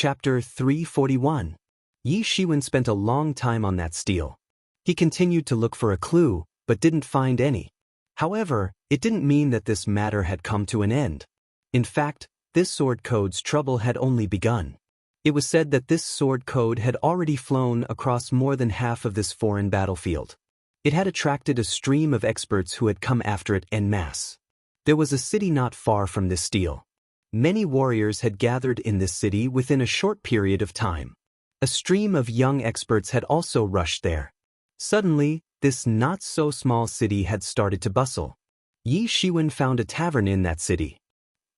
Chapter 341. Yi Shiwen spent a long time on that stele. He continued to look for a clue, but didn't find any. However, it didn't mean that this matter had come to an end. In fact, this sword code's trouble had only begun. It was said that this sword code had already flown across more than half of this foreign battlefield. It had attracted a stream of experts who had come after it en masse. There was a city not far from this stele. Many warriors had gathered in this city within a short period of time. A stream of young experts had also rushed there. Suddenly, this not-so-small city had started to bustle. Yi Shiwen found a tavern in that city.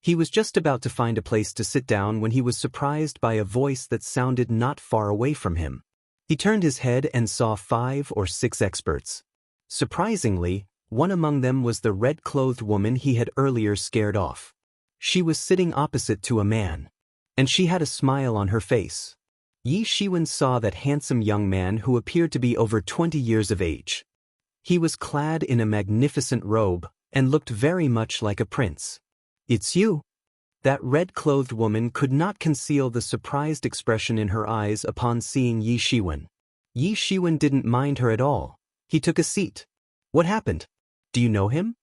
He was just about to find a place to sit down when he was surprised by a voice that sounded not far away from him. He turned his head and saw 5 or 6 experts. Surprisingly, one among them was the red-clothed woman he had earlier scared off. She was sitting opposite to a man, and she had a smile on her face. Yi Shiwen saw that handsome young man who appeared to be over 20 years of age. He was clad in a magnificent robe and looked very much like a prince. "It's you." That red-clothed woman could not conceal the surprised expression in her eyes upon seeing Yi Shiwen. Yi Shiwen didn't mind her at all. He took a seat. "What happened? Do you know him?"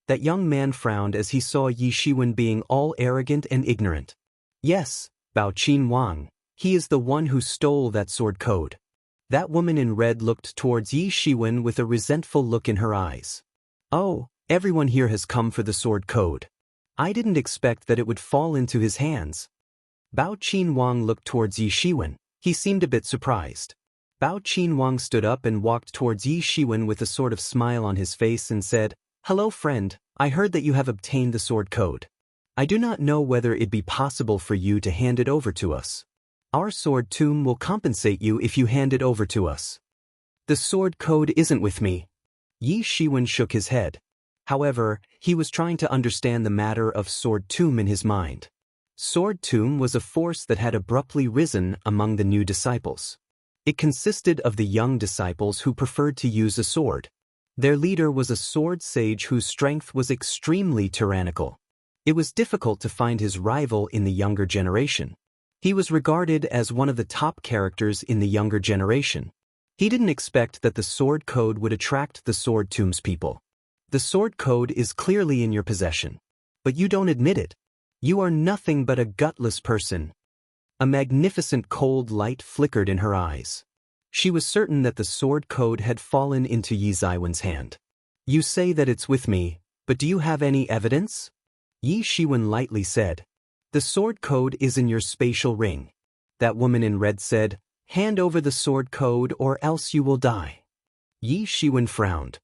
That young man frowned as he saw Yi Shiwen being all arrogant and ignorant. "Yes, Bao Qin Wang. He is the one who stole that sword code." That woman in red looked towards Yi Shiwen with a resentful look in her eyes. "Oh, everyone here has come for the sword code. I didn't expect that it would fall into his hands." Bao Qin Wang looked towards Yi Shiwen. He seemed a bit surprised. Bao Qin Wang stood up and walked towards Yi Shiwen with a sort of smile on his face and said, "Hello friend, I heard that you have obtained the sword code. I do not know whether it'd be possible for you to hand it over to us. Our sword tomb will compensate you if you hand it over to us." "The sword code isn't with me." Yi Shiwen shook his head. However, he was trying to understand the matter of sword tomb in his mind. Sword tomb was a force that had abruptly risen among the new disciples. It consisted of the young disciples who preferred to use a sword. Their leader was a sword sage whose strength was extremely tyrannical. It was difficult to find his rival in the younger generation. He was regarded as one of the top characters in the younger generation. He didn't expect that the sword code would attract the sword tomb's people. "The sword code is clearly in your possession. But you don't admit it. You are nothing but a gutless person." A magnificent cold light flickered in her eyes. She was certain that the sword code had fallen into Yi Shiwen's hand. "You say that it's with me, but do you have any evidence?" Yi Shiwen lightly said. "The sword code is in your spatial ring." That woman in red said, "Hand over the sword code or else you will die." Yi Shiwen frowned.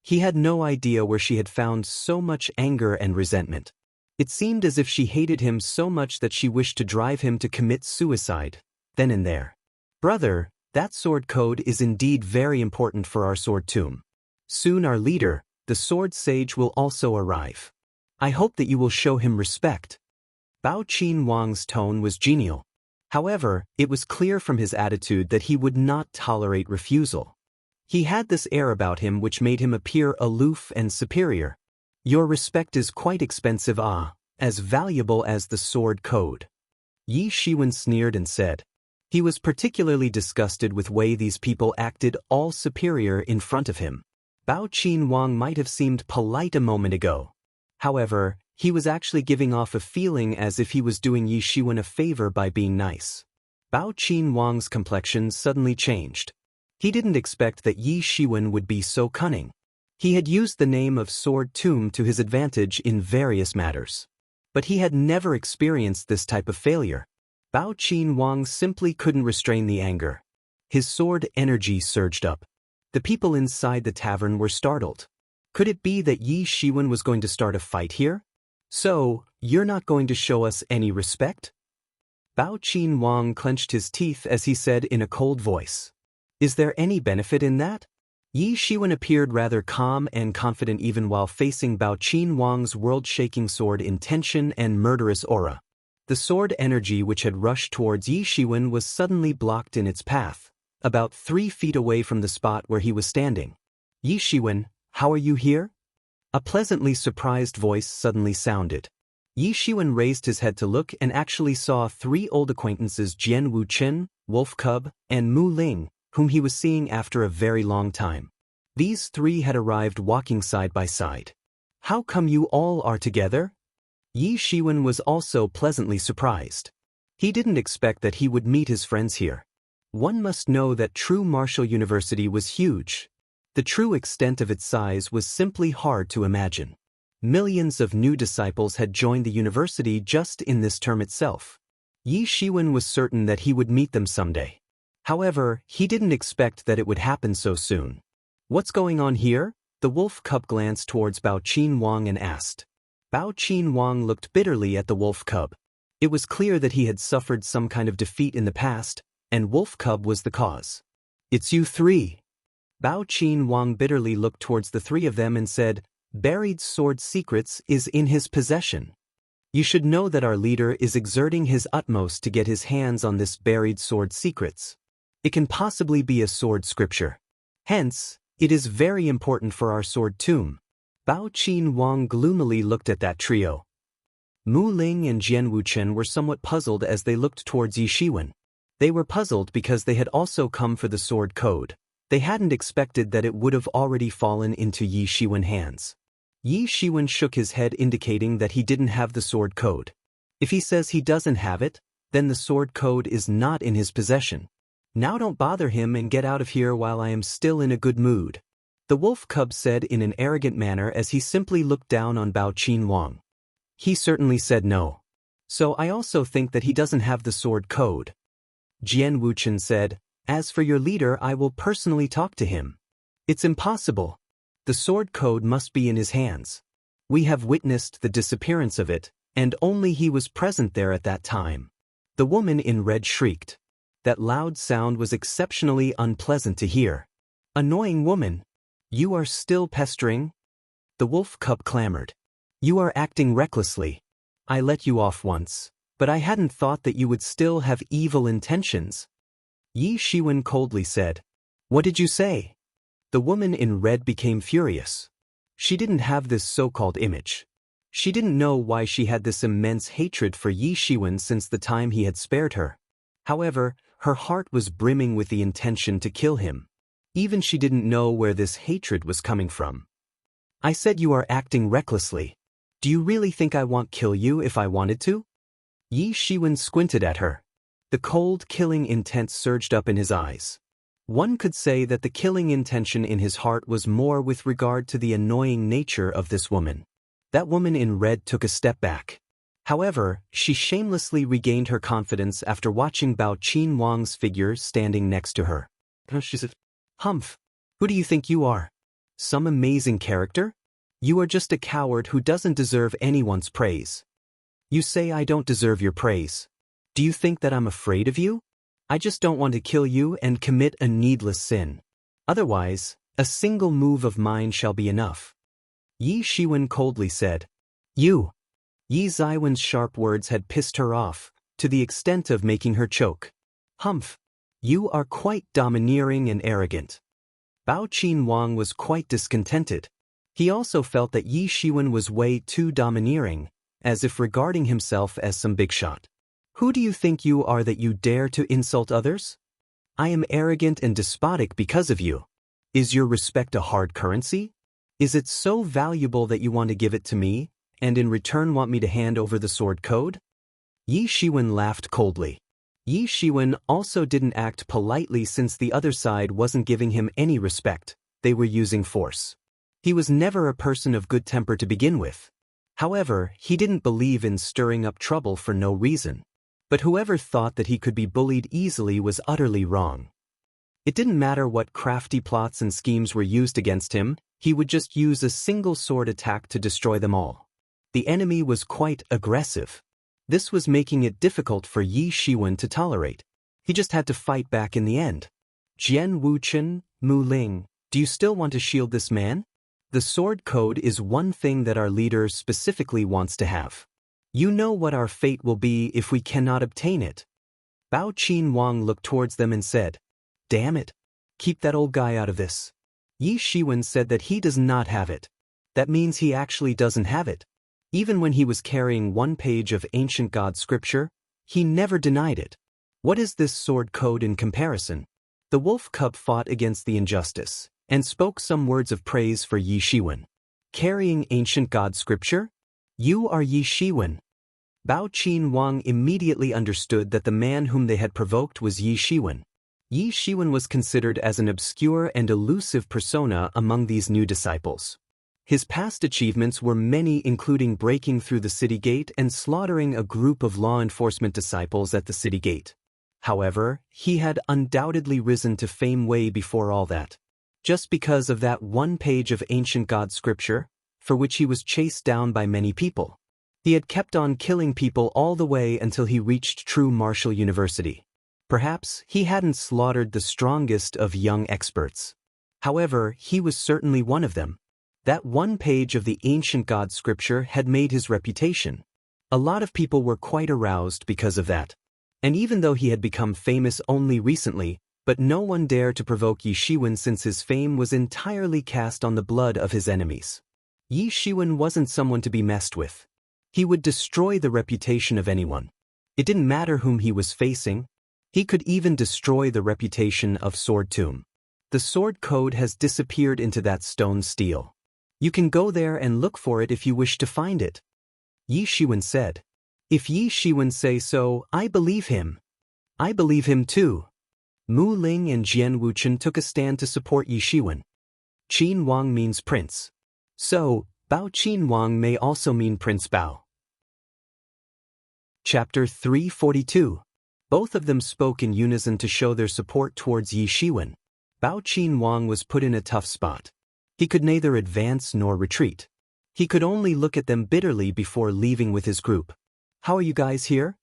He had no idea where she had found so much anger and resentment. It seemed as if she hated him so much that she wished to drive him to commit suicide, then and there. "Brother, that sword code is indeed very important for our sword tomb. Soon our leader, the sword sage, will also arrive. I hope that you will show him respect." Bao Qin Wang's tone was genial. However, it was clear from his attitude that he would not tolerate refusal. He had this air about him which made him appear aloof and superior. "Your respect is quite expensive, as valuable as the sword code." Yi Shiwen sneered and said. He was particularly disgusted with the way these people acted all superior in front of him. Bao Qin Wang might have seemed polite a moment ago. However, he was actually giving off a feeling as if he was doing Yi Shiwen a favor by being nice. Bao Qin Wang's complexion suddenly changed. He didn't expect that Yi Shiwen would be so cunning. He had used the name of Sword Tomb to his advantage in various matters. But he had never experienced this type of failure. Bao Qin Wang simply couldn't restrain the anger. His sword energy surged up. The people inside the tavern were startled. Could it be that Yi Shiwen was going to start a fight here? "So, you're not going to show us any respect?" Bao Qin Wang clenched his teeth as he said in a cold voice. "Is there any benefit in that?" Yi Shiwen appeared rather calm and confident even while facing Bao Qin Wang's world-shaking sword in tension and murderous aura. The sword energy which had rushed towards Yi Shiwen was suddenly blocked in its path, about 3 feet away from the spot where he was standing. "Yi Shiwen, how are you here?" A pleasantly surprised voice suddenly sounded. Yi Shiwen raised his head to look and actually saw 3 old acquaintances, Jian Wuchen, Wolf Cub, and Mu Ling, whom he was seeing after a very long time. These 3 had arrived walking side by side. "How come you all are together?" Yi Shiwen was also pleasantly surprised. He didn't expect that he would meet his friends here. One must know that True Martial University was huge. The true extent of its size was simply hard to imagine. Millions of new disciples had joined the university just in this term itself. Yi Shiwen was certain that he would meet them someday. However, he didn't expect that it would happen so soon. "What's going on here?" The wolf cub glanced towards Bao Qin Wang and asked. Bao Qin Wang looked bitterly at the wolf cub. It was clear that he had suffered some kind of defeat in the past, and wolf cub was the cause. "It's you 3. Bao Qin Wang bitterly looked towards the 3 of them and said, "Buried sword secrets is in his possession. You should know that our leader is exerting his utmost to get his hands on this buried sword secrets. It can possibly be a sword scripture. Hence, it is very important for our sword tomb." Bao Qin Wang gloomily looked at that trio. Mu Ling and Jian Wuchen were somewhat puzzled as they looked towards Yi Shiwen. They were puzzled because they had also come for the sword code. They hadn't expected that it would have already fallen into Yi Shiwen's hands. Yi Shiwen shook his head, indicating that he didn't have the sword code. If he says he doesn't have it, then the sword code is not in his possession. "Now don't bother him and get out of here while I am still in a good mood," the wolf cub said in an arrogant manner as he simply looked down on Bao Qin Wang. He certainly said no. "So I also think that he doesn't have the sword code." Jian Wuchen said, "As for your leader, I will personally talk to him." "It's impossible. The sword code must be in his hands. We have witnessed the disappearance of it, and only he was present there at that time." The woman in red shrieked. That loud sound was exceptionally unpleasant to hear. "Annoying woman! You are still pestering?" The wolf cub clamored. "You are acting recklessly. I let you off once, but I hadn't thought that you would still have evil intentions." Yi Shiwen coldly said. "What did you say?" The woman in red became furious. She didn't have this so-called image. She didn't know why she had this immense hatred for Yi Shiwen since the time he had spared her. However, her heart was brimming with the intention to kill him. Even she didn't know where this hatred was coming from. "I said you are acting recklessly. Do you really think I won't kill you if I wanted to?" Yi Shiwen squinted at her. The cold, killing intent surged up in his eyes. One could say that the killing intention in his heart was more with regard to the annoying nature of this woman. That woman in red took a step back. However, she shamelessly regained her confidence after watching Bao Qin Wang's figure standing next to her. She said, "Humph! Who do you think you are? Some amazing character? You are just a coward who doesn't deserve anyone's praise." "You say I don't deserve your praise. Do you think that I'm afraid of you? I just don't want to kill you and commit a needless sin. Otherwise, a single move of mine shall be enough." Yi Shiwen coldly said. "You." Yi Ziwen's sharp words had pissed her off, to the extent of making her choke. "Humph! You are quite domineering and arrogant." Bao Qin Wang was quite discontented. He also felt that Yi Shiwen was way too domineering, as if regarding himself as some big shot. "Who do you think you are that you dare to insult others? I am arrogant and despotic because of you. Is your respect a hard currency? Is it so valuable that you want to give it to me, and in return want me to hand over the sword code?" Yi Shiwen laughed coldly. Yi Shiwen also didn't act politely since the other side wasn't giving him any respect. They were using force. He was never a person of good temper to begin with. However, he didn't believe in stirring up trouble for no reason. But whoever thought that he could be bullied easily was utterly wrong. It didn't matter what crafty plots and schemes were used against him, he would just use a single sword attack to destroy them all. The enemy was quite aggressive. This was making it difficult for Yi Shiwen to tolerate. He just had to fight back in the end. "Jian Wuchen, Mu Ling, do you still want to shield this man? The sword code is one thing that our leader specifically wants to have. You know what our fate will be if we cannot obtain it." Bao Qin Wang looked towards them and said, "Damn it! Keep that old guy out of this." Yi Shiwen said that he does not have it. That means he actually doesn't have it. Even when he was carrying one page of ancient god scripture, he never denied it. What is this sword code in comparison? The wolf cub fought against the injustice and spoke some words of praise for Yi Shiwen. Carrying ancient god scripture? You are Yi Shiwen. Bao Qin Wang immediately understood that the man whom they had provoked was Yi Shiwen. Yi Shiwen was considered as an obscure and elusive persona among these new disciples. His past achievements were many, including breaking through the city gate and slaughtering a group of law enforcement disciples at the city gate. However, he had undoubtedly risen to fame way before all that. Just because of that one page of ancient god scripture, for which he was chased down by many people. He had kept on killing people all the way until he reached true martial university. Perhaps he hadn't slaughtered the strongest of young experts. However, he was certainly one of them. That one page of the ancient god scripture had made his reputation. A lot of people were quite aroused because of that. And even though he had become famous only recently, but no one dared to provoke Yi Shiwen since his fame was entirely cast on the blood of his enemies. Yi Shiwen wasn't someone to be messed with. He would destroy the reputation of anyone. It didn't matter whom he was facing. He could even destroy the reputation of Sword Tomb. The sword code has disappeared into that stone stele. You can go there and look for it if you wish to find it. Yi Shiwen said. If Yi Shiwen say so, I believe him. I believe him too. Mu Ling and Jian Wuchen took a stand to support Yi Shiwen. Qin Wang means prince. So, Bao Qin Wang may also mean Prince Bao. Chapter 342. Both of them spoke in unison to show their support towards Yi Shiwen. Bao Qin Wang was put in a tough spot. He could neither advance nor retreat. He could only look at them bitterly before leaving with his group. How are you guys here?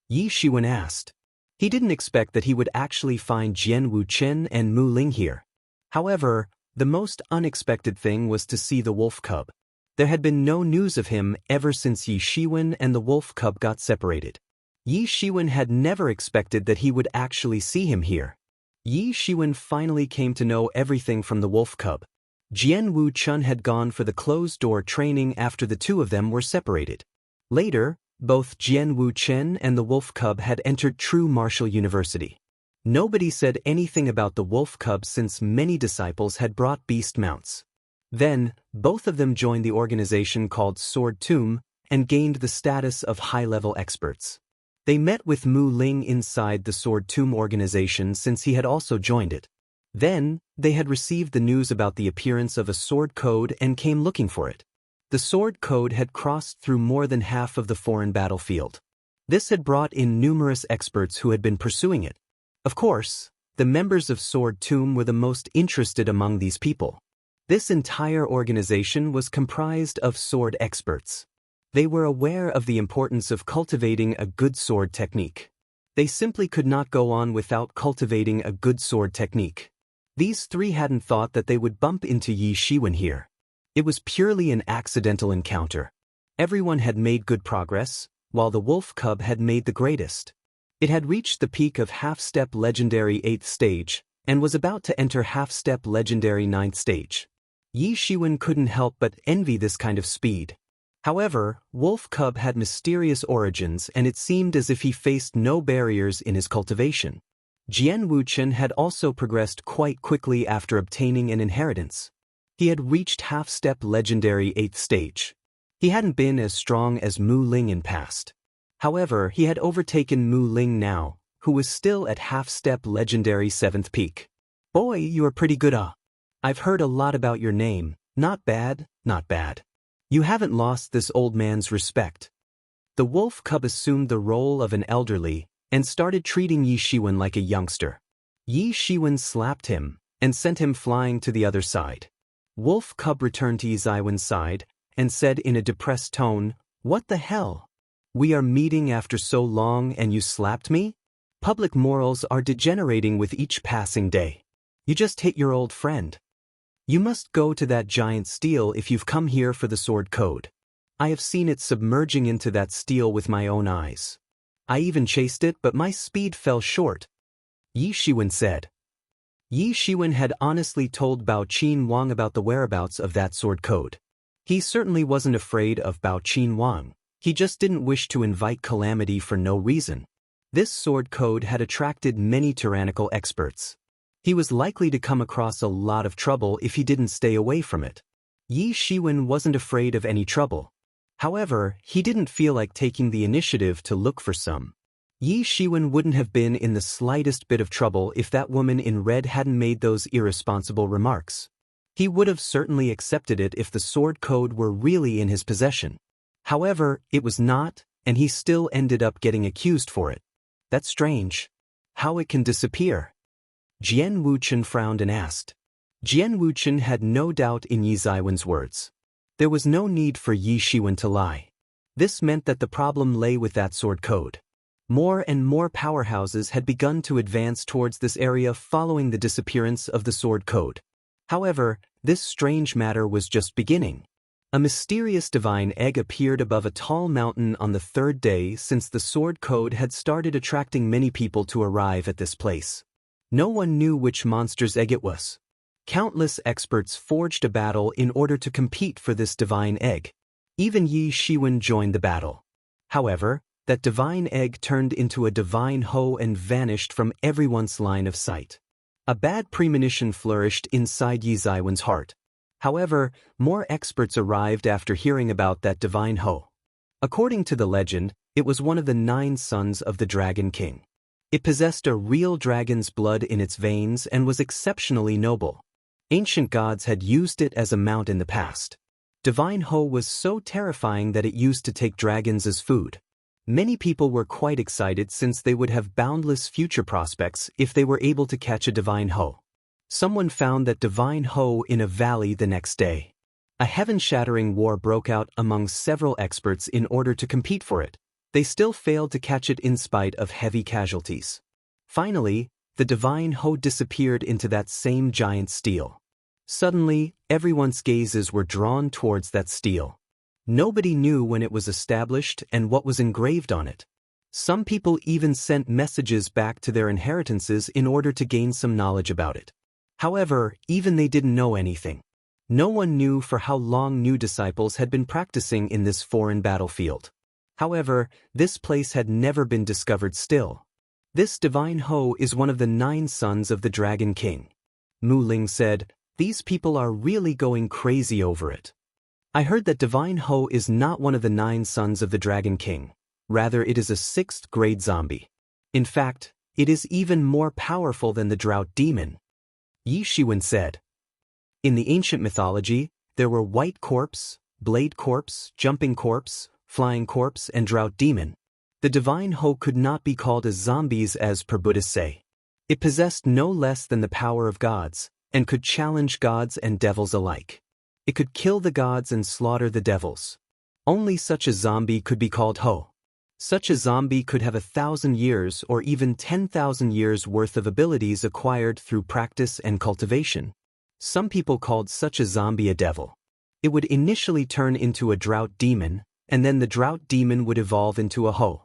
Yi Shiwen asked. He didn't expect that he would actually find Jian Wuchen and Mu Ling here. However, the most unexpected thing was to see the wolf cub. There had been no news of him ever since Yi Shiwen and the wolf cub got separated. Yi Shiwen had never expected that he would actually see him here. Yi Shiwen finally came to know everything from the wolf cub. Jian Wuchen had gone for the closed-door training after the two of them were separated. Later, both Jian Wuchen and the wolf cub had entered true martial university. Nobody said anything about the wolf cub since many disciples had brought beast mounts. Then, both of them joined the organization called Sword Tomb and gained the status of high-level experts. They met with Mu Ling inside the Sword Tomb organization since he had also joined it. Then, they had received the news about the appearance of a sword code and came looking for it. The sword code had crossed through more than half of the foreign battlefield. This had brought in numerous experts who had been pursuing it. Of course, the members of Sword Tomb were the most interested among these people. This entire organization was comprised of sword experts. They were aware of the importance of cultivating a good sword technique. They simply could not go on without cultivating a good sword technique. These three hadn't thought that they would bump into Yi Shiwen here. It was purely an accidental encounter. Everyone had made good progress, while the wolf cub had made the greatest. It had reached the peak of half-step legendary 8th stage, and was about to enter half-step legendary 9th stage. Yi Shiwen couldn't help but envy this kind of speed. However, wolf cub had mysterious origins and it seemed as if he faced no barriers in his cultivation. Jian Wuchen had also progressed quite quickly after obtaining an inheritance. He had reached half-step legendary 8th stage. He hadn't been as strong as Mu Ling in past. However, he had overtaken Mu Ling now, who was still at half-step legendary 7th peak. Boy, you are pretty good. I've heard a lot about your name. Not bad, not bad. You haven't lost this old man's respect. The wolf cub assumed the role of an elderly and started treating Yi Shiwen like a youngster. Yi Shiwen slapped him and sent him flying to the other side. Wolf cub returned to Yi Shiwen's side and said in a depressed tone, "What the hell? We are meeting after so long and you slapped me? Public morals are degenerating with each passing day. You just hit your old friend. You must go to that giant stele if you've come here for the sword code. I have seen it submerging into that stele with my own eyes. I even chased it, but my speed fell short," Yi Shiwen said. Yi Shiwen had honestly told Bao Qin Wang about the whereabouts of that sword code. He certainly wasn't afraid of Bao Qinwang, he just didn't wish to invite calamity for no reason. This sword code had attracted many tyrannical experts. He was likely to come across a lot of trouble if he didn't stay away from it. Yi Shiwen wasn't afraid of any trouble. However, he didn't feel like taking the initiative to look for some. Yi Shiwen wouldn't have been in the slightest bit of trouble if that woman in red hadn't made those irresponsible remarks. He would have certainly accepted it if the sword code were really in his possession. However, it was not, and he still ended up getting accused for it. That's strange. How it can disappear? Jian Wuchen frowned and asked. Jian Wuchen had no doubt in Yi Ziwen's words. There was no need for Yi Shiwen to lie. This meant that the problem lay with that sword code. More and more powerhouses had begun to advance towards this area following the disappearance of the sword code. However, this strange matter was just beginning. A mysterious divine egg appeared above a tall mountain on the third day since the sword code had started attracting many people to arrive at this place. No one knew which monster's egg it was. Countless experts forged a battle in order to compete for this divine egg. Even Yi Shiwen joined the battle. However, that divine egg turned into a divine hoe and vanished from everyone's line of sight. A bad premonition flourished inside Yi Ziwen's heart. However, more experts arrived after hearing about that divine hoe. According to the legend, it was one of the 9 sons of the Dragon King. It possessed a real dragon's blood in its veins and was exceptionally noble. Ancient gods had used it as a mount in the past. Divine hoe was so terrifying that it used to take dragons as food. Many people were quite excited since they would have boundless future prospects if they were able to catch a divine hoe. Someone found that divine hoe in a valley the next day. A heaven-shattering war broke out among several experts in order to compete for it. They still failed to catch it in spite of heavy casualties. Finally, the divine hoe disappeared into that same giant stele. Suddenly, everyone's gazes were drawn towards that stele. Nobody knew when it was established and what was engraved on it. Some people even sent messages back to their inheritances in order to gain some knowledge about it. However, even they didn't know anything. No one knew for how long new disciples had been practicing in this foreign battlefield. However, this place had never been discovered still. This divine hoe is one of the 9 sons of the Dragon King. Mu Ling said, "These people are really going crazy over it. I heard that divine hoe is not one of the 9 sons of the Dragon King. Rather, it is a 6th grade zombie. In fact, it is even more powerful than the drought demon." Yi Shiwen said. In the ancient mythology, there were white corpse, blade corpse, jumping corpse, flying corpse, and drought demon. The divine hoe could not be called as zombies as per Buddhists say. It possessed no less than the power of gods, and could challenge gods and devils alike. It could kill the gods and slaughter the devils. Only such a zombie could be called hoe. Such a zombie could have 1,000 years or even 10,000 years worth of abilities acquired through practice and cultivation. Some people called such a zombie a devil. It would initially turn into a drought demon, and then the drought demon would evolve into a hoe.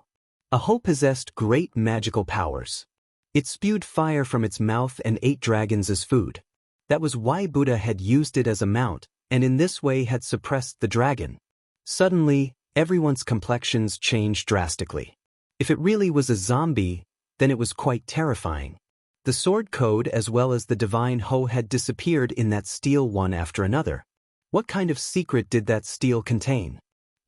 A hoe possessed great magical powers. It spewed fire from its mouth and ate dragons as food. That was why Buddha had used it as a mount, and in this way had suppressed the dragon. Suddenly, everyone's complexions changed drastically. If it really was a zombie, then it was quite terrifying. The sword code as well as the divine hoe had disappeared in that stele one after another. What kind of secret did that stele contain?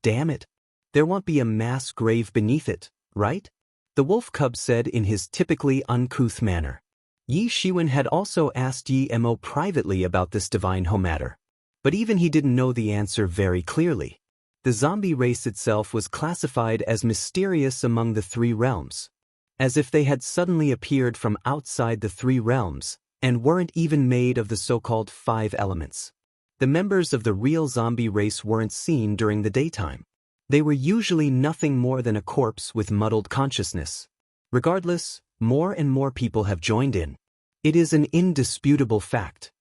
Damn it! There won't be a mass grave beneath it, right? The wolf cub said in his typically uncouth manner. Yi Shiwen had also asked Yi Mo privately about this divine hoe matter. But even he didn't know the answer very clearly. The zombie race itself was classified as mysterious among the 3 realms. As if they had suddenly appeared from outside the 3 realms, and weren't even made of the so-called 5 elements. The members of the real zombie race weren't seen during the daytime. They were usually nothing more than a corpse with muddled consciousness. Regardless, more and more people have joined in. It is an indisputable fact.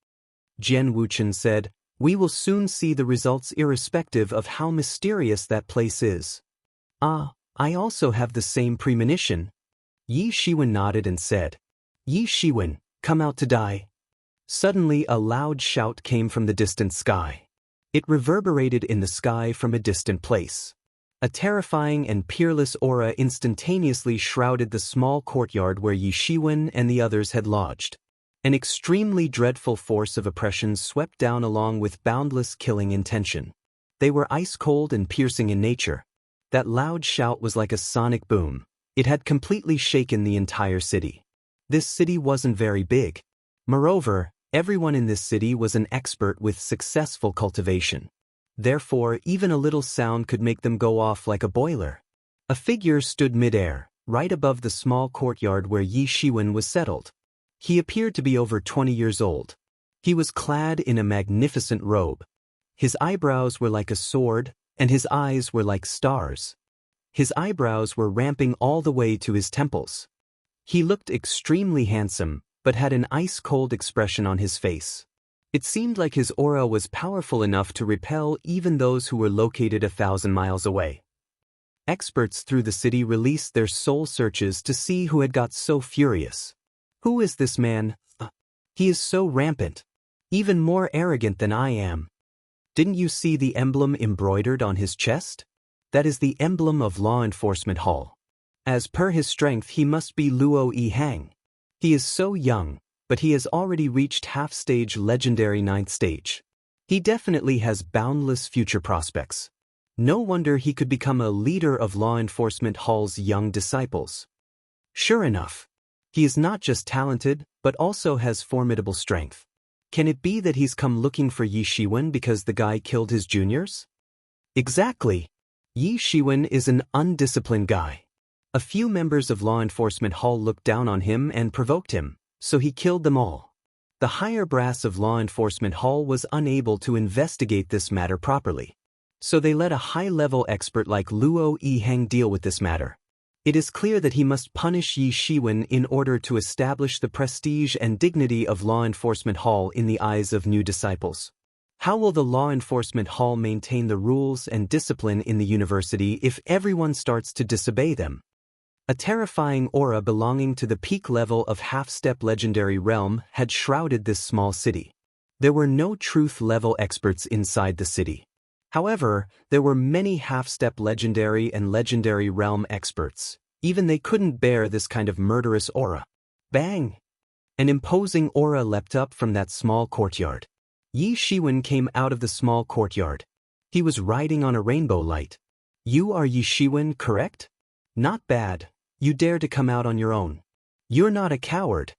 Jian Wuchen said, "We will soon see the results irrespective of how mysterious that place is." "Ah, I also have the same premonition." Yi Shiwen nodded and said, "Yi Shiwen, come out to die." Suddenly a loud shout came from the distant sky. It reverberated in the sky from a distant place. A terrifying and peerless aura instantaneously shrouded the small courtyard where Yi Shiwen and the others had lodged. An extremely dreadful force of oppression swept down along with boundless killing intention. They were ice-cold and piercing in nature. That loud shout was like a sonic boom. It had completely shaken the entire city. This city wasn't very big. Moreover, everyone in this city was an expert with successful cultivation. Therefore, even a little sound could make them go off like a boiler. A figure stood mid-air, right above the small courtyard where Yi Shiwen was settled. He appeared to be over 20 years old. He was clad in a magnificent robe. His eyebrows were like a sword, and his eyes were like stars. His eyebrows were ramping all the way to his temples. He looked extremely handsome, but had an ice-cold expression on his face. It seemed like his aura was powerful enough to repel even those who were located 1,000 miles away. Experts through the city released their soul searches to see who had got so furious. Who is this man? He is so rampant. Even more arrogant than I am. Didn't you see the emblem embroidered on his chest? That is the emblem of Law Enforcement Hall. As per his strength, he must be Luo Yihang. He is so young, but he has already reached half-stage legendary 9th stage. He definitely has boundless future prospects. No wonder he could become a leader of Law Enforcement Hall's young disciples. Sure enough, he is not just talented, but also has formidable strength. Can it be that he's come looking for Yi Shiwen because the guy killed his juniors? Exactly. Yi Shiwen is an undisciplined guy. A few members of Law Enforcement Hall looked down on him and provoked him, so he killed them all. The higher brass of Law Enforcement Hall was unable to investigate this matter properly. So they let a high-level expert like Luo Yihang deal with this matter. It is clear that he must punish Yi Shiwen in order to establish the prestige and dignity of Law Enforcement Hall in the eyes of new disciples. How will the Law Enforcement Hall maintain the rules and discipline in the university if everyone starts to disobey them? A terrifying aura belonging to the peak level of half-step legendary realm had shrouded this small city. There were no truth-level experts inside the city. However, there were many half-step legendary and legendary realm experts. Even they couldn't bear this kind of murderous aura. Bang! An imposing aura leapt up from that small courtyard. Yi Shiwen came out of the small courtyard. He was riding on a rainbow light. You are Yi Shiwen, correct? Not bad. You dare to come out on your own. You're not a coward.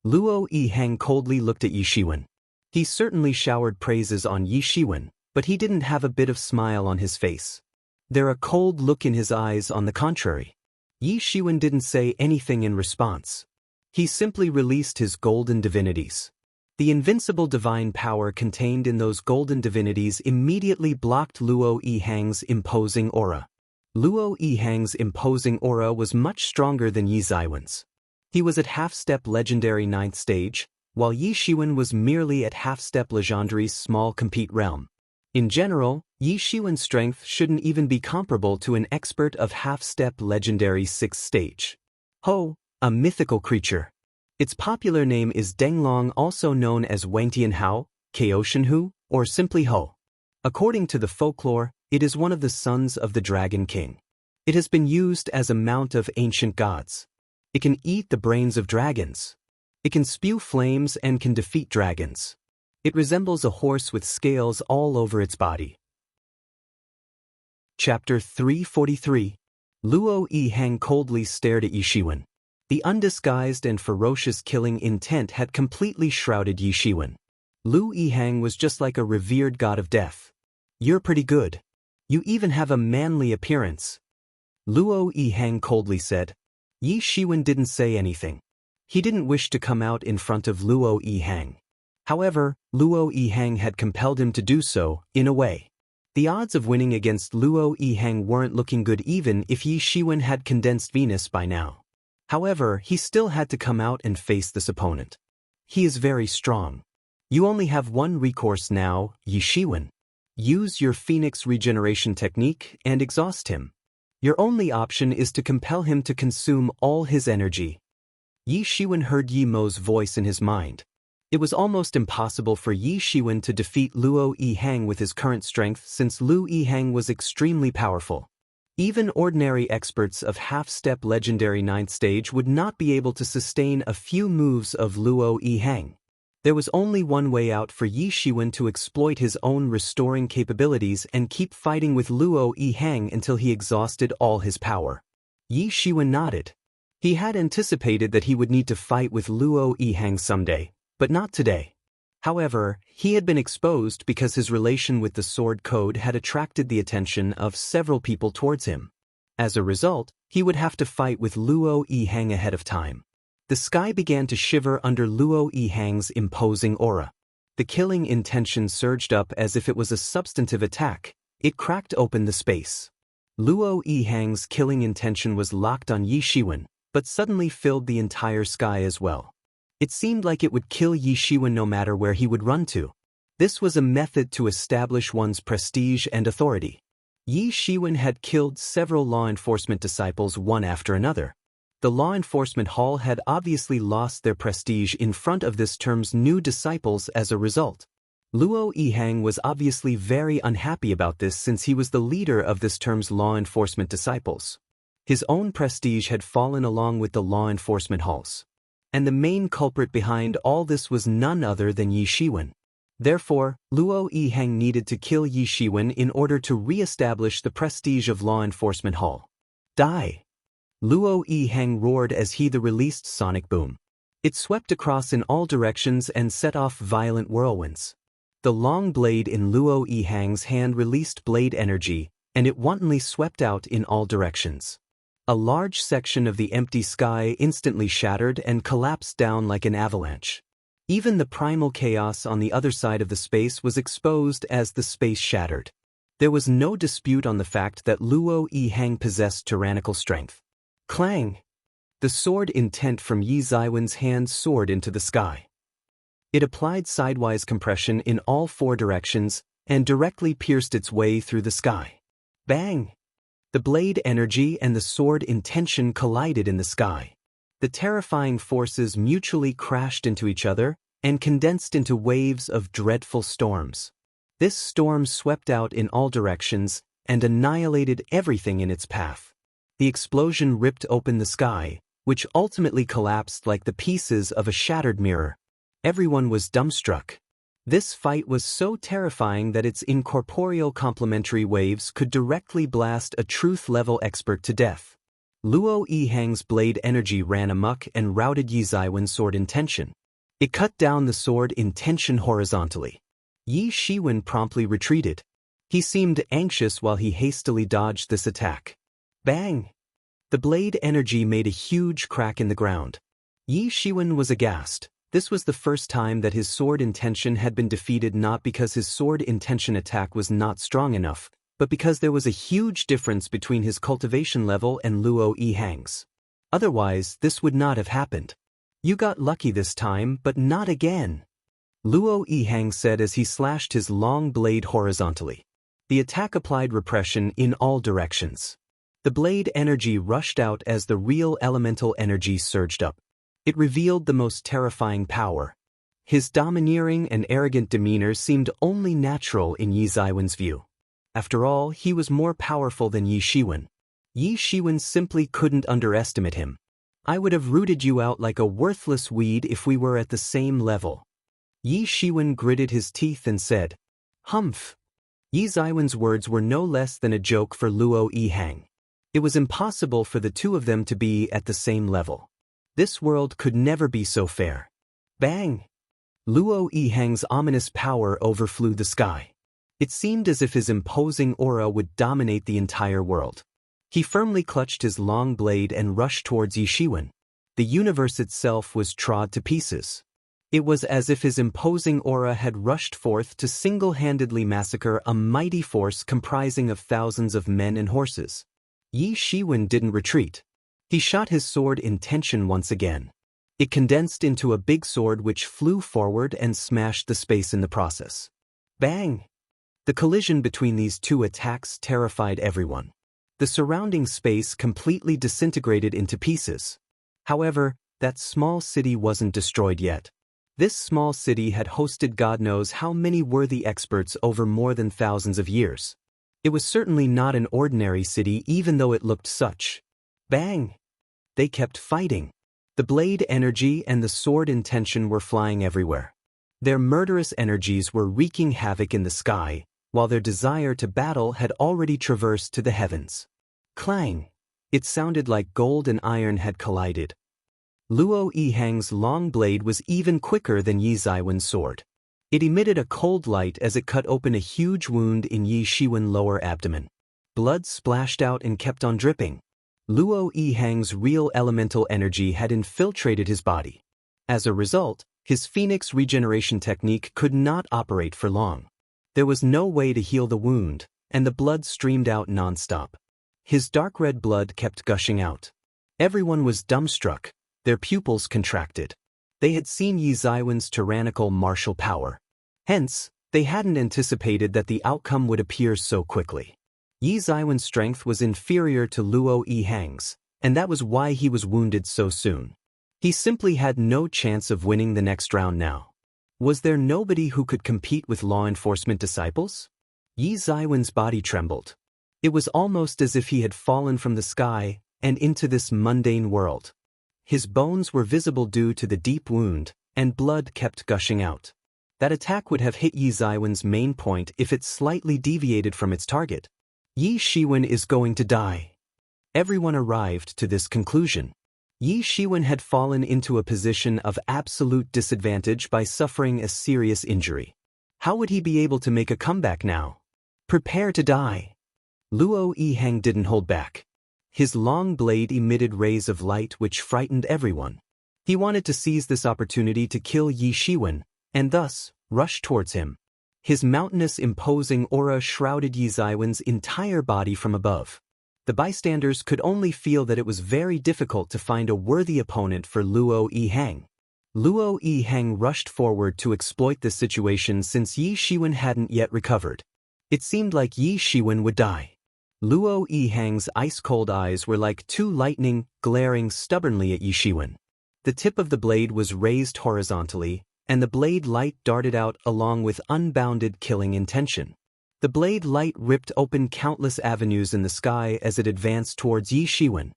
Luo Yihang coldly looked at Yi Shiwen. He certainly showered praises on Yi Shiwen, but he didn't have a bit of smile on his face. There a cold look in his eyes on the contrary. Yi Shiwen didn't say anything in response. He simply released his golden divinities. The invincible divine power contained in those golden divinities immediately blocked Luo Yihang's imposing aura. Luo Yihang's imposing aura was much stronger than Yi Ziwen's. He was at half-step legendary 9th stage, while Yi Shiwen was merely at half-step legendary's small compete realm. In general, Yi Shiwen's strength shouldn't even be comparable to an expert of half-step legendary 6th stage. Ho, a mythical creature. Its popular name is Denglong, also known as Wangtianhao, Kaoshenhu, or simply Ho. According to the folklore, it is one of the sons of the Dragon King. It has been used as a mount of ancient gods. It can eat the brains of dragons. It can spew flames and can defeat dragons. It resembles a horse with scales all over its body. Chapter 343. Luo Yihang coldly stared at Yi Shiwen. The undisguised and ferocious killing intent had completely shrouded Yi Shiwen. Luo Yihang was just like a revered god of death. You're pretty good. You even have a manly appearance. Luo Yihang coldly said. Yi Shiwen didn't say anything. He didn't wish to come out in front of Luo Yihang. However, Luo Yihang had compelled him to do so, in a way. The odds of winning against Luo Yihang weren't looking good even if Yi Shiwen had condensed Venus by now. However, he still had to come out and face this opponent. He is very strong. You only have one recourse now, Yi Shiwen. Use your Phoenix regeneration technique and exhaust him. Your only option is to compel him to consume all his energy. Yi Shiwen heard Yi Mo's voice in his mind. It was almost impossible for Yi Shiwen to defeat Luo Yihang with his current strength since Luo Yihang was extremely powerful. Even ordinary experts of half-step legendary 9th stage would not be able to sustain a few moves of Luo Yihang. There was only one way out for Yi Shiwen to exploit his own restoring capabilities and keep fighting with Luo Yihang until he exhausted all his power. Yi Shiwen nodded. He had anticipated that he would need to fight with Luo Yihang someday, but not today. However, he had been exposed because his relation with the Sword Code had attracted the attention of several people towards him. As a result, he would have to fight with Luo Yihang ahead of time. The sky began to shiver under Luo Yihang's imposing aura. The killing intention surged up as if it was a substantive attack. It cracked open the space. Luo Yihang's killing intention was locked on Yi Shiwen, but suddenly filled the entire sky as well. It seemed like it would kill Yi Shiwen no matter where he would run to. This was a method to establish one's prestige and authority. Yi Shiwen had killed several law enforcement disciples one after another. The law enforcement hall had obviously lost their prestige in front of this term's new disciples as a result. Luo Yihang was obviously very unhappy about this since he was the leader of this term's law enforcement disciples. His own prestige had fallen along with the law enforcement halls. And the main culprit behind all this was none other than Yi Shiwen. Therefore, Luo Yihang needed to kill Yi Shiwen in order to re-establish the prestige of Law Enforcement Hall. Die! Luo Yihang roared as he released sonic boom. It swept across in all directions and set off violent whirlwinds. The long blade in Luo Yihang's hand released blade energy, and it wantonly swept out in all directions. A large section of the empty sky instantly shattered and collapsed down like an avalanche. Even the primal chaos on the other side of the space was exposed as the space shattered. There was no dispute on the fact that Luo Yihang possessed tyrannical strength. Clang! The sword intent from Yi Ziwen's hand soared into the sky. It applied sidewise compression in all four directions and directly pierced its way through the sky. Bang! The blade energy and the sword intention collided in the sky. The terrifying forces mutually crashed into each other and condensed into waves of dreadful storms. This storm swept out in all directions and annihilated everything in its path. The explosion ripped open the sky, which ultimately collapsed like the pieces of a shattered mirror. Everyone was dumbstruck. This fight was so terrifying that its incorporeal complementary waves could directly blast a truth-level expert to death. Luo Yihang's blade energy ran amok and routed Yi Ziwen's sword intention. It cut down the sword intention horizontally. Yi Shiwen promptly retreated. He seemed anxious while he hastily dodged this attack. Bang! The blade energy made a huge crack in the ground. Yi Shiwen was aghast. This was the first time that his sword intention had been defeated, not because his sword intention attack was not strong enough, but because there was a huge difference between his cultivation level and Luo Yihang's. Otherwise, this would not have happened. You got lucky this time, but not again, Luo Yihang said as he slashed his long blade horizontally. The attack applied repression in all directions. The blade energy rushed out as the real elemental energy surged up. It revealed the most terrifying power. His domineering and arrogant demeanor seemed only natural in Yi Ziwen's view. After all, he was more powerful than Yi Shiwen. Yi Shiwen simply couldn't underestimate him. I would have rooted you out like a worthless weed if we were at the same level. Yi Shiwen gritted his teeth and said, "Humph." Yi Ziwen's words were no less than a joke for Luo Yihang. It was impossible for the two of them to be at the same level. This world could never be so fair. Bang! Luo Yihang's ominous power overflew the sky. It seemed as if his imposing aura would dominate the entire world. He firmly clutched his long blade and rushed towards Yi Shiwen. The universe itself was trod to pieces. It was as if his imposing aura had rushed forth to single-handedly massacre a mighty force comprising of thousands of men and horses. Yi Shiwen didn't retreat. He shot his sword intention once again. It condensed into a big sword which flew forward and smashed the space in the process. Bang! The collision between these two attacks terrified everyone. The surrounding space completely disintegrated into pieces. However, that small city wasn't destroyed yet. This small city had hosted God knows how many worthy experts over more than thousands of years. It was certainly not an ordinary city even though it looked such. Bang! They kept fighting. The blade energy and the sword intention were flying everywhere. Their murderous energies were wreaking havoc in the sky, while their desire to battle had already traversed to the heavens. Clang! It sounded like gold and iron had collided. Luo Yihang's long blade was even quicker than Yi Ziwen's sword. It emitted a cold light as it cut open a huge wound in Yi Shiwen's lower abdomen. Blood splashed out and kept on dripping. Luo Yihang's real elemental energy had infiltrated his body. As a result, his Phoenix regeneration technique could not operate for long. There was no way to heal the wound, and the blood streamed out non-stop. His dark red blood kept gushing out. Everyone was dumbstruck, their pupils contracted. They had seen Yi Ziwen's tyrannical martial power. Hence, they hadn't anticipated that the outcome would appear so quickly. Yi Ziwen's strength was inferior to Luo Yihang's, and that was why he was wounded so soon. He simply had no chance of winning the next round now. Was there nobody who could compete with law enforcement disciples? Yi Ziwen's body trembled. It was almost as if he had fallen from the sky and into this mundane world. His bones were visible due to the deep wound, and blood kept gushing out. That attack would have hit Yi Ziwen's main point if it slightly deviated from its target. Yi Shiwen is going to die. Everyone arrived to this conclusion. Yi Shiwen had fallen into a position of absolute disadvantage by suffering a serious injury. How would he be able to make a comeback now? Prepare to die. Luo Yihang didn't hold back. His long blade emitted rays of light which frightened everyone. He wanted to seize this opportunity to kill Yi Shiwen, and thus, rush towards him. His mountainous imposing aura shrouded Yi Ziwen's entire body from above. The bystanders could only feel that it was very difficult to find a worthy opponent for Luo Yihang. Luo Yihang rushed forward to exploit this situation since Yi Shiwen hadn't yet recovered. It seemed like Yi Shiwen would die. Luo Yihang's ice-cold eyes were like two lightning, glaring stubbornly at Yi Shiwen. The tip of the blade was raised horizontally, and the blade light darted out along with unbounded killing intention. The blade light ripped open countless avenues in the sky as it advanced towards Yi Shiwen.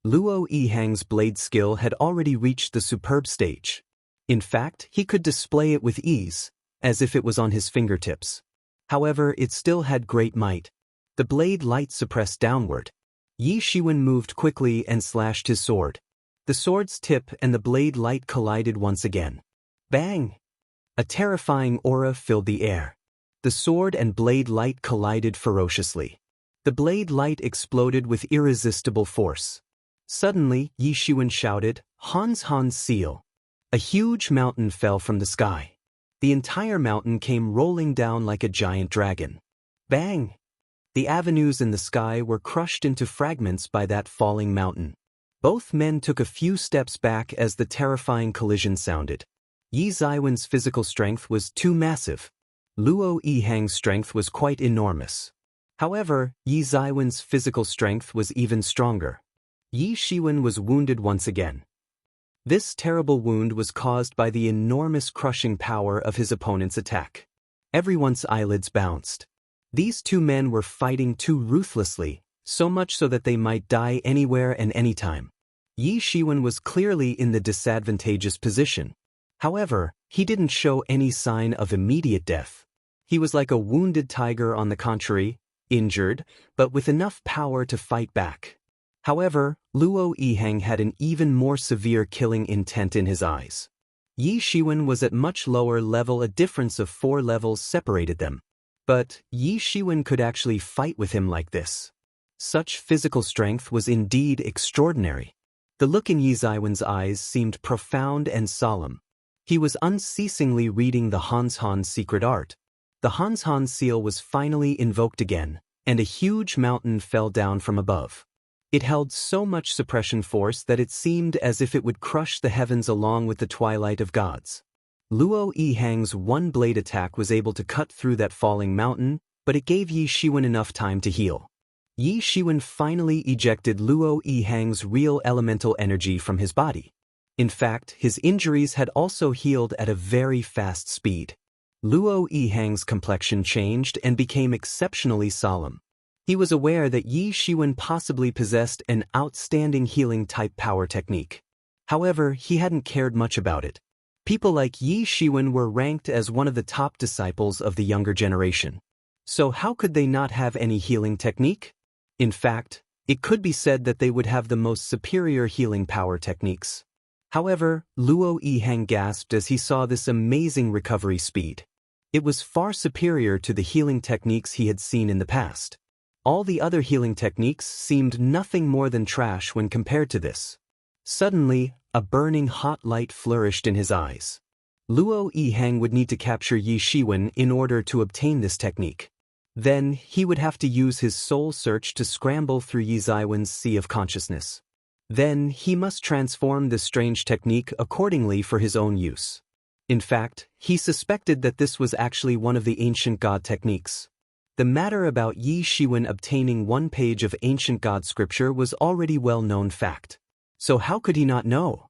Luo Yihang's blade skill had already reached the superb stage. In fact, he could display it with ease, as if it was on his fingertips. However, it still had great might. The blade light suppressed downward. Yi Shiwen moved quickly and slashed his sword. The sword's tip and the blade light collided once again. Bang! A terrifying aura filled the air. The sword and blade light collided ferociously. The blade light exploded with irresistible force. Suddenly, Yi Shiwen shouted, "Han's seal!" A huge mountain fell from the sky. The entire mountain came rolling down like a giant dragon. Bang! The avenues in the sky were crushed into fragments by that falling mountain. Both men took a few steps back as the terrifying collision sounded. Yi Ziwen's physical strength was too massive. Luo Yihang's strength was quite enormous. However, Yi Ziwen's physical strength was even stronger. Yi Shiwen was wounded once again. This terrible wound was caused by the enormous crushing power of his opponent's attack. Everyone's eyelids bounced. These two men were fighting too ruthlessly, so much so that they might die anywhere and anytime. Yi Shiwen was clearly in the disadvantageous position. However, he didn't show any sign of immediate death. He was like a wounded tiger on the contrary, injured, but with enough power to fight back. However, Luo Yihang had an even more severe killing intent in his eyes. Yi Shiwen was at much lower level. A difference of 4 levels separated them. But Yi Shiwen could actually fight with him like this. Such physical strength was indeed extraordinary. The look in Yi Ziwen's eyes seemed profound and solemn. He was unceasingly reading the Han's secret art. The Han's seal was finally invoked again, and a huge mountain fell down from above. It held so much suppression force that it seemed as if it would crush the heavens along with the twilight of gods. Luo Yihang's one-blade attack was able to cut through that falling mountain, but it gave Yi Shiwen enough time to heal. Yi Shiwen finally ejected Luo Yihang's real elemental energy from his body. In fact, his injuries had also healed at a very fast speed. Luo Yihang's complexion changed and became exceptionally solemn. He was aware that Yi Shiwen possibly possessed an outstanding healing-type power technique. However, he hadn't cared much about it. People like Yi Shiwen were ranked as one of the top disciples of the younger generation. So how could they not have any healing technique? In fact, it could be said that they would have the most superior healing power techniques. However, Luo Yihang gasped as he saw this amazing recovery speed. It was far superior to the healing techniques he had seen in the past. All the other healing techniques seemed nothing more than trash when compared to this. Suddenly, a burning hot light flourished in his eyes. Luo Yihang would need to capture Yi Shiwen in order to obtain this technique. Then, he would have to use his soul search to scramble through Yi Ziwen's sea of consciousness. Then, he must transform this strange technique accordingly for his own use. In fact, he suspected that this was actually one of the ancient god techniques. The matter about Yi Shiwen obtaining one page of ancient god scripture was already well-known fact. So how could he not know?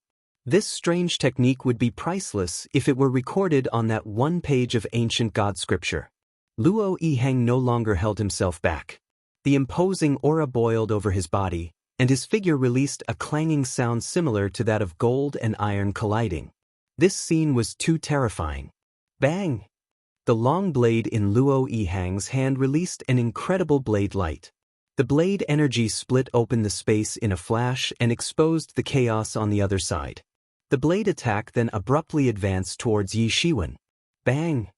This strange technique would be priceless if it were recorded on that one page of ancient god scripture. Luo Yihang no longer held himself back. The imposing aura boiled over his body, and his figure released a clanging sound similar to that of gold and iron colliding. This scene was too terrifying. Bang! The long blade in Luo Yihang's hand released an incredible blade light. The blade energy split open the space in a flash and exposed the chaos on the other side. The blade attack then abruptly advanced towards Yi Shiwen. Bang!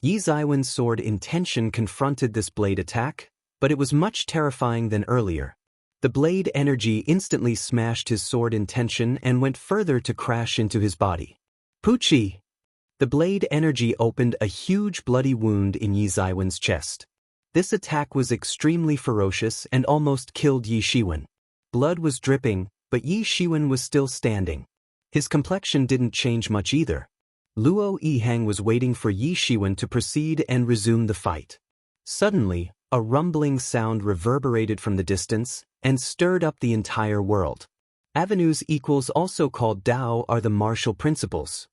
Yi Ziwen's sword in tension confronted this blade attack, but it was much terrifying than earlier. The blade energy instantly smashed his sword in tension and went further to crash into his body. Poochie! The blade energy opened a huge bloody wound in Yi Ziwen's chest. This attack was extremely ferocious and almost killed Yi Shiwen. Blood was dripping, but Yi Shiwen was still standing. His complexion didn't change much either. Luo Yihang was waiting for Yi Shiwen to proceed and resume the fight. Suddenly, a rumbling sound reverberated from the distance and stirred up the entire world. Avenues equals also called Dao are the martial principles.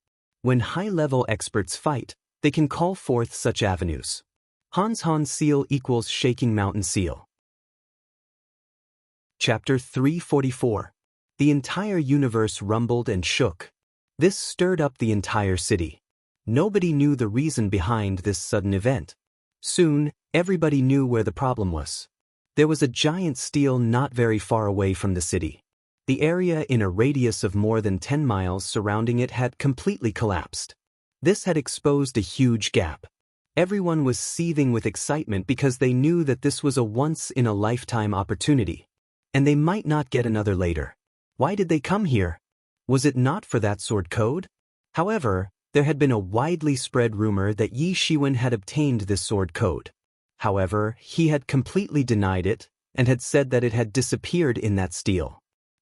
When high-level experts fight, they can call forth such avenues. Hans seal equals shaking mountain seal. Chapter 344. The entire universe rumbled and shook. This stirred up the entire city. Nobody knew the reason behind this sudden event. Soon, everybody knew where the problem was. There was a giant stele not very far away from the city. The area in a radius of more than 10 miles surrounding it had completely collapsed. This had exposed a huge gap. Everyone was seething with excitement because they knew that this was a once-in-a-lifetime opportunity. And they might not get another later. Why did they come here? Was it not for that sword code? However, there had been a widely spread rumor that Yi Shiwen had obtained this sword code. However, he had completely denied it and had said that it had disappeared in that stele.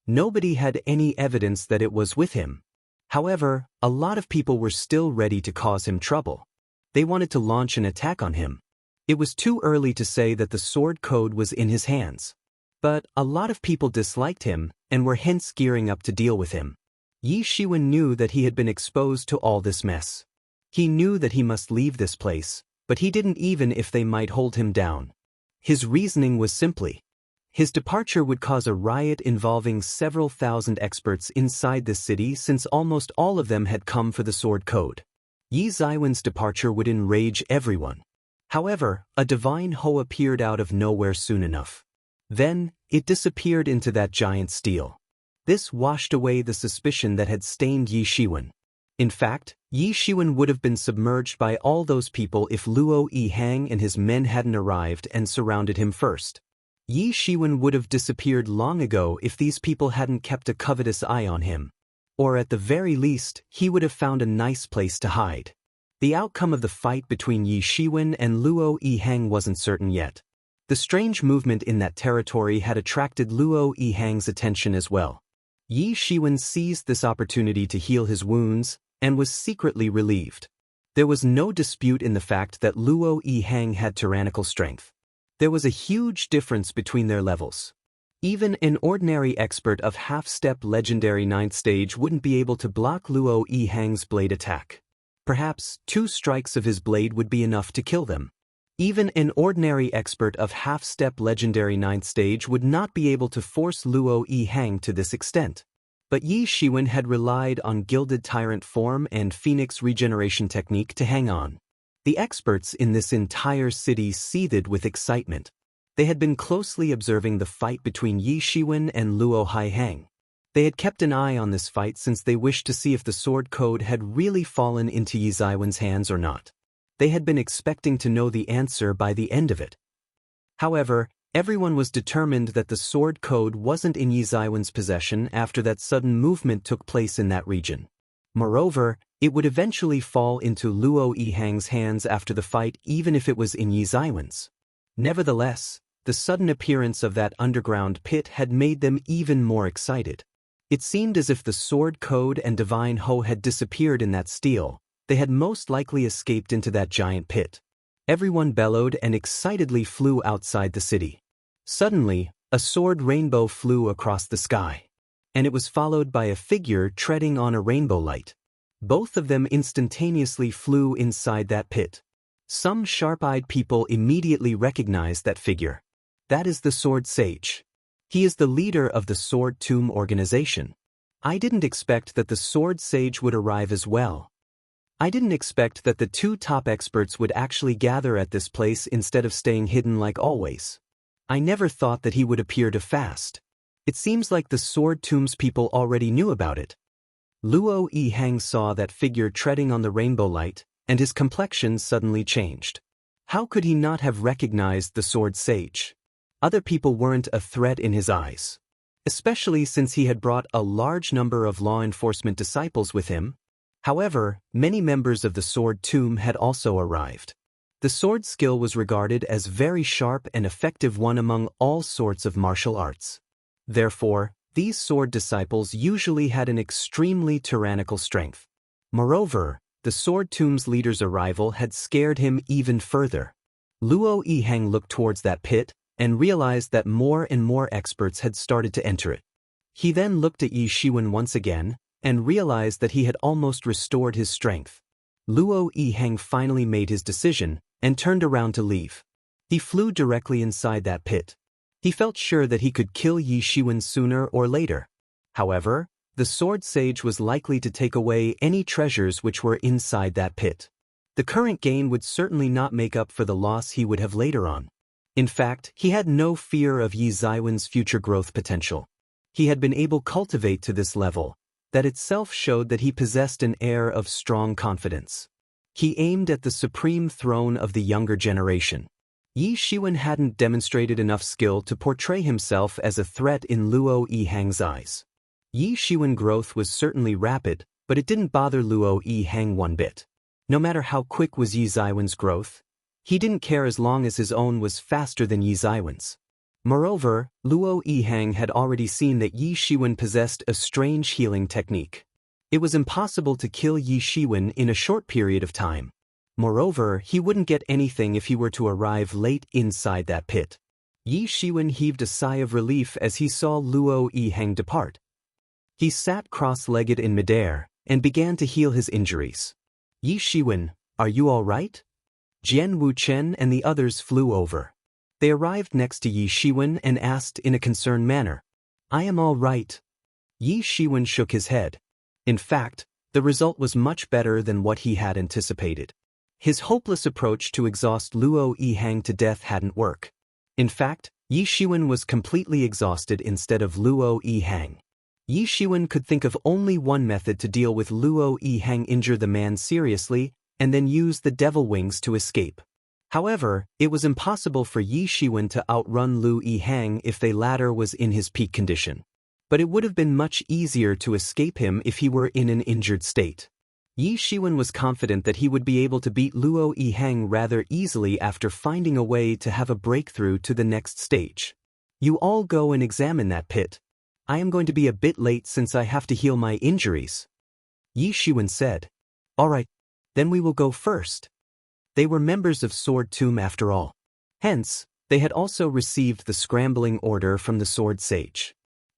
Nobody had any evidence that it was with him. However, a lot of people were still ready to cause him trouble. They wanted to launch an attack on him. It was too early to say that the sword code was in his hands. But a lot of people disliked him and were hence gearing up to deal with him. Yi Shiwen knew that he had been exposed to all this mess. He knew that he must leave this place, but he didn't even if they might hold him down. His reasoning was simply, his departure would cause a riot involving several thousand experts inside this city since almost all of them had come for the sword code. Yi Ziwen's departure would enrage everyone. However, a divine hoe appeared out of nowhere soon enough. Then, it disappeared into that giant stele. This washed away the suspicion that had stained Yi Shiwen. In fact, Yi Shiwen would have been submerged by all those people if Luo Yihang and his men hadn't arrived and surrounded him first. Yi Shiwen would have disappeared long ago if these people hadn't kept a covetous eye on him. Or at the very least, he would have found a nice place to hide. The outcome of the fight between Yi Shiwen and Luo Yihang wasn't certain yet. The strange movement in that territory had attracted Luo Yihang's attention as well. Yi Shiwen seized this opportunity to heal his wounds and was secretly relieved. There was no dispute in the fact that Luo Yihang had tyrannical strength. There was a huge difference between their levels. Even an ordinary expert of half-step legendary 9th stage wouldn't be able to block Luo Yihang's blade attack. Perhaps 2 strikes of his blade would be enough to kill them. Even an ordinary expert of half-step legendary 9th stage would not be able to force Luo Yihang to this extent. But Yi Shiwen had relied on Gilded Tyrant form and Phoenix regeneration technique to hang on. The experts in this entire city seethed with excitement. They had been closely observing the fight between Yi Shiwen and Luo Haihang. They had kept an eye on this fight since they wished to see if the sword code had really fallen into Yi Zaiwen's hands or not. They had been expecting to know the answer by the end of it. However, everyone was determined that the sword code wasn't in Yi Zaiwen's possession after that sudden movement took place in that region. Moreover, it would eventually fall into Luo Yihang's hands after the fight even if it was in Yi Zaiwen's. Nevertheless, the sudden appearance of that underground pit had made them even more excited. It seemed as if the sword code and divine Ho had disappeared in that steel. They had most likely escaped into that giant pit. Everyone bellowed and excitedly flew outside the city. Suddenly, a sword rainbow flew across the sky. And it was followed by a figure treading on a rainbow light. Both of them instantaneously flew inside that pit. Some sharp-eyed people immediately recognized that figure. That is the Sword Sage. He is the leader of the Sword Tomb organization. I didn't expect that the Sword Sage would arrive as well. I didn't expect that the 2 top experts would actually gather at this place instead of staying hidden like always. I never thought that he would appear too fast. It seems like the Sword Tomb's people already knew about it. Luo Yihang saw that figure treading on the rainbow light, and his complexion suddenly changed. How could he not have recognized the Sword Sage? Other people weren't a threat in his eyes. Especially since he had brought a large number of law enforcement disciples with him. However, many members of the Sword Tomb had also arrived. The sword skill was regarded as very sharp and effective one among all sorts of martial arts. Therefore, these sword disciples usually had an extremely tyrannical strength. Moreover, the Sword Tomb's leader's arrival had scared him even further. Luo Yihang looked towards that pit and realized that more and more experts had started to enter it. He then looked at Yi Shiwen once again and realized that he had almost restored his strength. Luo Yihang finally made his decision and turned around to leave. He flew directly inside that pit. He felt sure that he could kill Yi Shiwen sooner or later. However, the Sword Sage was likely to take away any treasures which were inside that pit. The current gain would certainly not make up for the loss he would have later on. In fact, he had no fear of Yi Zaiwen's future growth potential. He had been able to cultivate to this level. That itself showed that he possessed an air of strong confidence. He aimed at the supreme throne of the younger generation. Yi Shiwen hadn't demonstrated enough skill to portray himself as a threat in Luo Yihang's eyes. Yi Shiwen's growth was certainly rapid, but it didn't bother Luo Yihang one bit. No matter how quick was Yi Zaiwen's growth, he didn't care as long as his own was faster than Yi Zaiwen's. Moreover, Luo Yihang had already seen that Yi Shiwen possessed a strange healing technique. It was impossible to kill Yi Shiwen in a short period of time. Moreover, he wouldn't get anything if he were to arrive late inside that pit. Yi Shiwen heaved a sigh of relief as he saw Luo Yihang depart. He sat cross-legged in midair and began to heal his injuries. Yi Shiwen, are you all right? Jian Wuchen and the others flew over. They arrived next to Yi Shiwen and asked in a concerned manner, I am all right. Yi Shiwen shook his head. In fact, the result was much better than what he had anticipated. His hopeless approach to exhaust Luo Yihang to death hadn't worked. In fact, Yi Shiwen was completely exhausted instead of Luo Yihang. Yi Shiwen could think of only one method to deal with Luo Yihang: injure the man seriously, and then use the devil wings to escape. However, it was impossible for Yi Shiwen to outrun Lu Yihang if the latter was in his peak condition. But it would have been much easier to escape him if he were in an injured state. Yi Shiwen was confident that he would be able to beat Luo Yihang rather easily after finding a way to have a breakthrough to the next stage. You all go and examine that pit. I am going to be a bit late since I have to heal my injuries. Yi Shiwen said. All right, then we will go first. They were members of Sword Tomb after all. Hence, They had also received the scrambling order from the sword sage.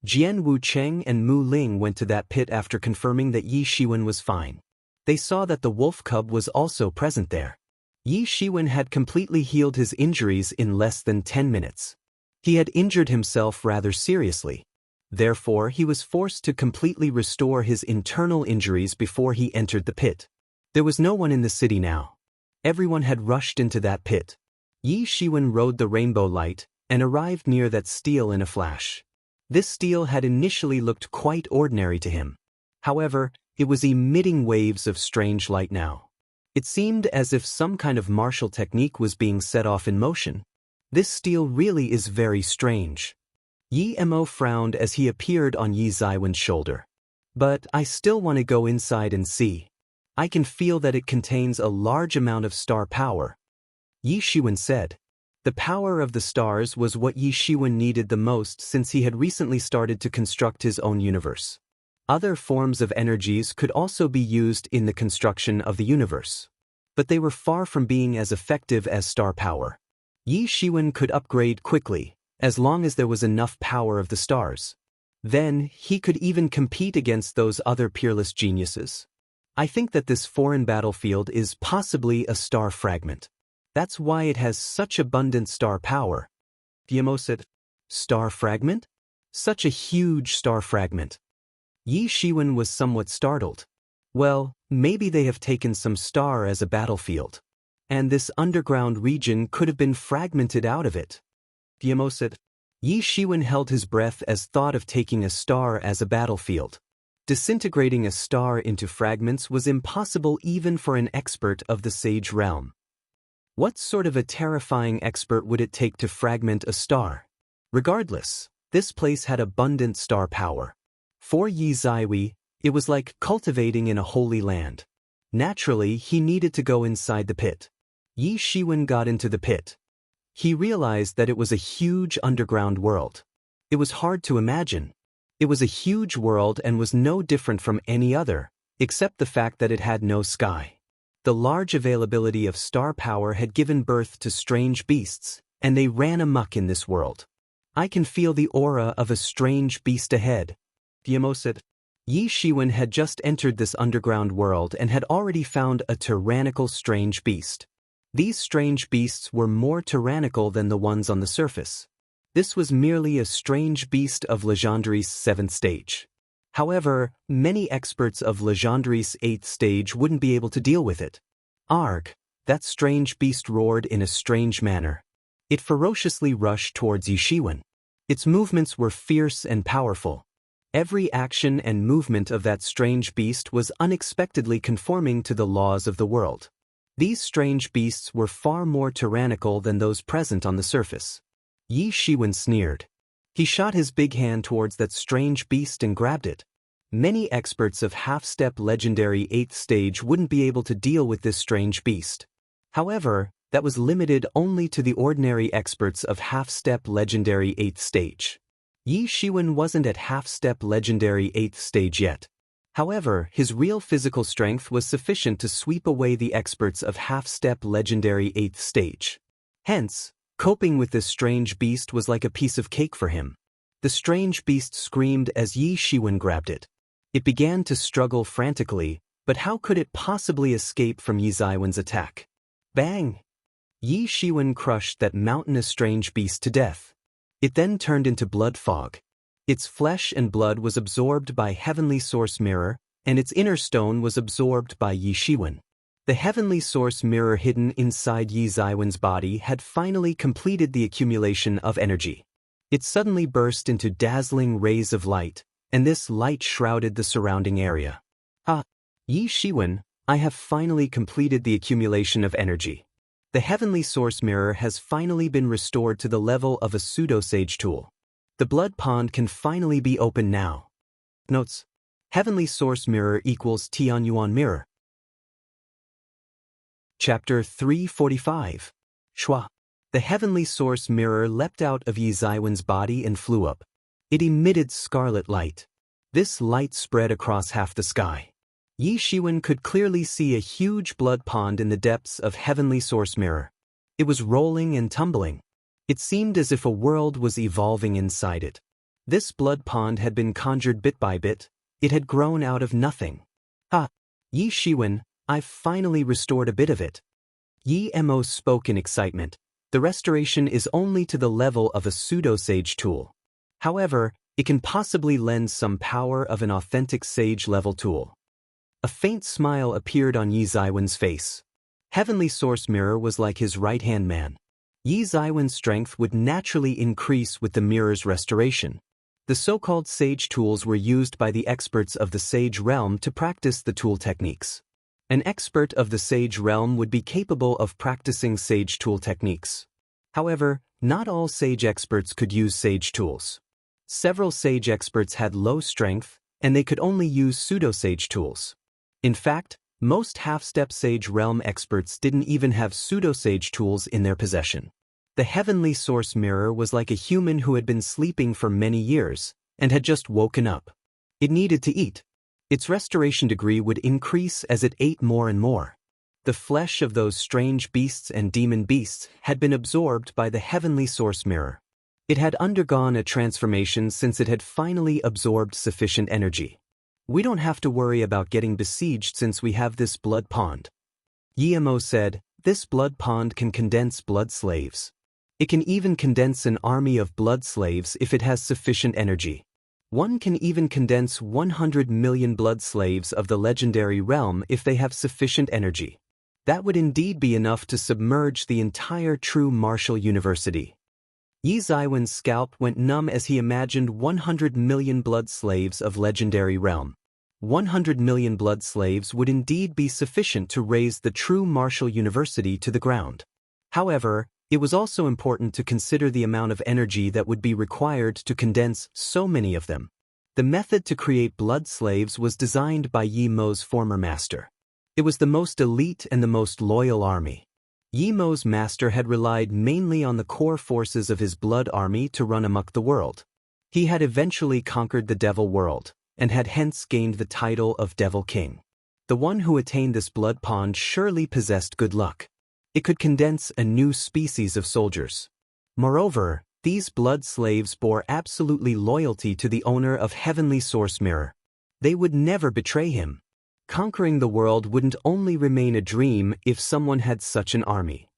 Jian Wucheng and Mu Ling went to that pit after confirming that Yi Shiwen was fine. They saw that the wolf cub was also present there. Yi Shiwen had completely healed his injuries in less than 10 minutes. He had injured himself rather seriously. Therefore, he was forced to completely restore his internal injuries before he entered the pit. There was no one in the city now. Everyone had rushed into that pit. Yi Shiwen rode the rainbow light and arrived near that steel in a flash. This steel had initially looked quite ordinary to him. However, it was emitting waves of strange light now. It seemed as if some kind of martial technique was being set off in motion. This steel really is very strange. Yi Mo frowned as he appeared on Yi Zaiwen's shoulder. But I still want to go inside and see. I can feel that it contains a large amount of star power. Yi Shiwen said. The power of the stars was what Yi Shiwen needed the most since he had recently started to construct his own universe. Other forms of energies could also be used in the construction of the universe. But they were far from being as effective as star power. Yi Shiwen could upgrade quickly, as long as there was enough power of the stars. Then, he could even compete against those other peerless geniuses. I think that this foreign battlefield is possibly a star fragment. That's why it has such abundant star power. Guillemot said, Star fragment? Such a huge star fragment. Yi Shiwen was somewhat startled. Well, maybe they have taken some star as a battlefield. And this underground region could have been fragmented out of it. Guillemot said, Yi Shiwen held his breath as thought of taking a star as a battlefield. Disintegrating a star into fragments was impossible even for an expert of the sage realm. What sort of a terrifying expert would it take to fragment a star? Regardless, this place had abundant star power. For Yi Zaiwei, it was like cultivating in a holy land. Naturally, he needed to go inside the pit. Yi Shiwen got into the pit. He realized that it was a huge underground world. It was hard to imagine. It was a huge world and was no different from any other, except the fact that it had no sky. The large availability of star power had given birth to strange beasts, and they ran amok in this world. I can feel the aura of a strange beast ahead. Guillemot said. Yi Shiwen had just entered this underground world and had already found a tyrannical strange beast. These strange beasts were more tyrannical than the ones on the surface. This was merely a strange beast of Legendry's 7th stage. However, many experts of Legendry's 8th stage wouldn't be able to deal with it. Arg! That strange beast roared in a strange manner. It ferociously rushed towards Yi Shiwen. Its movements were fierce and powerful. Every action and movement of that strange beast was unexpectedly conforming to the laws of the world. These strange beasts were far more tyrannical than those present on the surface. Yi Shiwen sneered. He shot his big hand towards that strange beast and grabbed it. Many experts of half-step legendary 8th stage wouldn't be able to deal with this strange beast. However, that was limited only to the ordinary experts of half-step legendary 8th stage. Yi Shiwen wasn't at half-step legendary 8th stage yet. However, his real physical strength was sufficient to sweep away the experts of half-step legendary 8th stage. Hence, coping with this strange beast was like a piece of cake for him. The strange beast screamed as Yi Shiwen grabbed it. It began to struggle frantically, but how could it possibly escape from Yi Zaiwen's attack? Bang! Yi Shiwen crushed that mountainous strange beast to death. It then turned into blood fog. Its flesh and blood was absorbed by Heavenly Source Mirror, and its inner stone was absorbed by Yi Shiwen. The Heavenly Source Mirror hidden inside Yi Zaiwen's body had finally completed the accumulation of energy. It suddenly burst into dazzling rays of light, and this light shrouded the surrounding area. Ah, Yi Shiwen, I have finally completed the accumulation of energy. The Heavenly Source Mirror has finally been restored to the level of a pseudo-sage tool. The blood pond can finally be opened now. Notes: Heavenly Source Mirror equals Tianyuan Mirror. Chapter 345. Shua. The Heavenly Source Mirror leapt out of Yi Zaiwen's body and flew up. It emitted scarlet light. This light spread across half the sky. Yi Shiwen could clearly see a huge blood pond in the depths of Heavenly Source Mirror. It was rolling and tumbling. It seemed as if a world was evolving inside it. This blood pond had been conjured bit by bit. It had grown out of nothing. Ha! Yi Shiwen, I've finally restored a bit of it. Yi Mo spoke in excitement. The restoration is only to the level of a pseudo-sage tool. However, it can possibly lend some power of an authentic sage-level tool. A faint smile appeared on Yi Zaiwen's face. Heavenly Source Mirror was like his right-hand man. Yi Zaiwen's strength would naturally increase with the mirror's restoration. The so-called sage tools were used by the experts of the sage realm to practice the tool techniques. An expert of the sage realm would be capable of practicing sage tool techniques. However, not all sage experts could use sage tools. Several sage experts had low strength, and they could only use pseudo-sage tools. In fact, most half-step sage realm experts didn't even have pseudo-sage tools in their possession. The Heavenly Source Mirror was like a human who had been sleeping for many years, and had just woken up. It needed to eat. Its restoration degree would increase as it ate more and more. The flesh of those strange beasts and demon beasts had been absorbed by the Heavenly Source Mirror. It had undergone a transformation since it had finally absorbed sufficient energy. We don't have to worry about getting besieged since we have this blood pond. Yi Mo said, this blood pond can condense blood slaves. It can even condense an army of blood slaves if it has sufficient energy. One can even condense 100 million blood slaves of the legendary realm if they have sufficient energy. That would indeed be enough to submerge the entire true martial university. Yi Zaiwen's scalp went numb as he imagined 100 million blood slaves of legendary realm. 100 million blood slaves would indeed be sufficient to raise the true martial university to the ground. However, it was also important to consider the amount of energy that would be required to condense so many of them. The method to create blood slaves was designed by Yi Mo's former master. It was the most elite and the most loyal army. Yi Mo's master had relied mainly on the core forces of his blood army to run amok the world. He had eventually conquered the Devil World, and had hence gained the title of Devil King. The one who attained this blood pond surely possessed good luck. It could condense a new species of soldiers. Moreover, these blood slaves bore absolutely loyalty to the owner of Heavenly Source Mirror. They would never betray him. Conquering the world wouldn't only remain a dream if someone had such an army.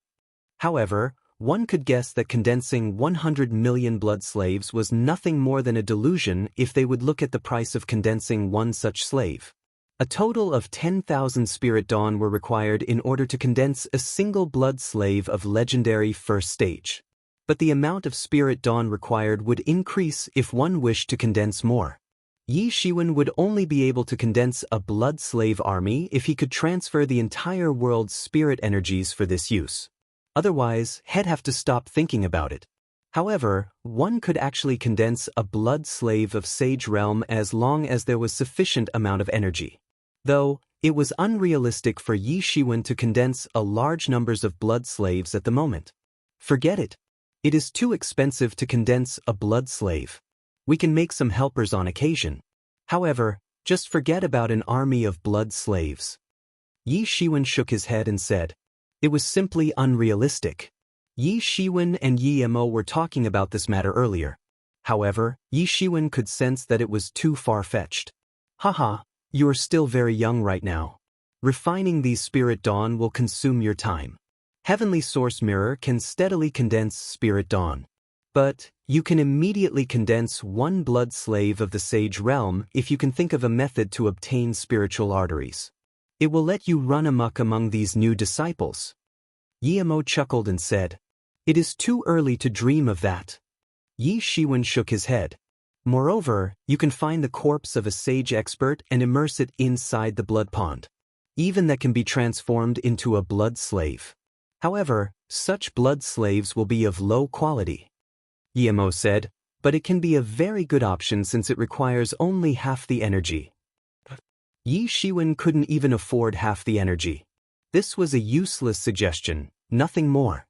However, one could guess that condensing 100 million blood slaves was nothing more than a delusion if they would look at the price of condensing one such slave. A total of 10,000 Spirit Dawn were required in order to condense a single blood slave of legendary first stage. But the amount of Spirit Dawn required would increase if one wished to condense more. Yi Shiwen would only be able to condense a blood slave army if he could transfer the entire world's spirit energies for this use. Otherwise, he'd have to stop thinking about it. However, one could actually condense a blood slave of Sage Realm as long as there was sufficient amount of energy. Though, it was unrealistic for Yi Shiwen to condense a large numbers of blood slaves at the moment. Forget it. It is too expensive to condense a blood slave. We can make some helpers on occasion. However, just forget about an army of blood slaves. Yi Shiwen shook his head and said, it was simply unrealistic. Yi Shiwen and Yi Mo were talking about this matter earlier. However, Yi Shiwen could sense that it was too far-fetched. Haha, you are still very young right now. Refining these Spirit Dawn will consume your time. Heavenly Source Mirror can steadily condense Spirit Dawn. But, you can immediately condense one blood slave of the Sage Realm if you can think of a method to obtain spiritual arteries. It will let you run amok among these new disciples. Yi Mo chuckled and said, it is too early to dream of that. Yi Shiwen shook his head. Moreover, you can find the corpse of a sage expert and immerse it inside the blood pond. Even that can be transformed into a blood slave. However, such blood slaves will be of low quality. Yi Mo said, but it can be a very good option since it requires only half the energy. Yi Shiwen couldn't even afford half the energy. This was a useless suggestion, nothing more.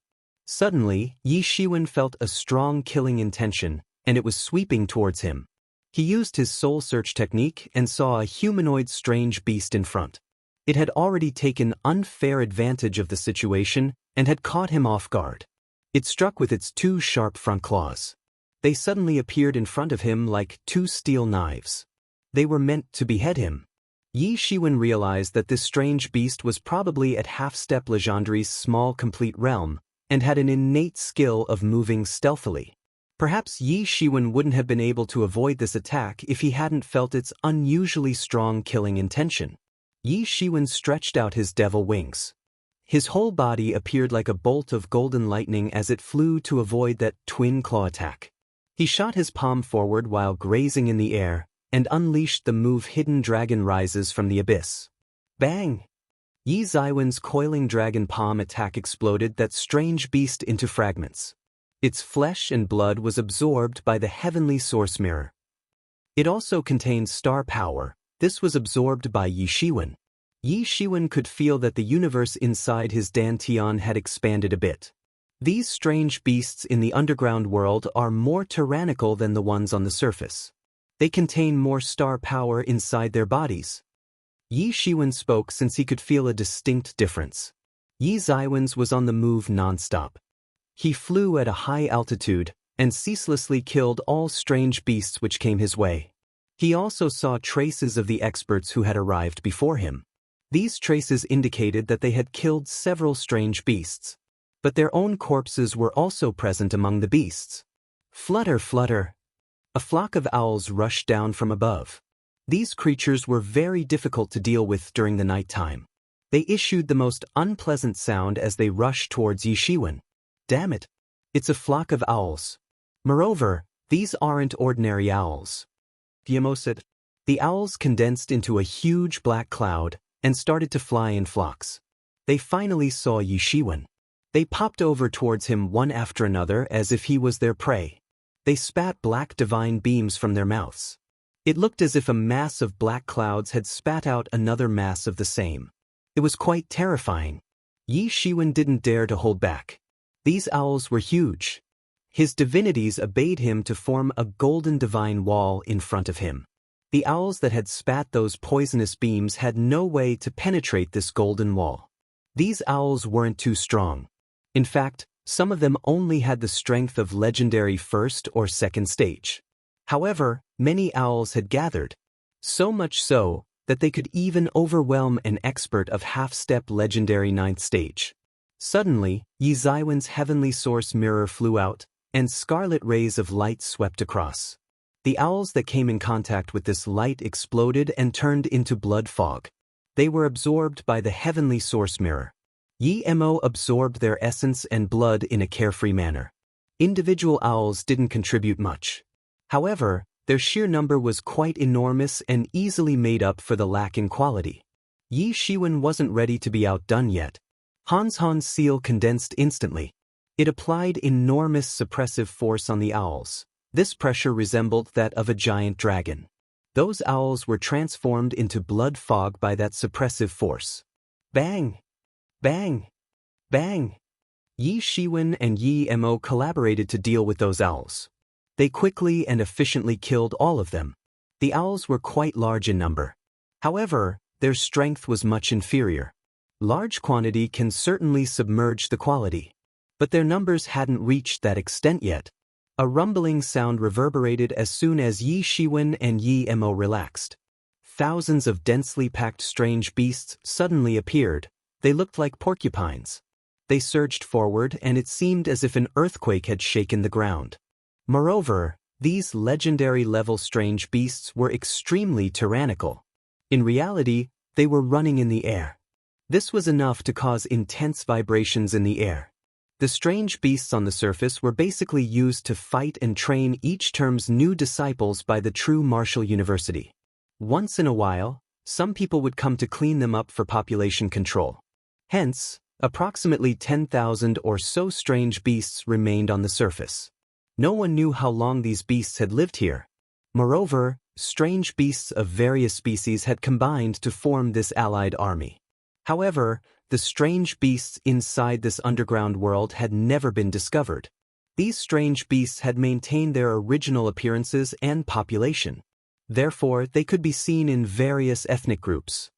Suddenly, Yi Shiwen felt a strong killing intention, and it was sweeping towards him. He used his soul search technique and saw a humanoid strange beast in front. It had already taken unfair advantage of the situation and had caught him off guard. It struck with its two sharp front claws. They suddenly appeared in front of him like two steel knives. They were meant to behead him. Yi Shiwen realized that this strange beast was probably at half-step Legendry's small complete realm, and had an innate skill of moving stealthily. Perhaps Yi Shiwen wouldn't have been able to avoid this attack if he hadn't felt its unusually strong killing intention. Yi Shiwen stretched out his devil wings. His whole body appeared like a bolt of golden lightning as it flew to avoid that twin claw attack. He shot his palm forward while grazing in the air, and unleashed the move Hidden Dragon Rises from the Abyss. Bang! Yi Ziwen's coiling dragon palm attack exploded that strange beast into fragments. Its flesh and blood was absorbed by the heavenly source mirror. It also contained star power. This was absorbed by Yi Shiwen. Yi Shiwen could feel that the universe inside his dantian had expanded a bit. These strange beasts in the underground world are more tyrannical than the ones on the surface. They contain more star power inside their bodies. Yi Shiwen spoke since he could feel a distinct difference. Yi Ziwen's was on the move non-stop. He flew at a high altitude and ceaselessly killed all strange beasts which came his way. He also saw traces of the experts who had arrived before him. These traces indicated that they had killed several strange beasts. But their own corpses were also present among the beasts. Flutter, flutter! A flock of owls rushed down from above. These creatures were very difficult to deal with during the night time. They issued the most unpleasant sound as they rushed towards Yi Shiwen. Damn it! It's a flock of owls. Moreover, these aren't ordinary owls. Guillemot said. The owls condensed into a huge black cloud and started to fly in flocks. They finally saw Yi Shiwen. They popped over towards him one after another as if he was their prey. They spat black divine beams from their mouths. It looked as if a mass of black clouds had spat out another mass of the same. It was quite terrifying. Yi Shiwen didn't dare to hold back. These owls were huge. His divinities obeyed him to form a golden divine wall in front of him. The owls that had spat those poisonous beams had no way to penetrate this golden wall. These owls weren't too strong. In fact, some of them only had the strength of legendary first or second stage. However, many owls had gathered. So much so that they could even overwhelm an expert of half-step legendary 9th stage. Suddenly, Yi Ziwen's heavenly source mirror flew out, and scarlet rays of light swept across. The owls that came in contact with this light exploded and turned into blood fog. They were absorbed by the heavenly source mirror. Yi Mo absorbed their essence and blood in a carefree manner. Individual owls didn't contribute much. However, their sheer number was quite enormous and easily made up for the lack in quality. Yi Shiwen wasn't ready to be outdone yet. Han's seal condensed instantly. It applied enormous suppressive force on the owls. This pressure resembled that of a giant dragon. Those owls were transformed into blood fog by that suppressive force. Bang! Bang! Bang! Yi Shiwen and Yi Mo collaborated to deal with those owls. They quickly and efficiently killed all of them. The owls were quite large in number. However, their strength was much inferior. Large quantity can certainly submerge the quality. But their numbers hadn't reached that extent yet. A rumbling sound reverberated as soon as Yi Shiwen and Yi Mo relaxed. Thousands of densely packed strange beasts suddenly appeared. They looked like porcupines. They surged forward and it seemed as if an earthquake had shaken the ground. Moreover, these legendary-level strange beasts were extremely tyrannical. In reality, they were running in the air. This was enough to cause intense vibrations in the air. The strange beasts on the surface were basically used to fight and train each term's new disciples by the true martial university. Once in a while, some people would come to clean them up for population control. Hence, approximately 10,000 or so strange beasts remained on the surface. No one knew how long these beasts had lived here. Moreover, strange beasts of various species had combined to form this allied army. However, the strange beasts inside this underground world had never been discovered. These strange beasts had maintained their original appearances and population. Therefore, they could be seen in various ethnic groups.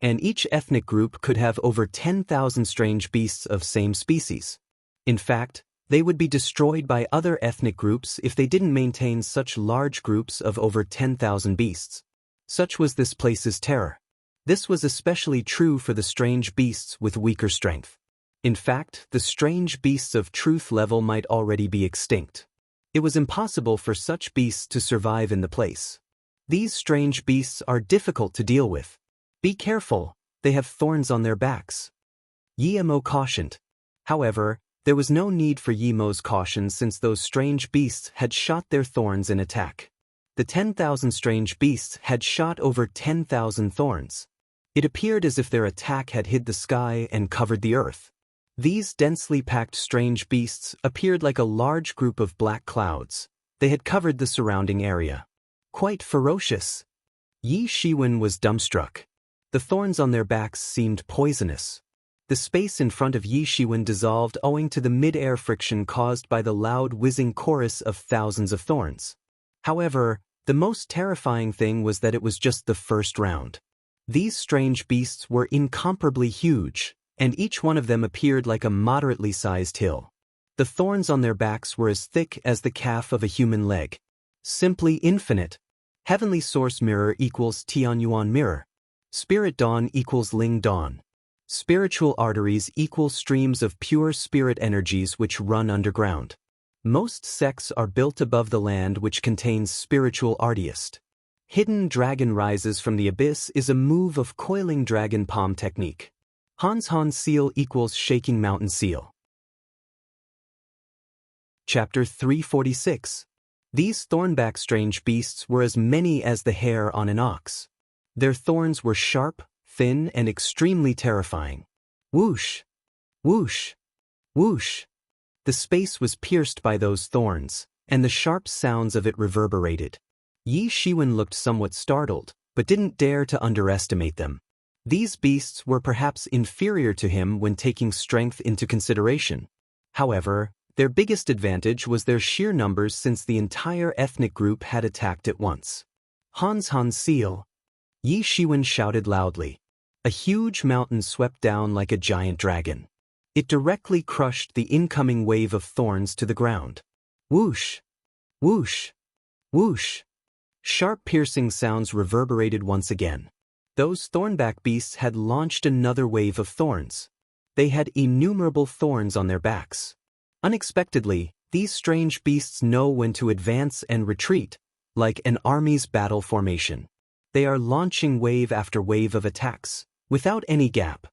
And each ethnic group could have over 10,000 strange beasts of same species. In fact, They would be destroyed by other ethnic groups if they didn't maintain such large groups of over 10,000 beasts. Such was this place's terror. This was especially true for the strange beasts with weaker strength. In fact, the strange beasts of truth level might already be extinct. It was impossible for such beasts to survive in the place. These strange beasts are difficult to deal with. Be careful, they have thorns on their backs. Yi Mo cautioned. However, there was no need for Yi Mo's caution since those strange beasts had shot their thorns in attack. The 10,000 strange beasts had shot over 10,000 thorns. It appeared as if their attack had hid the sky and covered the earth. These densely packed strange beasts appeared like a large group of black clouds. They had covered the surrounding area. Quite ferocious. Yi Shiwen was dumbstruck. The thorns on their backs seemed poisonous. The space in front of Yi Shiwen dissolved owing to the mid-air friction caused by the loud whizzing chorus of thousands of thorns. However, the most terrifying thing was that it was just the first round. These strange beasts were incomparably huge, and each one of them appeared like a moderately sized hill. The thorns on their backs were as thick as the calf of a human leg. Simply infinite. Heavenly Source Mirror equals Tianyuan Mirror. Spirit Dawn equals Ling Dawn. Spiritual arteries equal streams of pure spirit energies which run underground. Most sects are built above the land which contains spiritual artiest. Hidden Dragon Rises from the Abyss is a move of coiling dragon palm technique. Hans Seal equals Shaking Mountain Seal. Chapter 346. These thornback strange beasts were as many as the hair on an ox. Their thorns were sharp, thin, and extremely terrifying. Whoosh! Whoosh! Whoosh! The space was pierced by those thorns, and the sharp sounds of it reverberated. Yi Shiwen looked somewhat startled, but didn't dare to underestimate them. These beasts were perhaps inferior to him when taking strength into consideration. However, their biggest advantage was their sheer numbers since the entire ethnic group had attacked at once. Hans Seal! Yi Shiwen shouted loudly. A huge mountain swept down like a giant dragon. It directly crushed the incoming wave of thorns to the ground. Whoosh! Whoosh! Whoosh! Sharp piercing sounds reverberated once again. Those thornback beasts had launched another wave of thorns. They had innumerable thorns on their backs. Unexpectedly, these strange beasts know when to advance and retreat, like an army's battle formation. They are launching wave after wave of attacks, without any gap.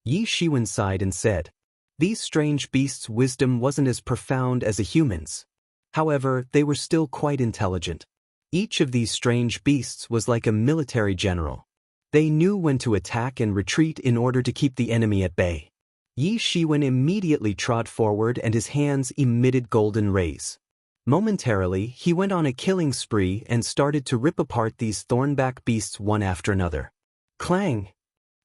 Yi Shiwen sighed and said, "These strange beasts' wisdom wasn't as profound as a human's. However, they were still quite intelligent. Each of these strange beasts was like a military general. They knew when to attack and retreat in order to keep the enemy at bay." Yi Shiwen immediately trod forward and his hands emitted golden rays. Momentarily, he went on a killing spree and started to rip apart these thornback beasts one after another. Clang!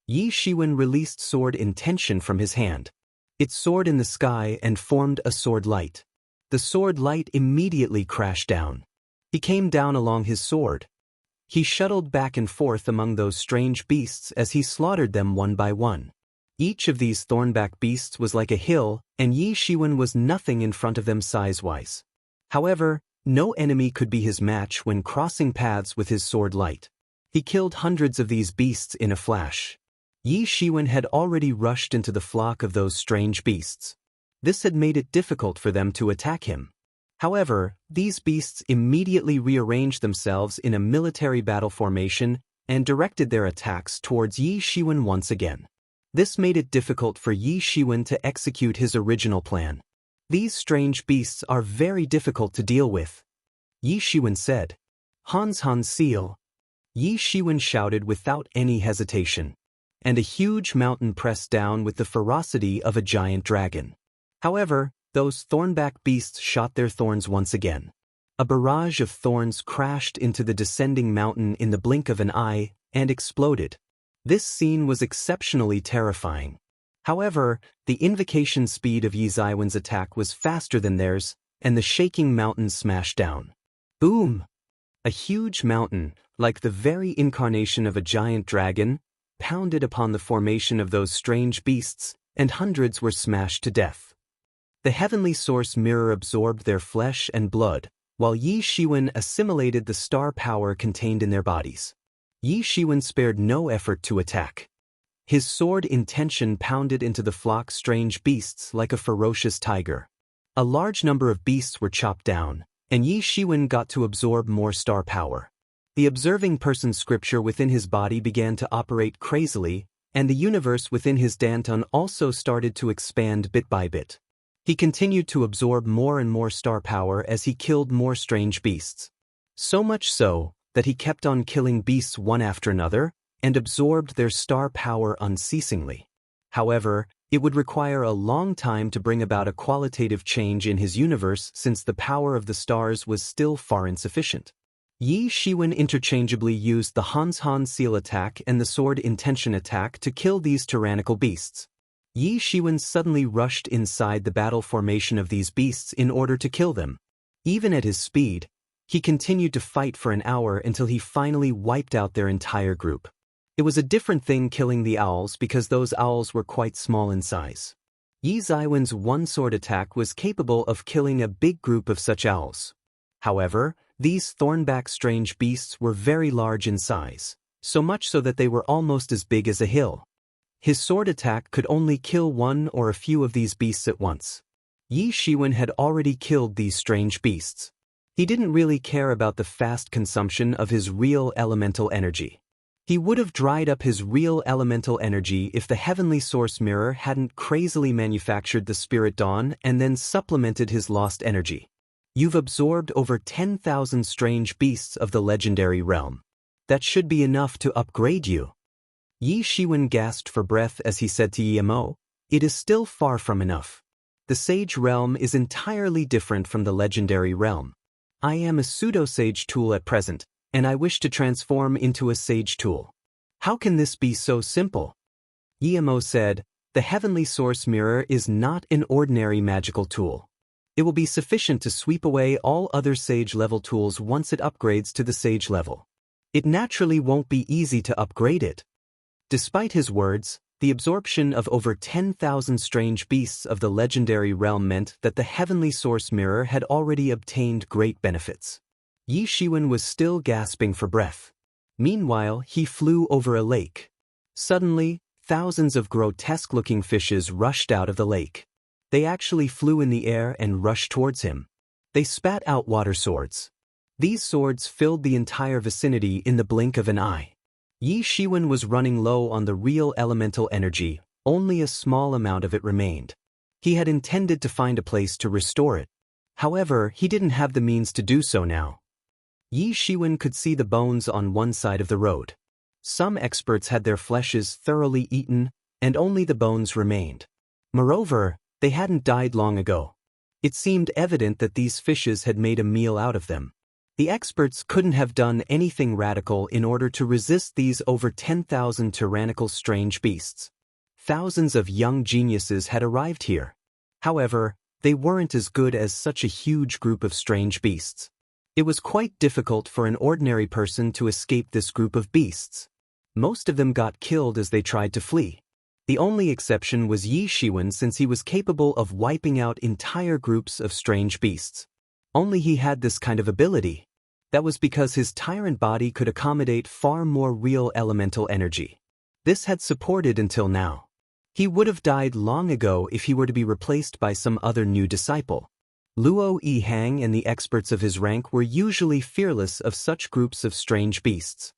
Yi Shiwen released sword intention from his hand. It soared in the sky and formed a sword light. The sword light immediately crashed down. He came down along his sword. He shuttled back and forth among those strange beasts as he slaughtered them one by one. Each of these thornback beasts was like a hill, and Yi Shiwen was nothing in front of them size-wise. However, no enemy could be his match when crossing paths with his sword light. He killed hundreds of these beasts in a flash. Yi Shiwen had already rushed into the flock of those strange beasts. This had made it difficult for them to attack him. However, these beasts immediately rearranged themselves in a military battle formation and directed their attacks towards Yi Shiwen once again. This made it difficult for Yi Shiwen to execute his original plan. These strange beasts are very difficult to deal with, Yi Shiwen said. Hans Seal! Yi Shiwen shouted without any hesitation. And a huge mountain pressed down with the ferocity of a giant dragon. However, those thornback beasts shot their thorns once again. A barrage of thorns crashed into the descending mountain in the blink of an eye and exploded. This scene was exceptionally terrifying. However, the invocation speed of Yi Shiwen's attack was faster than theirs, and the shaking mountain smashed down. Boom! A huge mountain, like the very incarnation of a giant dragon, pounded upon the formation of those strange beasts, and hundreds were smashed to death. The heavenly source mirror absorbed their flesh and blood, while Yi Shiwen assimilated the star power contained in their bodies. Yi Shiwen spared no effort to attack. His sword in tension pounded into the flock's strange beasts like a ferocious tiger. A large number of beasts were chopped down, and Yi Shiwen got to absorb more star power. The observing person's scripture within his body began to operate crazily, and the universe within his Danton also started to expand bit by bit. He continued to absorb more and more star power as he killed more strange beasts. So much so that he kept on killing beasts one after another and absorbed their star power unceasingly. However, it would require a long time to bring about a qualitative change in his universe since the power of the stars was still far insufficient. Yi Shiwen interchangeably used the Hans Seal attack and the sword intention attack to kill these tyrannical beasts. Yi Shiwen suddenly rushed inside the battle formation of these beasts in order to kill them. Even at his speed, he continued to fight for an hour until he finally wiped out their entire group. It was a different thing killing the owls because those owls were quite small in size. Yi Ziwen's one-sword attack was capable of killing a big group of such owls. However, these thornback strange beasts were very large in size, so much so that they were almost as big as a hill. His sword attack could only kill one or a few of these beasts at once. Yi Shiwen had already killed these strange beasts. He didn't really care about the fast consumption of his real elemental energy. He would have dried up his real elemental energy if the heavenly source mirror hadn't crazily manufactured the spirit dawn and then supplemented his lost energy. You've absorbed over 10,000 strange beasts of the legendary realm. That should be enough to upgrade you. Yi Shiwen gasped for breath as he said to Yimo, "It is still far from enough. The sage realm is entirely different from the legendary realm. I am a pseudo-sage tool at present, and I wish to transform into a sage tool. How can this be so simple?" Yimo said, "The heavenly source mirror is not an ordinary magical tool. It will be sufficient to sweep away all other sage-level tools once it upgrades to the sage level. It naturally won't be easy to upgrade it." Despite his words, the absorption of over 10,000 strange beasts of the legendary realm meant that the heavenly source mirror had already obtained great benefits. Yi Shiwen was still gasping for breath. Meanwhile, he flew over a lake. Suddenly, thousands of grotesque-looking fishes rushed out of the lake. They actually flew in the air and rushed towards him. They spat out water swords. These swords filled the entire vicinity in the blink of an eye. Yi Shiwen was running low on the real elemental energy, only a small amount of it remained. He had intended to find a place to restore it. However, he didn't have the means to do so now. Yi Shiwen could see the bones on one side of the road. Some experts had their fleshes thoroughly eaten, and only the bones remained. Moreover, they hadn't died long ago. It seemed evident that these fishes had made a meal out of them. The experts couldn't have done anything radical in order to resist these over 10,000 tyrannical strange beasts. Thousands of young geniuses had arrived here. However, they weren't as good as such a huge group of strange beasts. It was quite difficult for an ordinary person to escape this group of beasts. Most of them got killed as they tried to flee. The only exception was Yi Shiwen, since he was capable of wiping out entire groups of strange beasts. Only he had this kind of ability. That was because his tyrant body could accommodate far more real elemental energy. This had supported until now. He would have died long ago if he were to be replaced by some other new disciple. Luo Yihang and the experts of his rank were usually fearless of such groups of strange beasts.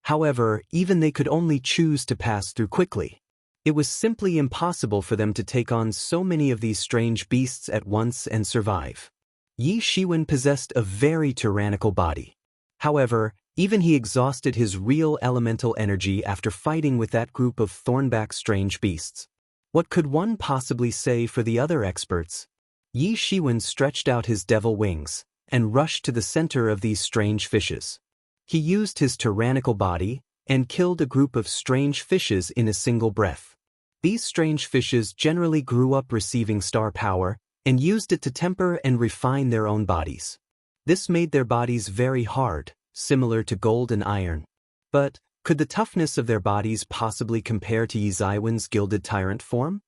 However, even they could only choose to pass through quickly. It was simply impossible for them to take on so many of these strange beasts at once and survive. Yi Shiwen possessed a very tyrannical body. However, even he exhausted his real elemental energy after fighting with that group of thornback strange beasts. What could one possibly say for the other experts? Yi Shiwen stretched out his devil wings and rushed to the center of these strange fishes. He used his tyrannical body and killed a group of strange fishes in a single breath. These strange fishes generally grew up receiving star power and used it to temper and refine their own bodies. This made their bodies very hard, similar to gold and iron. But could the toughness of their bodies possibly compare to Yi Ziwen's gilded tyrant form?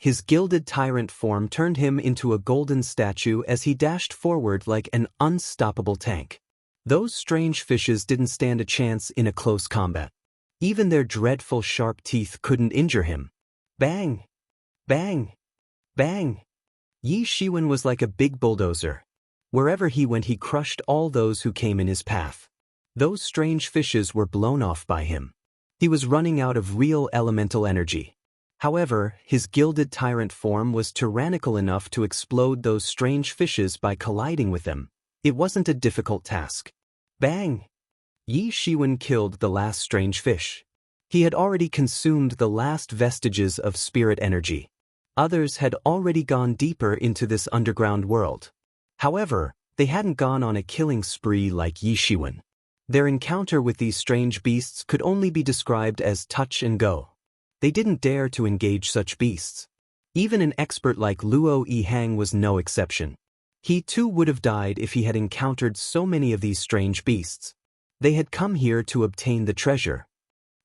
his gilded tyrant form turned him into a golden statue as he dashed forward like an unstoppable tank. Those strange fishes didn't stand a chance in a close combat. Even their dreadful sharp teeth couldn't injure him. Bang! Bang! Bang! Yi Shiwen was like a big bulldozer. Wherever he went he crushed all those who came in his path. Those strange fishes were blown off by him. He was running out of real elemental energy. However, his gilded tyrant form was tyrannical enough to explode those strange fishes by colliding with them. It wasn't a difficult task. Bang! Yi Shiwen killed the last strange fish. He had already consumed the last vestiges of spirit energy. Others had already gone deeper into this underground world. However, they hadn't gone on a killing spree like Yi Shiwen. Their encounter with these strange beasts could only be described as touch and go. They didn't dare to engage such beasts. Even an expert like Luo Yihang was no exception. He too would have died if he had encountered so many of these strange beasts. They had come here to obtain the treasure.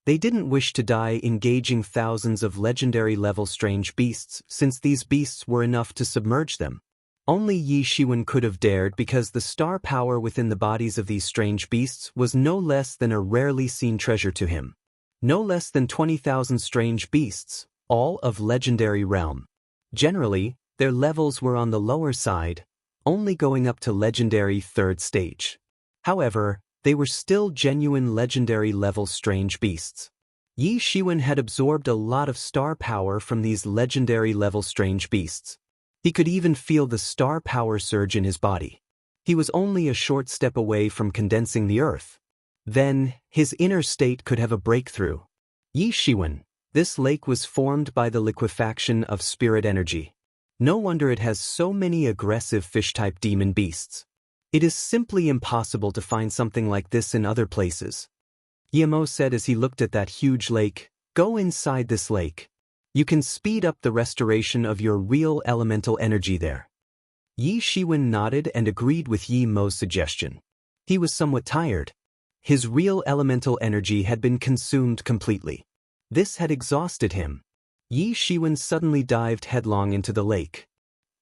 They didn't wish to die engaging thousands of legendary-level strange beasts, since these beasts were enough to submerge them. Only Yi Shiwen could have dared because the star power within the bodies of these strange beasts was no less than a rarely seen treasure to him. No less than 20,000 strange beasts, all of legendary realm. Generally, their levels were on the lower side, only going up to legendary 3rd stage. However, they were still genuine legendary level strange beasts. Yi Shiwen had absorbed a lot of star power from these legendary level strange beasts. He could even feel the star power surge in his body. He was only a short step away from condensing the earth. Then, his inner state could have a breakthrough. Yi Shiwen, this lake was formed by the liquefaction of spirit energy. No wonder it has so many aggressive fish-type demon beasts. It is simply impossible to find something like this in other places. Yemo said as he looked at that huge lake, "Go inside this lake. You can speed up the restoration of your real elemental energy there." Yi Shiwen nodded and agreed with Yi Mo's suggestion. He was somewhat tired. His real elemental energy had been consumed completely. This had exhausted him. Yi Shiwen suddenly dived headlong into the lake.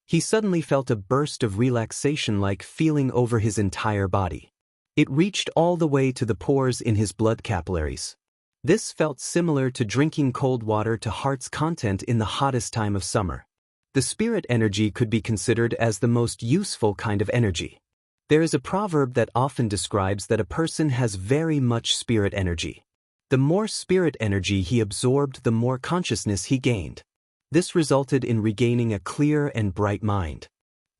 He suddenly felt a burst of relaxation-like feeling over his entire body. It reached all the way to the pores in his blood capillaries. This felt similar to drinking cold water to heart's content in the hottest time of summer. The spirit energy could be considered as the most useful kind of energy. There is a proverb that often describes that a person has very much spirit energy. The more spirit energy he absorbed, the more consciousness he gained. This resulted in regaining a clear and bright mind.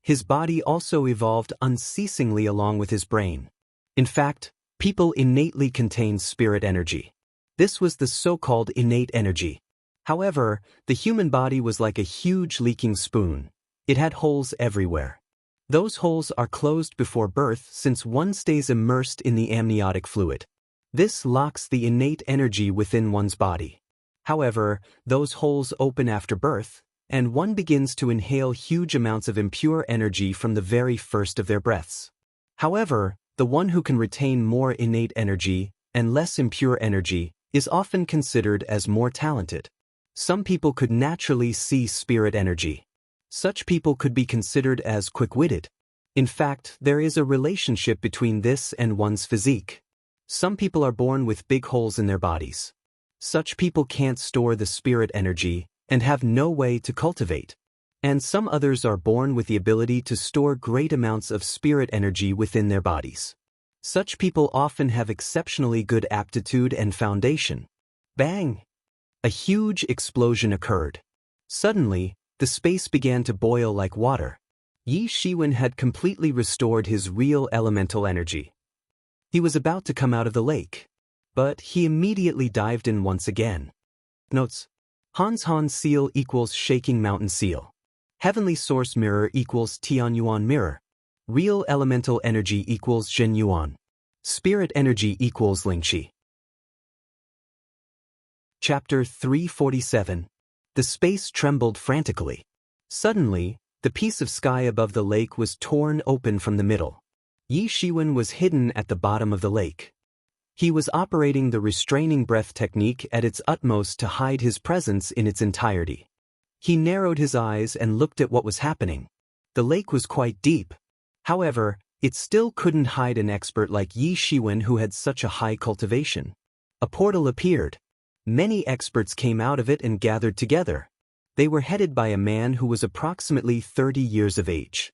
His body also evolved unceasingly along with his brain. In fact, people innately contain spirit energy. This was the so-called innate energy. However, the human body was like a huge leaking spoon. It had holes everywhere. Those holes are closed before birth since one stays immersed in the amniotic fluid. This locks the innate energy within one's body. However, those holes open after birth, and one begins to inhale huge amounts of impure energy from the very first of their breaths. However, the one who can retain more innate energy and less impure energy is often considered as more talented. Some people could naturally see spirit energy. Such people could be considered as quick-witted. In fact, there is a relationship between this and one's physique. Some people are born with big holes in their bodies. Such people can't store the spirit energy and have no way to cultivate. And some others are born with the ability to store great amounts of spirit energy within their bodies. Such people often have exceptionally good aptitude and foundation. Bang! A huge explosion occurred. Suddenly, the space began to boil like water. Yi Shiwen had completely restored his real elemental energy. He was about to come out of the lake, but he immediately dived in once again. Notes: Han's seal equals shaking mountain seal. Heavenly source mirror equals Tianyuan mirror. Real elemental energy equals Zhenyuan. Spirit energy equals Lingqi. Chapter 347. The space trembled frantically. Suddenly, the piece of sky above the lake was torn open from the middle. Yi Shiwen was hidden at the bottom of the lake. He was operating the restraining breath technique at its utmost to hide his presence in its entirety. He narrowed his eyes and looked at what was happening. The lake was quite deep. However, it still couldn't hide an expert like Yi Shiwen who had such a high cultivation. A portal appeared. Many experts came out of it and gathered together. They were headed by a man who was approximately 30 years of age.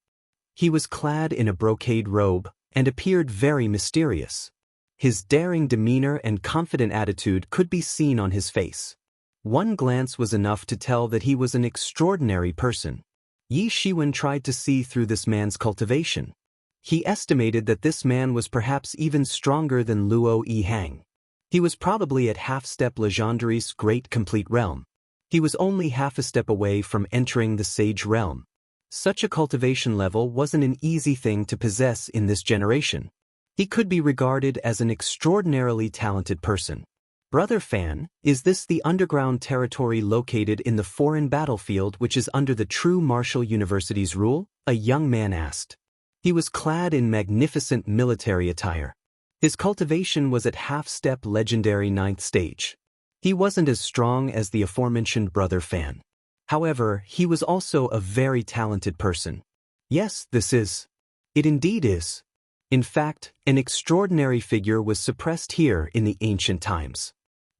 He was clad in a brocade robe and appeared very mysterious. His daring demeanor and confident attitude could be seen on his face. One glance was enough to tell that he was an extraordinary person. Yi Shiwen tried to see through this man's cultivation. He estimated that this man was perhaps even stronger than Luo Yihang. He was probably at half-step Legendary's great complete realm. He was only half a step away from entering the Sage realm. Such a cultivation level wasn't an easy thing to possess in this generation. He could be regarded as an extraordinarily talented person. Brother Fan, is this the underground territory located in the foreign battlefield which is under the True Martial University's rule? A young man asked. He was clad in magnificent military attire. His cultivation was at half-step legendary 9th stage. He wasn't as strong as the aforementioned Brother Fan. However, he was also a very talented person. Yes, this is. It indeed is. In fact, an extraordinary figure was suppressed here in the ancient times.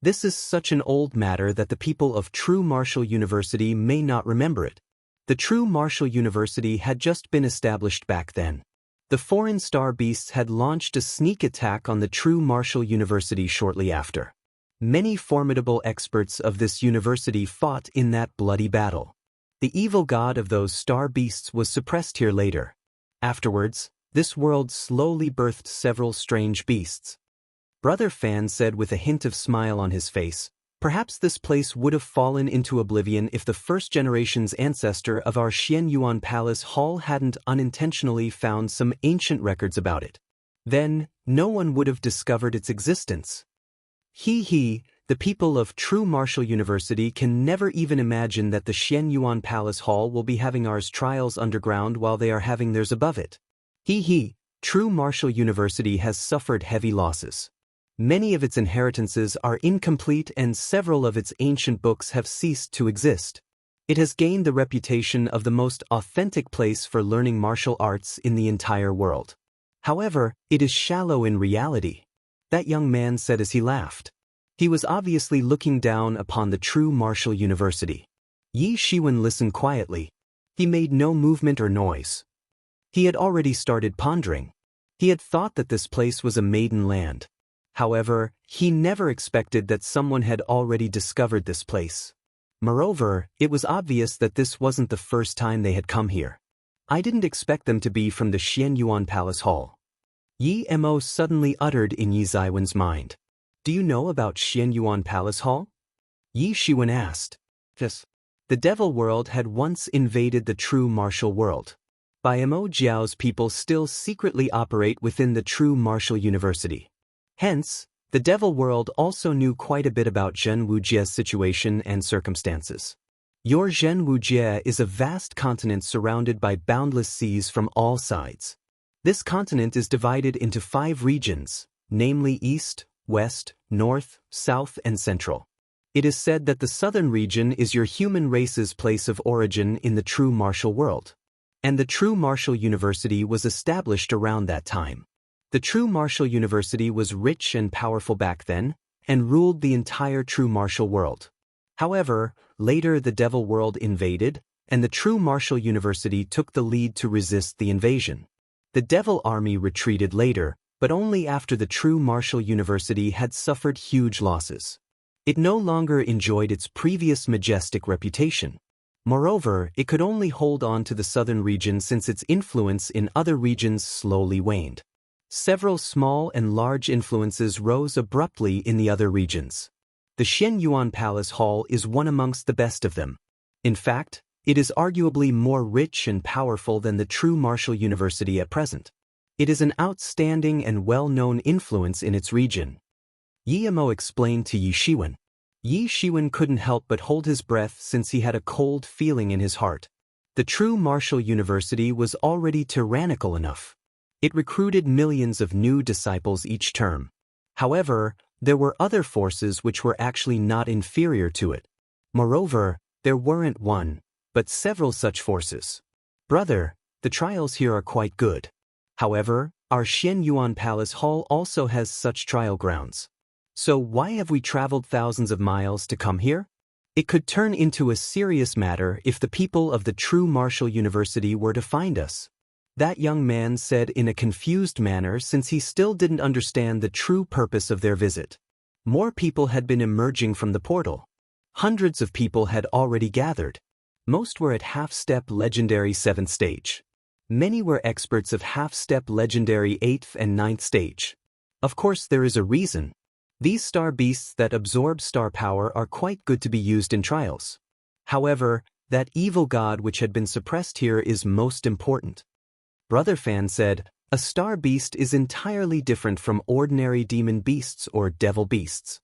This is such an old matter that the people of True Martial University may not remember it. The True Martial University had just been established back then. The foreign star beasts had launched a sneak attack on the True Martial University shortly after. Many formidable experts of this university fought in that bloody battle. The evil god of those star beasts was suppressed here later. Afterwards, this world slowly birthed several strange beasts. Brother Fan said with a hint of smile on his face, perhaps this place would have fallen into oblivion if the first generation's ancestor of our Xian Yuan Palace Hall hadn't unintentionally found some ancient records about it. Then, no one would have discovered its existence. The people of True Martial University can never even imagine that the Xian Yuan Palace Hall will be having ours trials underground while they are having theirs above it. True Martial University has suffered heavy losses. Many of its inheritances are incomplete and several of its ancient books have ceased to exist. It has gained the reputation of the most authentic place for learning martial arts in the entire world. However, it is shallow in reality, that young man said as he laughed. He was obviously looking down upon the True Martial University. Yi Shiwen listened quietly. He made no movement or noise. He had already started pondering. He had thought that this place was a maiden land. However, he never expected that someone had already discovered this place. Moreover, it was obvious that this wasn't the first time they had come here. I didn't expect them to be from the Xian Yuan Palace Hall. Yi Mo suddenly uttered in Yi Zaiwen's mind. Do you know about Xian Yuan Palace Hall? Yi Shiwen asked. Yes. The Devil World had once invaded the True Martial World. Mo Jiao's people still secretly operate within the True Martial University. Hence, the Devil World also knew quite a bit about Zhen Wujie's situation and circumstances. Your Zhen Wujie is a vast continent surrounded by boundless seas from all sides. This continent is divided into 5 regions, namely East, West, North, South and Central. It is said that the southern region is your human race's place of origin in the True Martial World. And the True Martial University was established around that time. The True Martial University was rich and powerful back then, and ruled the entire True Martial World. However, later the Devil World invaded, and the True Martial University took the lead to resist the invasion. The Devil Army retreated later, but only after the True Martial University had suffered huge losses. It no longer enjoyed its previous majestic reputation. Moreover, it could only hold on to the southern region since its influence in other regions slowly waned. Several small and large influences rose abruptly in the other regions. The Xian Yuan Palace Hall is one amongst the best of them. In fact, it is arguably more rich and powerful than the True Martial University at present. It is an outstanding and well-known influence in its region. Yi Mo explained to Yi Shiwen. Yi Shiwen couldn't help but hold his breath since he had a cold feeling in his heart. The True Martial University was already tyrannical enough. It recruited millions of new disciples each term. However, there were other forces which were actually not inferior to it. Moreover, There weren't one, but several such forces. Brother, the trials here are quite good. However, our Xian Yuan Palace Hall also has such trial grounds. So why have we traveled thousands of miles to come here? It could turn into a serious matter if the people of the true martial university were to find us. That young man said in a confused manner since he still didn't understand the true purpose of their visit. More people had been emerging from the portal. Hundreds of people had already gathered. Most were at half-step legendary 7th stage. Many were experts of half-step legendary 8th and 9th stage. Of course there is a reason. These star beasts that absorb star power are quite good to be used in trials. However, that evil god which had been suppressed here is most important. Brother Fan said, a star beast is entirely different from ordinary demon beasts or devil beasts.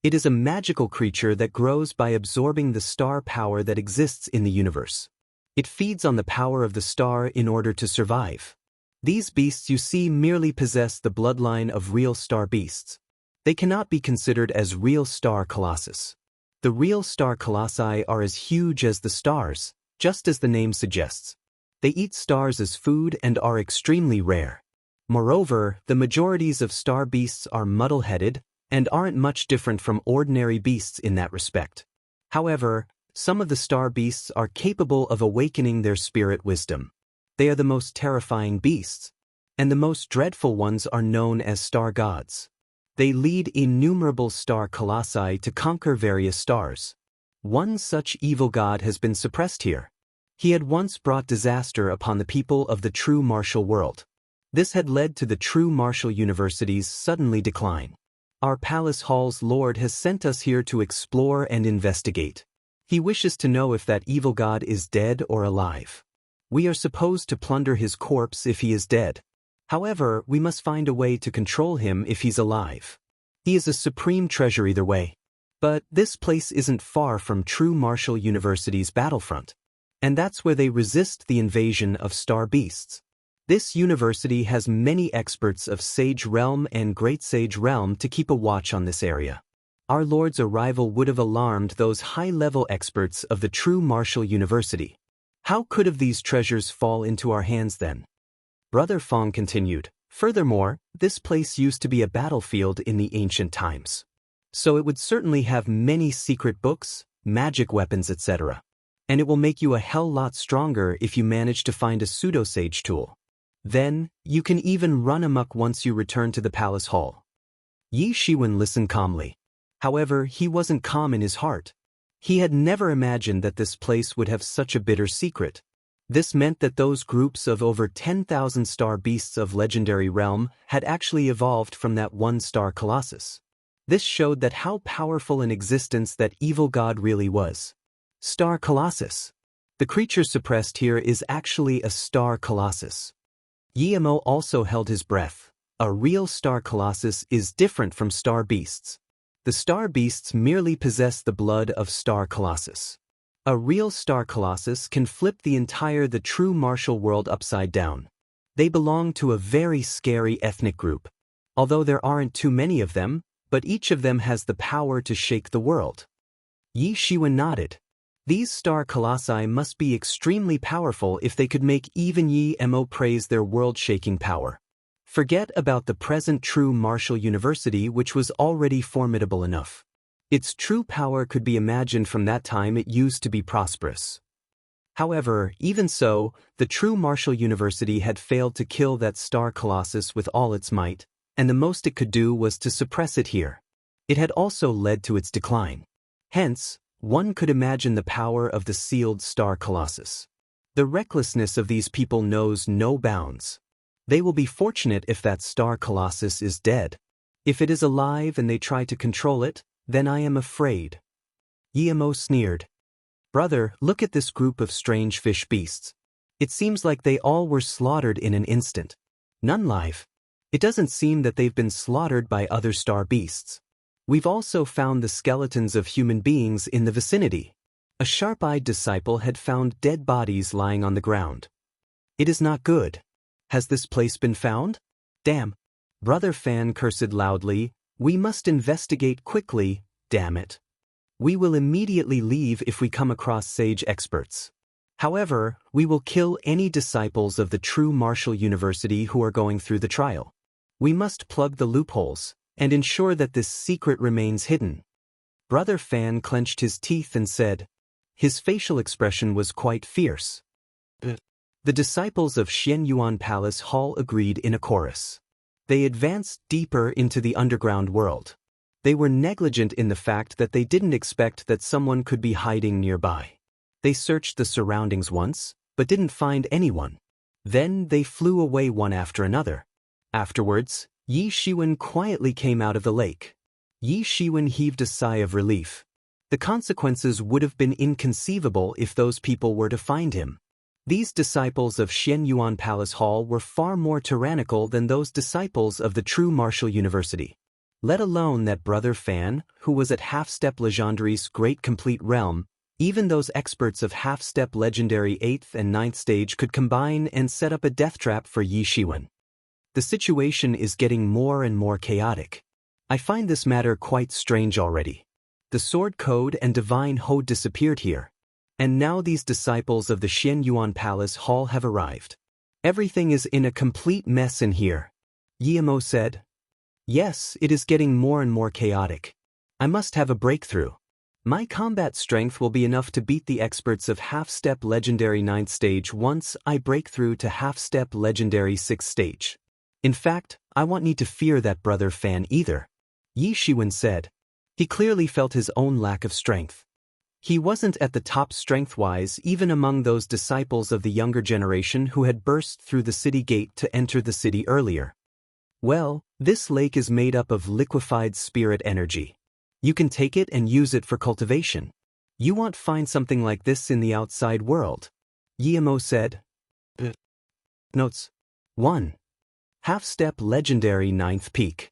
It is a magical creature that grows by absorbing the star power that exists in the universe. It feeds on the power of the star in order to survive. These beasts you see merely possess the bloodline of real star beasts. They cannot be considered as real star colossus. The real star colossi are as huge as the stars, just as the name suggests. They eat stars as food and are extremely rare. Moreover, the majorities of star beasts are muddle-headed and aren't much different from ordinary beasts in that respect. However, some of the star beasts are capable of awakening their spirit wisdom. They are the most terrifying beasts, and the most dreadful ones are known as star gods. They lead innumerable star colossi to conquer various stars. One such evil god has been suppressed here. He had once brought disaster upon the people of the true martial world. This had led to the true martial university's suddenly decline. Our palace hall's lord has sent us here to explore and investigate. He wishes to know if that evil god is dead or alive. We are supposed to plunder his corpse if he is dead. However, we must find a way to control him if he's alive. He is a supreme treasure either way. But this place isn't far from True Martial University's battlefront. And that's where they resist the invasion of star beasts. This university has many experts of Sage Realm and Great Sage Realm to keep a watch on this area. Our Lord's arrival would have alarmed those high-level experts of the True Martial University. How could have these treasures fall into our hands then? Brother Fong continued, furthermore, this place used to be a battlefield in the ancient times. So it would certainly have many secret books, magic weapons, etc. And it will make you a hell lot stronger if you manage to find a pseudo-sage tool. Then, you can even run amok once you return to the palace hall. Yi Shiwen listened calmly. However, he wasn't calm in his heart. He had never imagined that this place would have such a bitter secret. This meant that those groups of over 10,000 star beasts of legendary realm had actually evolved from that one star colossus. This showed that how powerful in existence that evil god really was. Star colossus. The creature suppressed here is actually a star colossus. Yimo also held his breath. A real star colossus is different from star beasts. The star beasts merely possess the blood of star colossus. A real star colossus can flip the true martial world upside down. They belong to a very scary ethnic group. Although there aren't too many of them, but each of them has the power to shake the world. Yi Shiwen nodded. These star colossi must be extremely powerful if they could make even Yi Mo praise their world-shaking power. Forget about the present True Martial University, which was already formidable enough. Its true power could be imagined from that time it used to be prosperous. However, even so, the True Martial University had failed to kill that star colossus with all its might, and the most it could do was to suppress it here. It had also led to its decline. Hence, one could imagine the power of the sealed star colossus. The recklessness of these people knows no bounds. They will be fortunate if that star colossus is dead. If it is alive and they try to control it, then I am afraid. Yimo sneered. Brother, look at this group of strange fish beasts. It seems like they all were slaughtered in an instant. None live. It doesn't seem that they've been slaughtered by other star beasts. We've also found the skeletons of human beings in the vicinity. A sharp-eyed disciple had found dead bodies lying on the ground. It is not good. Has this place been found? Damn. Brother Fan cursed loudly. We must investigate quickly, damn it. We will immediately leave if we come across sage experts. However, we will kill any disciples of the true Martial University who are going through the trial. We must plug the loopholes and ensure that this secret remains hidden. Brother Fan clenched his teeth and said. His facial expression was quite fierce. The disciples of Xianyuan Palace Hall agreed in a chorus. They advanced deeper into the underground world. They were negligent in the fact that they didn't expect that someone could be hiding nearby. They searched the surroundings once, but didn't find anyone. Then they flew away one after another. Afterwards, Yi Shiwen quietly came out of the lake. Yi Shiwen heaved a sigh of relief. The consequences would have been inconceivable if those people were to find him. These disciples of Xianyuan Palace Hall were far more tyrannical than those disciples of the true Martial University. Let alone that Brother Fan, who was at half-step Legendary's great complete realm, even those experts of half-step legendary 8th and 9th stage could combine and set up a death trap for Yi Shiwen. The situation is getting more and more chaotic. I find this matter quite strange already. The Sword Code and Divine Ho disappeared here. And now these disciples of the Xianyuan Palace Hall have arrived. Everything is in a complete mess in here. Yimo said. Yes, it is getting more and more chaotic. I must have a breakthrough. My combat strength will be enough to beat the experts of half-step legendary 9th stage once I break through to half-step legendary 6th stage. In fact, I won't need to fear that Brother Fan either. Yi Shiwen said. He clearly felt his own lack of strength. He wasn't at the top strength-wise even among those disciples of the younger generation who had burst through the city gate to enter the city earlier. Well, this lake is made up of liquefied spirit energy. You can take it and use it for cultivation. You won't find something like this in the outside world. Yimo said. Notes. 1. Half-step legendary 9th peak.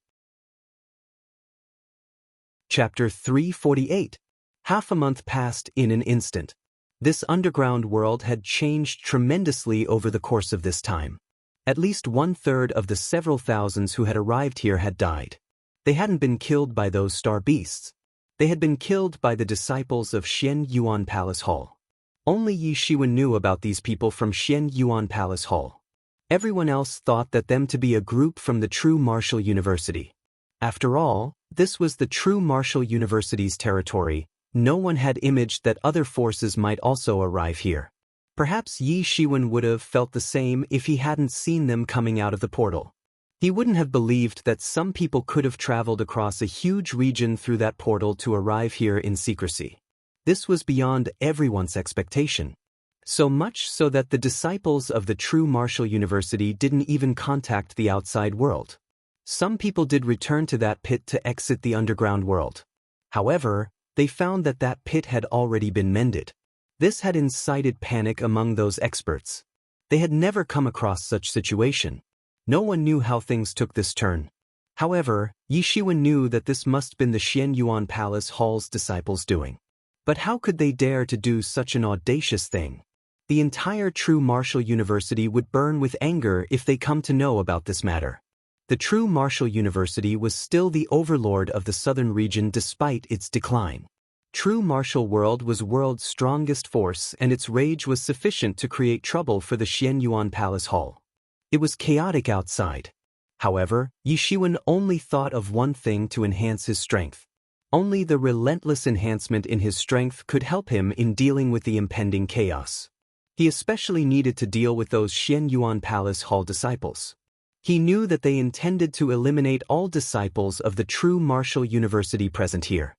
Chapter 348. Half a month passed in an instant. This underground world had changed tremendously over the course of this time. At least 1/3 of the several thousands who had arrived here had died. They hadn't been killed by those star beasts. They had been killed by the disciples of Xianyuan Palace Hall. Only Yi Shiwen knew about these people from Xianyuan Palace Hall. Everyone else thought that them to be a group from the true Martial University. After all, this was the true Martial University's territory. No one had imaged that other forces might also arrive here. Perhaps Yi Shiwen would have felt the same if he hadn't seen them coming out of the portal. He wouldn't have believed that some people could have traveled across a huge region through that portal to arrive here in secrecy. This was beyond everyone's expectation. So much so that the disciples of the true Martial University didn't even contact the outside world. Some people did return to that pit to exit the underground world. However, they found that that pit had already been mended. This had incited panic among those experts. They had never come across such situation. No one knew how things took this turn. However, Yi Shiwen knew that this must have been the Xianyuan Palace Hall's disciples doing. But how could they dare to do such an audacious thing? The entire true Martial University would burn with anger if they come to know about this matter. The true Martial University was still the overlord of the southern region despite its decline. True Martial World was world's strongest force and its rage was sufficient to create trouble for the Xianyuan Palace Hall. It was chaotic outside. However, Yi Shiwen only thought of one thing to enhance his strength. Only the relentless enhancement in his strength could help him in dealing with the impending chaos. He especially needed to deal with those Xianyuan Palace Hall disciples. He knew that they intended to eliminate all disciples of the true Martial University present here.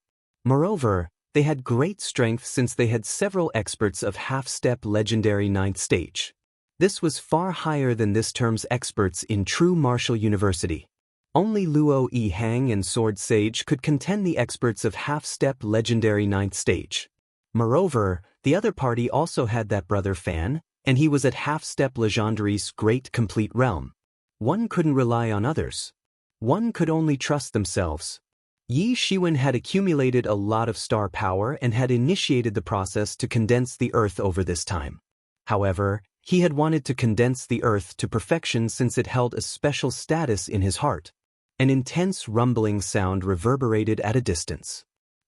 Moreover, they had great strength since they had several experts of half-step legendary 9th stage. This was far higher than this term's experts in true Martial University. Only Luo Yi Hang and Sword Sage could contend the experts of half-step legendary 9th stage. Moreover, the other party also had that Brother Fan, and he was at half-step legendary's great complete realm. One couldn't rely on others. One could only trust themselves. Yi Shiwen had accumulated a lot of star power and had initiated the process to condense the earth over this time. However, he had wanted to condense the earth to perfection since it held a special status in his heart. An intense rumbling sound reverberated at a distance.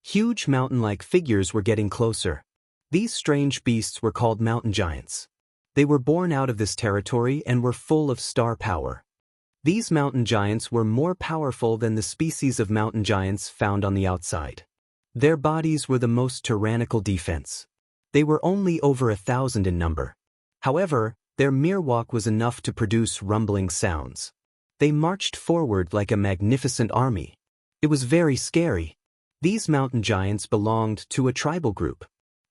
Huge mountain-like figures were getting closer. These strange beasts were called mountain giants. They were born out of this territory and were full of star power. These mountain giants were more powerful than the species of mountain giants found on the outside. Their bodies were the most tyrannical defense. They were only over 1,000 in number. However, their mere walk was enough to produce rumbling sounds. They marched forward like a magnificent army. It was very scary. These mountain giants belonged to a tribal group.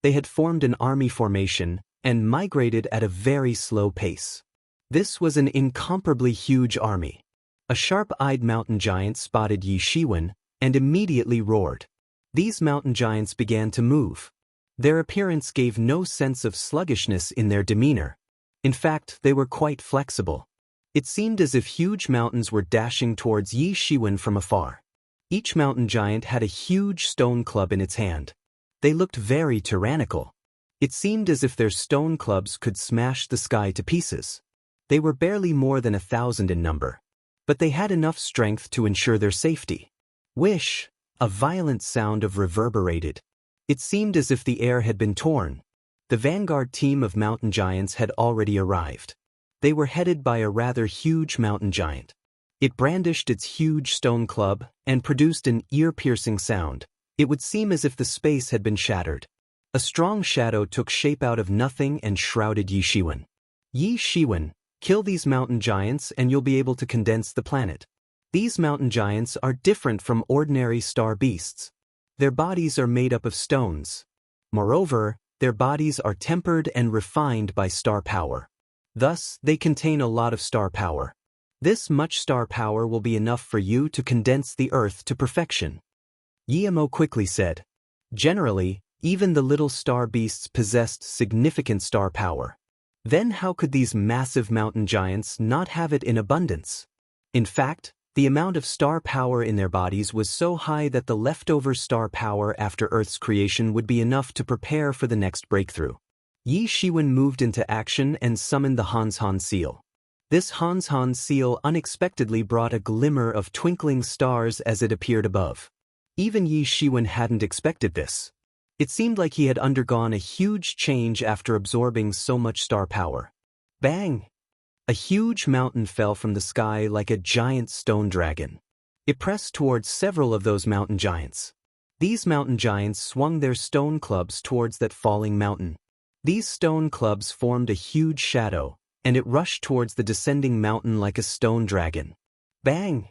They had formed an army formation and migrated at a very slow pace. This was an incomparably huge army. A sharp-eyed mountain giant spotted Yi Shiwen and immediately roared. These mountain giants began to move. Their appearance gave no sense of sluggishness in their demeanor. In fact, they were quite flexible. It seemed as if huge mountains were dashing towards Yi Shiwen from afar. Each mountain giant had a huge stone club in its hand. They looked very tyrannical. It seemed as if their stone clubs could smash the sky to pieces. They were barely more than 1,000 in number. But they had enough strength to ensure their safety. Whish! A violent sound reverberated. It seemed as if the air had been torn. The vanguard team of mountain giants had already arrived. They were headed by a rather huge mountain giant. It brandished its huge stone club and produced an ear-piercing sound. It would seem as if the space had been shattered. A strong shadow took shape out of nothing and shrouded Yi Shiwen. Yi Shiwen, kill these mountain giants and you'll be able to condense the planet. These mountain giants are different from ordinary star beasts. Their bodies are made up of stones. Moreover, their bodies are tempered and refined by star power. Thus, they contain a lot of star power. This much star power will be enough for you to condense the Earth to perfection. Yimo quickly said. Generally, even the little star beasts possessed significant star power. Then how could these massive mountain giants not have it in abundance? In fact, the amount of star power in their bodies was so high that the leftover star power after Earth's creation would be enough to prepare for the next breakthrough. Yi Shiwen moved into action and summoned the Han seal. This Han seal unexpectedly brought a glimmer of twinkling stars as it appeared above. Even Yi Shiwen hadn't expected this. It seemed like he had undergone a huge change after absorbing so much star power. Bang! A huge mountain fell from the sky like a giant stone dragon. It pressed towards several of those mountain giants. These mountain giants swung their stone clubs towards that falling mountain. These stone clubs formed a huge shadow, and it rushed towards the descending mountain like a stone dragon. Bang!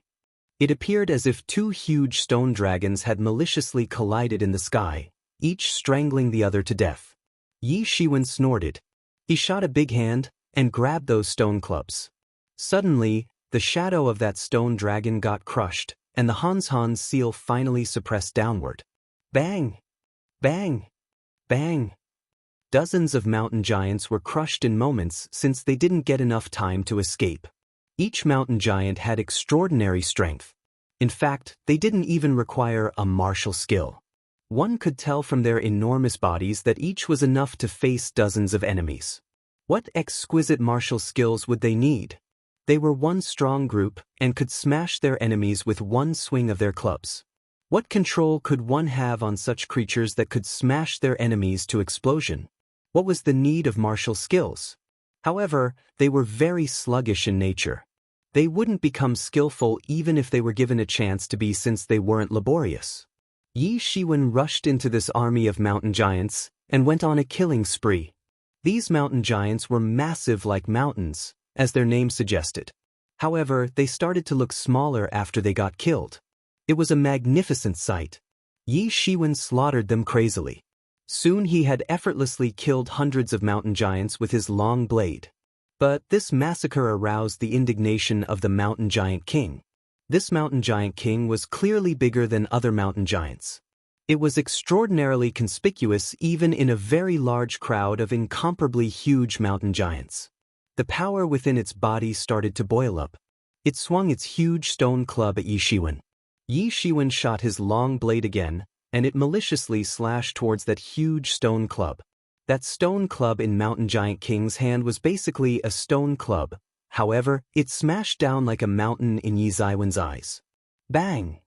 It appeared as if two huge stone dragons had maliciously collided in the sky, each strangling the other to death. Yi Shiwen snorted. He shot a big hand and grabbed those stone clubs. Suddenly, the shadow of that stone dragon got crushed, and the Han seal finally suppressed downward. Bang! Bang! Bang! Dozens of mountain giants were crushed in moments since they didn't get enough time to escape. Each mountain giant had extraordinary strength. In fact, they didn't even require a martial skill. One could tell from their enormous bodies that each was enough to face dozens of enemies. What exquisite martial skills would they need? They were one strong group and could smash their enemies with one swing of their clubs. What control could one have on such creatures that could smash their enemies to explosion? What was the need of martial skills? However, they were very sluggish in nature. They wouldn't become skillful even if they were given a chance to be, since they weren't laborious. Yi Shiwen rushed into this army of mountain giants and went on a killing spree. These mountain giants were massive like mountains, as their name suggested. However, they started to look smaller after they got killed. It was a magnificent sight. Yi Shiwen slaughtered them crazily. Soon he had effortlessly killed hundreds of mountain giants with his long blade. But this massacre aroused the indignation of the mountain giant king. This mountain giant king was clearly bigger than other mountain giants. It was extraordinarily conspicuous even in a very large crowd of incomparably huge mountain giants. The power within its body started to boil up. It swung its huge stone club at Yi Shiwen. Yi Shiwen shot his long blade again, and it maliciously slashed towards that huge stone club. That stone club in Mountain Giant King's hand was basically a stone club. However, it smashed down like a mountain in Yi Shiwen's eyes. Bang!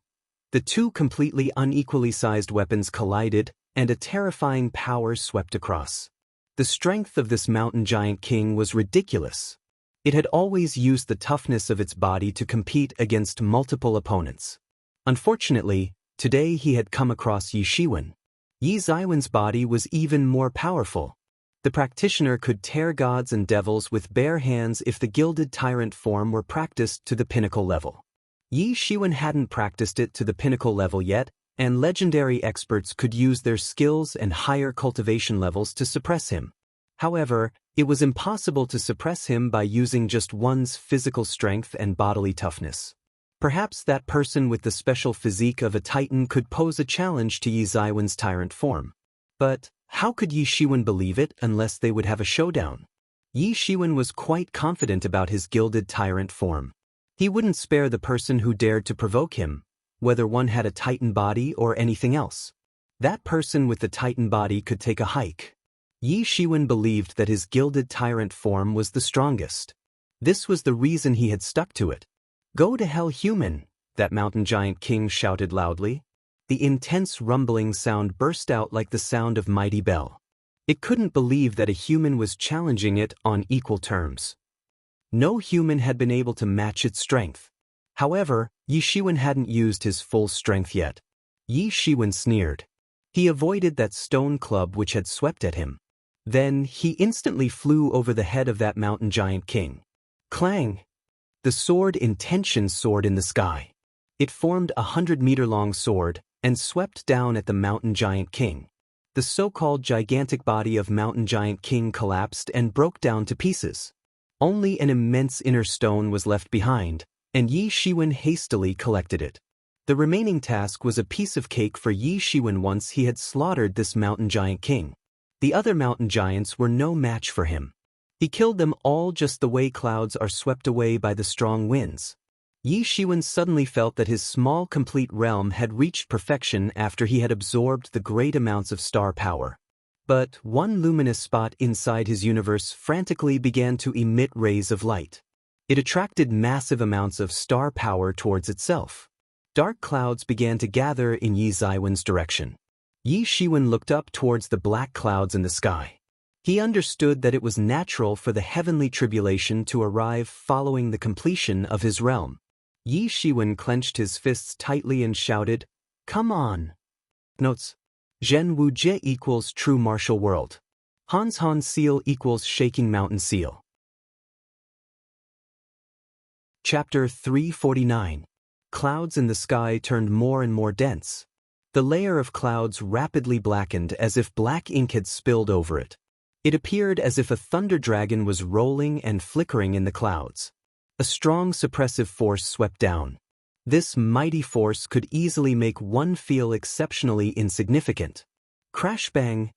The two completely unequally sized weapons collided, and a terrifying power swept across. The strength of this mountain giant king was ridiculous. It had always used the toughness of its body to compete against multiple opponents. Unfortunately, today he had come across Yi Shiwen. Yi Ziwen's body was even more powerful. The practitioner could tear gods and devils with bare hands if the gilded tyrant form were practiced to the pinnacle level. Yi Shiwen hadn't practiced it to the pinnacle level yet, and legendary experts could use their skills and higher cultivation levels to suppress him. However, it was impossible to suppress him by using just one's physical strength and bodily toughness. Perhaps that person with the special physique of a titan could pose a challenge to Yi Ziwen's tyrant form. But how could Yi Shiwen believe it unless they would have a showdown? Yi Shiwen was quite confident about his gilded tyrant form. He wouldn't spare the person who dared to provoke him, whether one had a titan body or anything else. That person with the titan body could take a hike. Yi Shiwen believed that his gilded tyrant form was the strongest. This was the reason he had stuck to it. "Go to hell, human!" that mountain giant king shouted loudly. The intense rumbling sound burst out like the sound of mighty bell. It couldn't believe that a human was challenging it on equal terms. No human had been able to match its strength. However, Yi Shiwen hadn't used his full strength yet. Yi Shiwen sneered. He avoided that stone club which had swept at him. Then he instantly flew over the head of that mountain giant king. Clang! The sword intention soared in the sky. It formed a 100-meter-long sword and swept down at the mountain giant king. The so-called gigantic body of mountain giant king collapsed and broke down to pieces. Only an immense inner stone was left behind, and Yi Shiwen hastily collected it. The remaining task was a piece of cake for Yi Shiwen once he had slaughtered this mountain giant king. The other mountain giants were no match for him. He killed them all just the way clouds are swept away by the strong winds. Yi Shiwen suddenly felt that his small complete realm had reached perfection after he had absorbed the great amounts of star power. But one luminous spot inside his universe frantically began to emit rays of light. It attracted massive amounts of star power towards itself. Dark clouds began to gather in Yi Ziwen's direction. Yi Shiwen looked up towards the black clouds in the sky. He understood that it was natural for the heavenly tribulation to arrive following the completion of his realm. Yi Shiwen clenched his fists tightly and shouted, "Come on!" Notes: Zhen Wu Jie equals true martial world. Hans Han seal equals shaking mountain seal. Chapter 349. Clouds in the sky turned more and more dense. The layer of clouds rapidly blackened as if black ink had spilled over it. It appeared as if a thunder dragon was rolling and flickering in the clouds. A strong suppressive force swept down. This mighty force could easily make one feel exceptionally insignificant. Crash bang!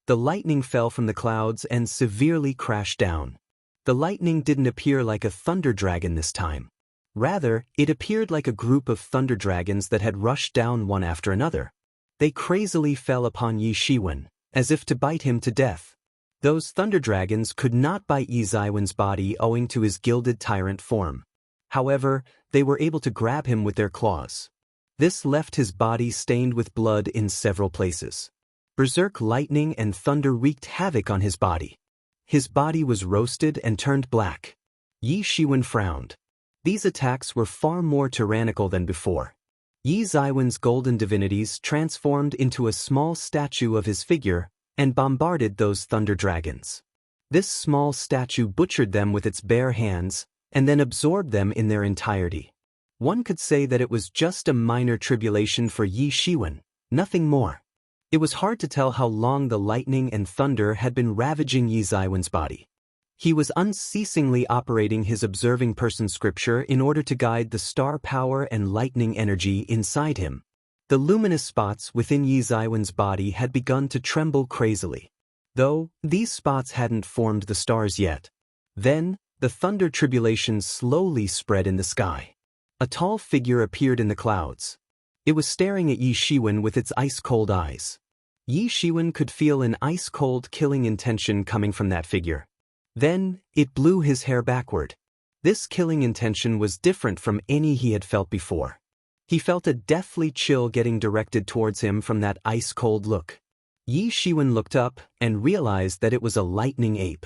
The lightning fell from the clouds and severely crashed down. The lightning didn't appear like a thunder dragon this time. Rather, it appeared like a group of thunder dragons that had rushed down one after another. They crazily fell upon Yi Shiwen, as if to bite him to death. Those thunder dragons could not bite Yi Ziwen's body owing to his gilded tyrant form. However, they were able to grab him with their claws. This left his body stained with blood in several places. Berserk lightning and thunder wreaked havoc on his body. His body was roasted and turned black. Yi Shiwen frowned. These attacks were far more tyrannical than before. Yi Ziwen's golden divinities transformed into a small statue of his figure and bombarded those thunder dragons. This small statue butchered them with its bare hands and then absorbed them in their entirety. One could say that it was just a minor tribulation for Yi Shiwen, nothing more. It was hard to tell how long the lightning and thunder had been ravaging Yi Ziwen's body. He was unceasingly operating his observing person scripture in order to guide the star power and lightning energy inside him. The luminous spots within Yi Ziwen's body had begun to tremble crazily, though these spots hadn't formed the stars yet. Then, the thunder tribulation slowly spread in the sky. A tall figure appeared in the clouds. It was staring at Yi Shiwen with its ice-cold eyes. Yi Shiwen could feel an ice-cold killing intention coming from that figure. Then, it blew his hair backward. This killing intention was different from any he had felt before. He felt a deathly chill getting directed towards him from that ice-cold look. Yi Shiwen looked up and realized that it was a lightning ape.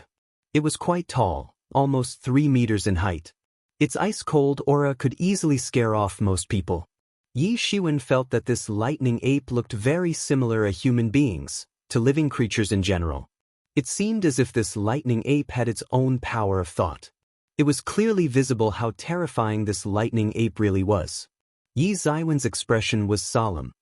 It was quite tall, almost 3 meters in height. Its ice-cold aura could easily scare off most people. Yi Shiwen felt that this lightning ape looked very similar to human beings, to living creatures in general. It seemed as if this lightning ape had its own power of thought. It was clearly visible how terrifying this lightning ape really was. Yi Ziwen's expression was solemn.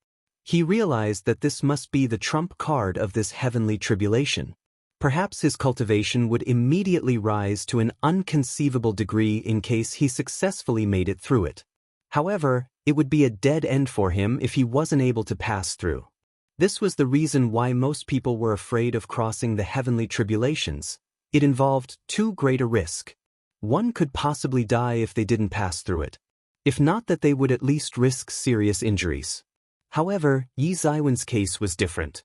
He realized that this must be the trump card of this heavenly tribulation. Perhaps his cultivation would immediately rise to an inconceivable degree in case he successfully made it through it. However, it would be a dead end for him if he wasn't able to pass through. This was the reason why most people were afraid of crossing the heavenly tribulations. It involved too great a risk. One could possibly die if they didn't pass through it. If not, that they would at least risk serious injuries. However, Yi Ziwen's case was different.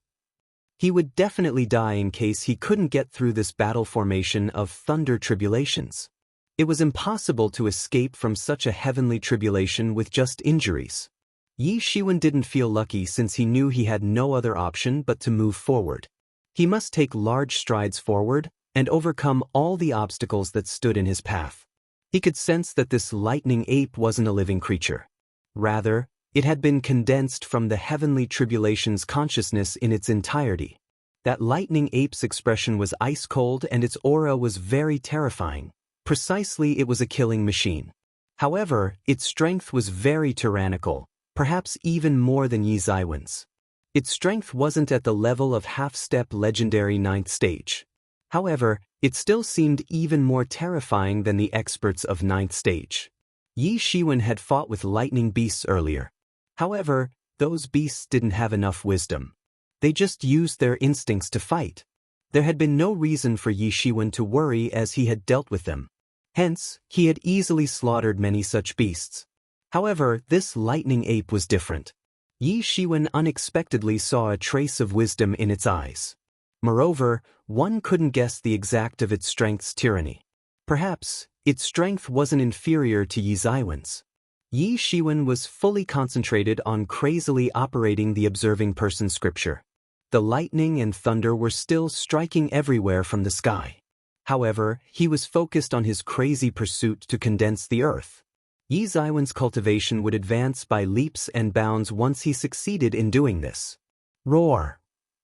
He would definitely die in case he couldn't get through this battle formation of thunder tribulations. It was impossible to escape from such a heavenly tribulation with just injuries. Yi Shiwen didn't feel lucky since he knew he had no other option but to move forward. He must take large strides forward and overcome all the obstacles that stood in his path. He could sense that this lightning ape wasn't a living creature. Rather, it had been condensed from the heavenly tribulation's consciousness in its entirety. That lightning ape's expression was ice-cold and its aura was very terrifying. Precisely, it was a killing machine. However, its strength was very tyrannical, perhaps even more than Yi Ziwen's. Its strength wasn't at the level of half-step legendary 9th stage. However, it still seemed even more terrifying than the experts of 9th stage. Yi Shiwen had fought with lightning beasts earlier. However, those beasts didn't have enough wisdom. They just used their instincts to fight. There had been no reason for Yi Shiwen to worry as he had dealt with them. Hence, he had easily slaughtered many such beasts. However, this lightning ape was different. Yi Shiwen unexpectedly saw a trace of wisdom in its eyes. Moreover, one couldn't guess the exact of its strength's tyranny. Perhaps, its strength wasn't inferior to Yi Ziwen's. Yi Shiwen was fully concentrated on crazily operating the observing person scripture. The lightning and thunder were still striking everywhere from the sky. However, he was focused on his crazy pursuit to condense the earth. Yi Ziwen's cultivation would advance by leaps and bounds once he succeeded in doing this. Roar!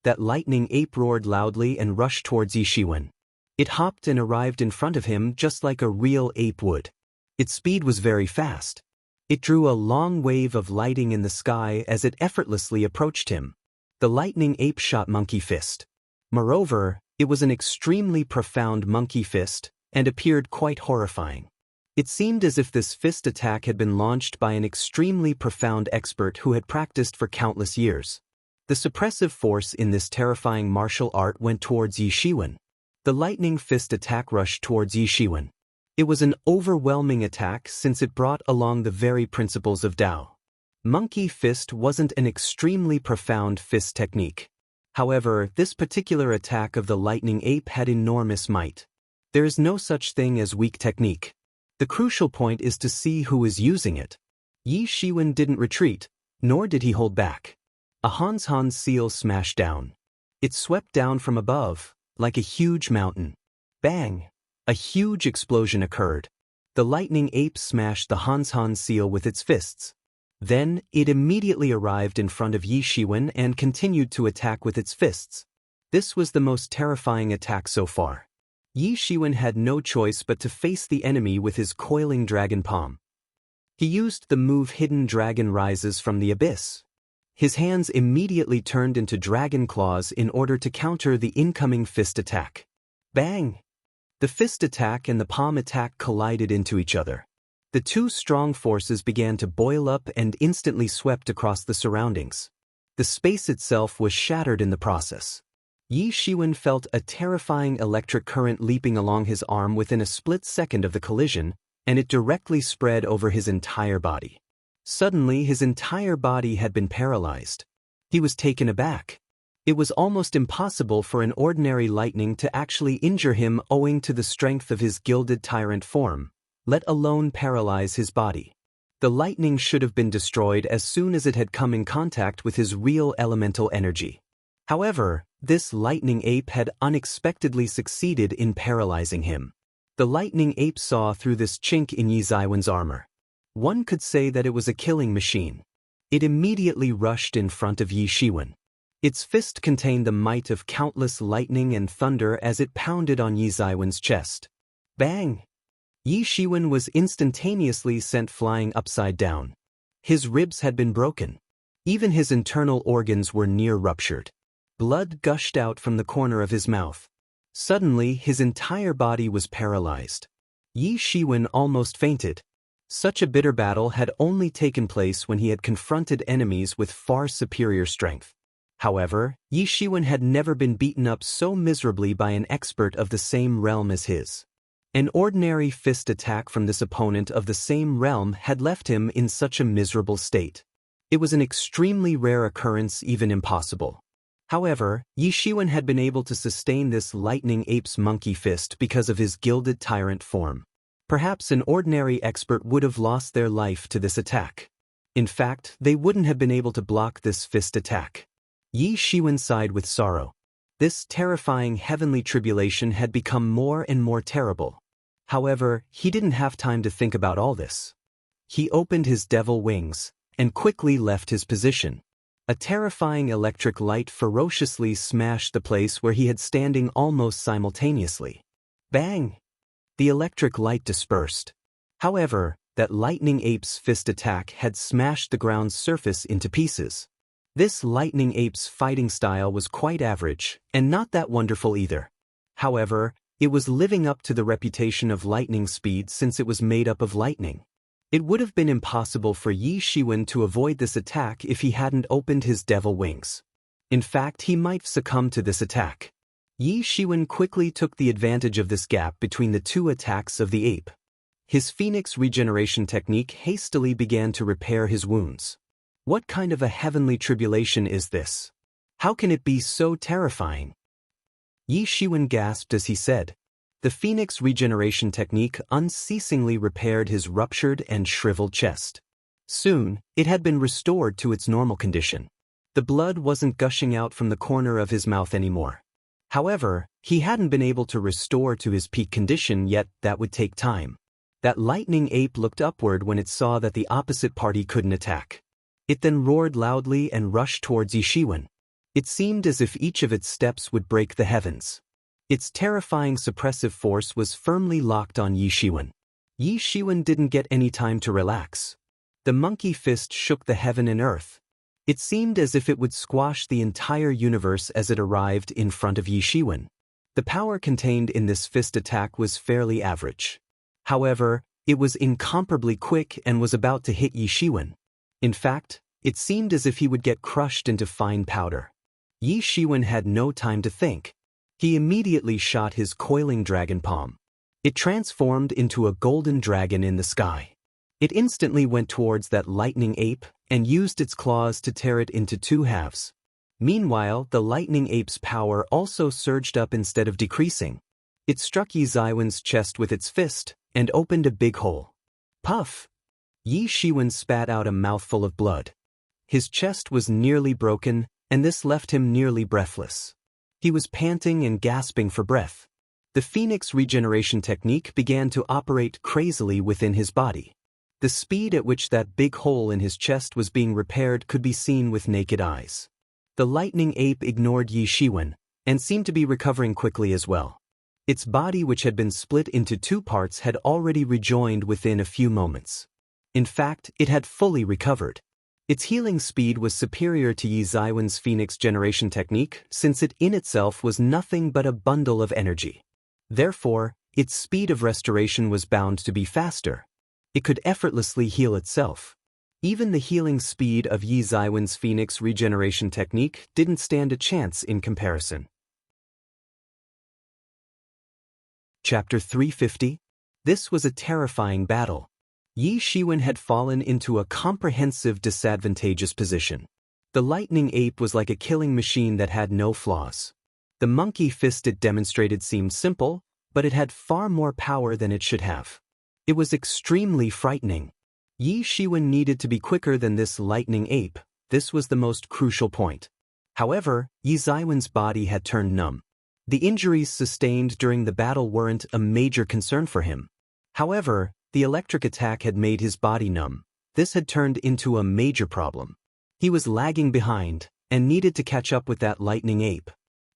That lightning ape roared loudly and rushed towards Yi Shiwen. It hopped and arrived in front of him just like a real ape would. Its speed was very fast. It drew a long wave of lighting in the sky as it effortlessly approached him. The lightning ape shot monkey fist. Moreover, it was an extremely profound monkey fist and appeared quite horrifying. It seemed as if this fist attack had been launched by an extremely profound expert who had practiced for countless years. The suppressive force in this terrifying martial art went towards Yi Shiwen. The lightning fist attack rushed towards Yi Shiwen. It was an overwhelming attack since it brought along the very principles of Tao. Monkey fist wasn't an extremely profound fist technique. However, this particular attack of the lightning ape had enormous might. There is no such thing as weak technique. The crucial point is to see who is using it. Yi Shiwen didn't retreat, nor did he hold back. A Hans seal smashed down. It swept down from above, like a huge mountain. Bang! A huge explosion occurred. The lightning ape smashed the Hans seal with its fists. Then, it immediately arrived in front of Yi Shiwen and continued to attack with its fists. This was the most terrifying attack so far. Yi Shiwen had no choice but to face the enemy with his coiling dragon palm. He used the move Hidden Dragon Rises from the Abyss. His hands immediately turned into dragon claws in order to counter the incoming fist attack. Bang! The fist attack and the palm attack collided into each other. The two strong forces began to boil up and instantly swept across the surroundings. The space itself was shattered in the process. Yi Shiwen felt a terrifying electric current leaping along his arm within a split second of the collision, and it directly spread over his entire body. Suddenly, his entire body had been paralyzed. He was taken aback. It was almost impossible for an ordinary lightning to actually injure him owing to the strength of his gilded tyrant form, let alone paralyze his body. The lightning should have been destroyed as soon as it had come in contact with his real elemental energy. However, this lightning ape had unexpectedly succeeded in paralyzing him. The lightning ape saw through this chink in Yi Zaiwen's armor. One could say that it was a killing machine. It immediately rushed in front of Yi Shiwen. Its fist contained the might of countless lightning and thunder as it pounded on Yi Zaiwen's chest. Bang! Yi Shiwen was instantaneously sent flying upside down. His ribs had been broken. Even his internal organs were near ruptured. Blood gushed out from the corner of his mouth. Suddenly, his entire body was paralyzed. Yi Shiwen almost fainted. Such a bitter battle had only taken place when he had confronted enemies with far superior strength. However, Yi Shiwen had never been beaten up so miserably by an expert of the same realm as his. An ordinary fist attack from this opponent of the same realm had left him in such a miserable state. It was an extremely rare occurrence, even impossible. However, Yi Shiwen had been able to sustain this lightning ape's monkey fist because of his gilded tyrant form. Perhaps an ordinary expert would have lost their life to this attack. In fact, they wouldn't have been able to block this fist attack. Yi Shiwen sighed with sorrow. This terrifying heavenly tribulation had become more and more terrible. However, he didn't have time to think about all this. He opened his devil wings and quickly left his position. A terrifying electric light ferociously smashed the place where he had standing almost simultaneously. Bang! The electric light dispersed. However, that lightning ape's fist attack had smashed the ground's surface into pieces. This lightning ape's fighting style was quite average, and not that wonderful either. However, it was living up to the reputation of lightning speed since it was made up of lightning. It would have been impossible for Yi Shiwen to avoid this attack if he hadn't opened his devil wings. In fact, he might succumb to this attack. Yi Shiwen quickly took the advantage of this gap between the two attacks of the ape. His Phoenix regeneration technique hastily began to repair his wounds. What kind of a heavenly tribulation is this? How can it be so terrifying? Yi Shiwen gasped as he said. The Phoenix regeneration technique unceasingly repaired his ruptured and shriveled chest. Soon, it had been restored to its normal condition. The blood wasn't gushing out from the corner of his mouth anymore. However, he hadn't been able to restore to his peak condition yet. That would take time. That lightning ape looked upward when it saw that the opposite party couldn't attack. It then roared loudly and rushed towards Yi Shiwen. It seemed as if each of its steps would break the heavens. Its terrifying suppressive force was firmly locked on Yi Shiwen. Yi Shiwen didn't get any time to relax. The monkey fist shook the heaven and earth. It seemed as if it would squash the entire universe as it arrived in front of Yi Shiwen. The power contained in this fist attack was fairly average. However, it was incomparably quick and was about to hit Yi Shiwen. In fact, it seemed as if he would get crushed into fine powder. Yi Shiwen had no time to think. He immediately shot his coiling dragon palm. It transformed into a golden dragon in the sky. It instantly went towards that lightning ape and used its claws to tear it into two halves. Meanwhile, the lightning ape's power also surged up instead of decreasing. It struck Yi Zaiwen's chest with its fist and opened a big hole. Puff! Yi Shiwen spat out a mouthful of blood. His chest was nearly broken, and this left him nearly breathless. He was panting and gasping for breath. The Phoenix regeneration technique began to operate crazily within his body. The speed at which that big hole in his chest was being repaired could be seen with naked eyes. The lightning ape ignored Yi Shiwen and seemed to be recovering quickly as well. Its body, which had been split into two parts, had already rejoined within a few moments. In fact, it had fully recovered. Its healing speed was superior to Yi Zaiwen's Phoenix generation technique since it in itself was nothing but a bundle of energy. Therefore, its speed of restoration was bound to be faster. It could effortlessly heal itself. Even the healing speed of Yi Zaiwen's Phoenix regeneration technique didn't stand a chance in comparison. Chapter 350. This was a terrifying battle. Yi Shiwen had fallen into a comprehensive disadvantageous position. The lightning ape was like a killing machine that had no flaws. The monkey fist it demonstrated seemed simple, but it had far more power than it should have. It was extremely frightening. Yi Shiwen needed to be quicker than this lightning ape. This was the most crucial point. However, Yi Zaiwen's body had turned numb. The injuries sustained during the battle weren't a major concern for him. However, the electric attack had made his body numb. This had turned into a major problem. He was lagging behind and needed to catch up with that lightning ape.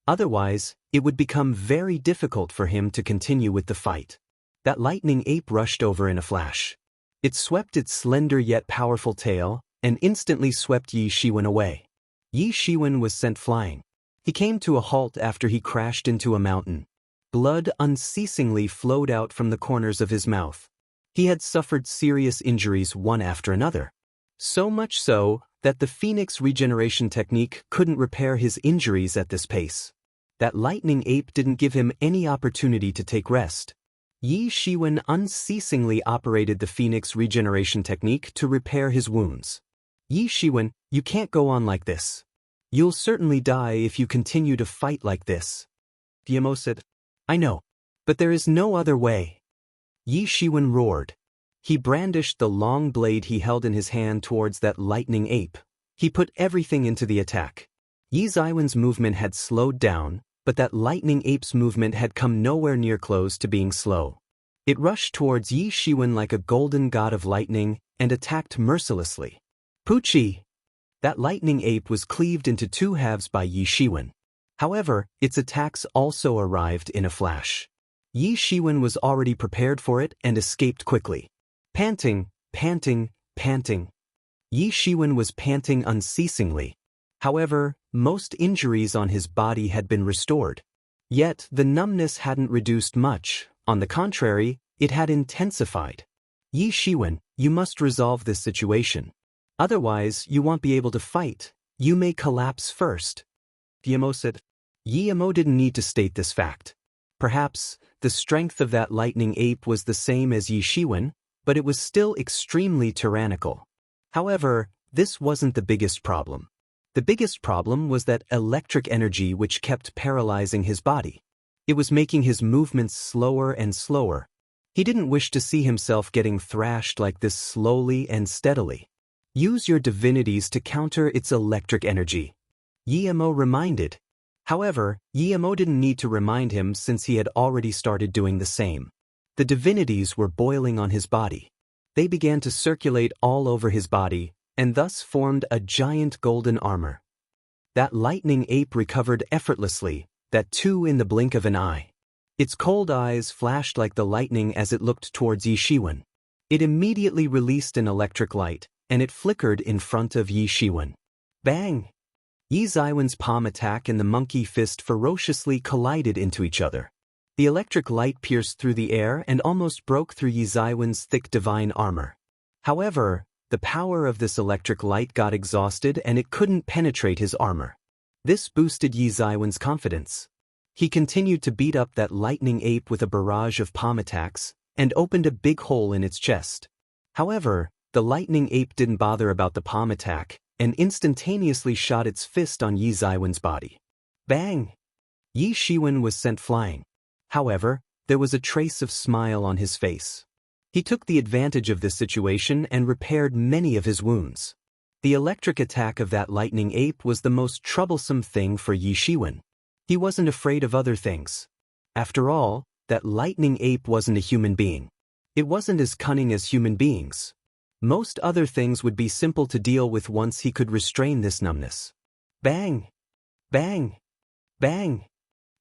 Otherwise, it would become very difficult for him to continue with the fight. That lightning ape rushed over in a flash. It swept its slender yet powerful tail and instantly swept Yi Shiwen away. Yi Shiwen was sent flying. He came to a halt after he crashed into a mountain. Blood unceasingly flowed out from the corners of his mouth. He had suffered serious injuries one after another. So much so that the Phoenix regeneration technique couldn't repair his injuries at this pace. That lightning ape didn't give him any opportunity to take rest. Yi Shiwen unceasingly operated the Phoenix regeneration technique to repair his wounds. Yi Shiwen, you can't go on like this. You'll certainly die if you continue to fight like this. Guillemot said, I know, but there is no other way. Yi Shiwen roared. He brandished the long blade he held in his hand towards that lightning ape. He put everything into the attack. Yi Zaiwen's movement had slowed down, but that lightning ape's movement had come nowhere near close to being slow. It rushed towards Yi Shiwen like a golden god of lightning and attacked mercilessly. Poochie! That lightning ape was cleaved into two halves by Yi Shiwen. However, its attacks also arrived in a flash. Yi Shiwen was already prepared for it and escaped quickly. Panting, panting, panting. Yi Shiwen was panting unceasingly. However, most injuries on his body had been restored. Yet, the numbness hadn't reduced much. On the contrary, it had intensified. Yi Shiwen, you must resolve this situation. Otherwise, you won't be able to fight. You may collapse first. Guillemot said. Guillemot didn't need to state this fact. Perhaps, the strength of that lightning ape was the same as Yi Shiwen, but it was still extremely tyrannical. However, this wasn't the biggest problem. The biggest problem was that electric energy which kept paralyzing his body. It was making his movements slower and slower. He didn't wish to see himself getting thrashed like this slowly and steadily. Use your divinities to counter its electric energy. Guillemot reminded. However, Guillemot didn't need to remind him since he had already started doing the same. The divinities were boiling on his body. They began to circulate all over his body, and thus formed a giant golden armor. That lightning ape recovered effortlessly, that too in the blink of an eye. Its cold eyes flashed like the lightning as it looked towards Yi Shiwen. It immediately released an electric light, and it flickered in front of Yi Shiwen. Bang! Yi Zaiwen's palm attack and the monkey fist ferociously collided into each other. The electric light pierced through the air and almost broke through Yi Zaiwen's thick divine armor. However, the power of this electric light got exhausted and it couldn't penetrate his armor. This boosted Yi Zaiwen's confidence. He continued to beat up that lightning ape with a barrage of palm attacks and opened a big hole in its chest. However, the lightning ape didn't bother about the palm attack and instantaneously shot its fist on Yi Zaiwen's body. Bang! Yi Shiwen was sent flying. However, there was a trace of smile on his face. He took the advantage of this situation and repaired many of his wounds. The electric attack of that lightning ape was the most troublesome thing for Yi Shiwen. He wasn't afraid of other things. After all, that lightning ape wasn't a human being. It wasn't as cunning as human beings. Most other things would be simple to deal with once he could restrain this numbness. Bang! Bang! Bang!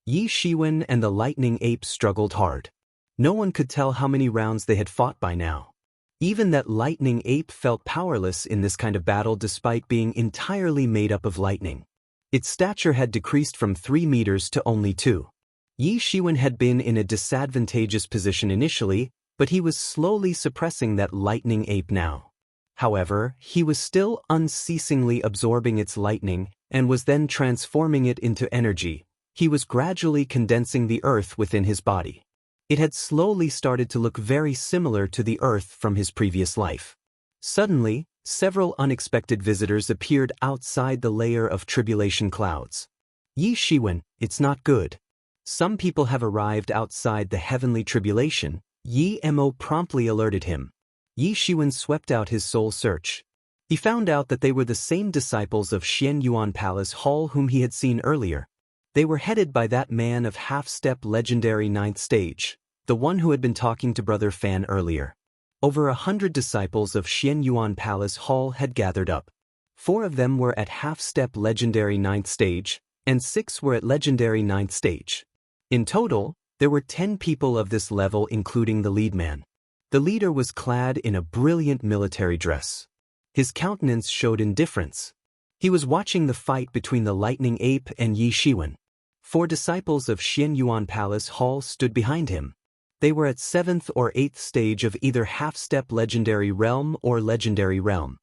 Yi Shiwen and the lightning ape struggled hard. No one could tell how many rounds they had fought by now. Even that lightning ape felt powerless in this kind of battle despite being entirely made up of lightning. Its stature had decreased from 3 meters to only 2. Yi Shiwen had been in a disadvantageous position initially, but he was slowly suppressing that lightning ape now. However, he was still unceasingly absorbing its lightning and was then transforming it into energy. He was gradually condensing the earth within his body. It had slowly started to look very similar to the earth from his previous life. Suddenly, several unexpected visitors appeared outside the layer of tribulation clouds. Yi Shiwen, it's not good. Some people have arrived outside the heavenly tribulation. Yi Mo promptly alerted him. Yi Shiwen swept out his soul search. He found out that they were the same disciples of Xian Yuan Palace Hall whom he had seen earlier. They were headed by that man of half-step legendary 9th stage, the one who had been talking to Brother Fan earlier. Over 100 disciples of Xian Yuan Palace Hall had gathered up. 4 of them were at half-step legendary 9th stage, and 6 were at legendary 9th stage. In total, there were 10 people of this level including the lead man. The leader was clad in a brilliant military dress. His countenance showed indifference. He was watching the fight between the Lightning Ape and Yi Shiwen. 4 disciples of Xian Yuan Palace Hall stood behind him. They were at 7th or 8th stage of either half-step legendary realm or legendary realm.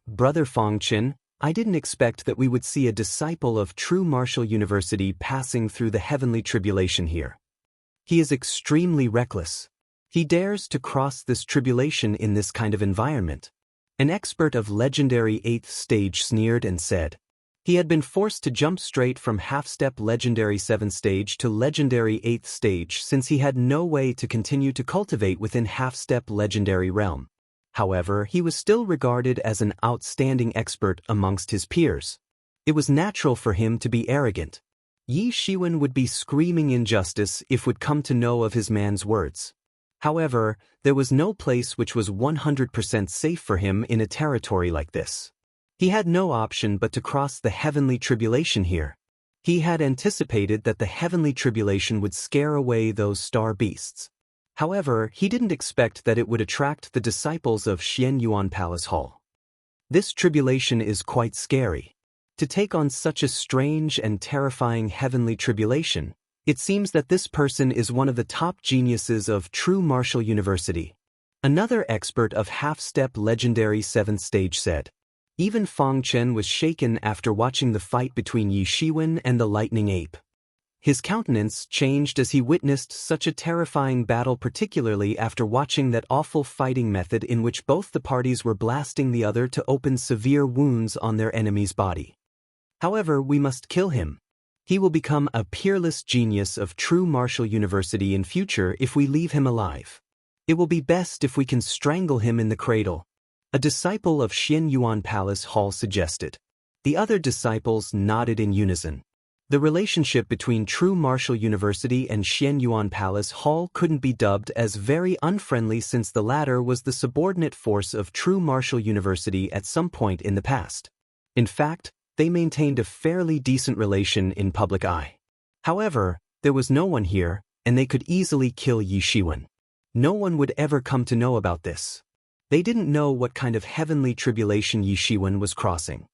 Brother Fongchen, I didn't expect that we would see a disciple of True Martial University passing through the heavenly tribulation here. He is extremely reckless. He dares to cross this tribulation in this kind of environment. An expert of legendary 8th stage sneered and said. He had been forced to jump straight from half-step legendary 7th stage to legendary 8th stage since he had no way to continue to cultivate within half-step legendary realm. However, he was still regarded as an outstanding expert amongst his peers. It was natural for him to be arrogant. Yi Shiwen would be screaming injustice if would come to know of his man's words. However, there was no place which was 100% safe for him in a territory like this. He had no option but to cross the heavenly tribulation here. He had anticipated that the heavenly tribulation would scare away those star beasts. However, he didn't expect that it would attract the disciples of Xian Yuan Palace Hall. This tribulation is quite scary. To take on such a strange and terrifying heavenly tribulation, it seems that this person is one of the top geniuses of True Martial University. Another expert of half-step legendary 7th stage said. Even Fong Chen was shaken after watching the fight between Yi Shiwen and the Lightning Ape. His countenance changed as he witnessed such a terrifying battle, particularly after watching that awful fighting method in which both the parties were blasting the other to open severe wounds on their enemy's body. However, we must kill him. He will become a peerless genius of True Martial University in future if we leave him alive. It will be best if we can strangle him in the cradle. A disciple of Xian Yuan Palace Hall suggested. The other disciples nodded in unison. The relationship between True Martial University and Xian Yuan Palace Hall couldn't be dubbed as very unfriendly since the latter was the subordinate force of True Martial University at some point in the past. In fact, they maintained a fairly decent relation in public eye. However, there was no one here, and they could easily kill Yi Shiwen. No one would ever come to know about this. They didn't know what kind of heavenly tribulation Yi Shiwen was crossing.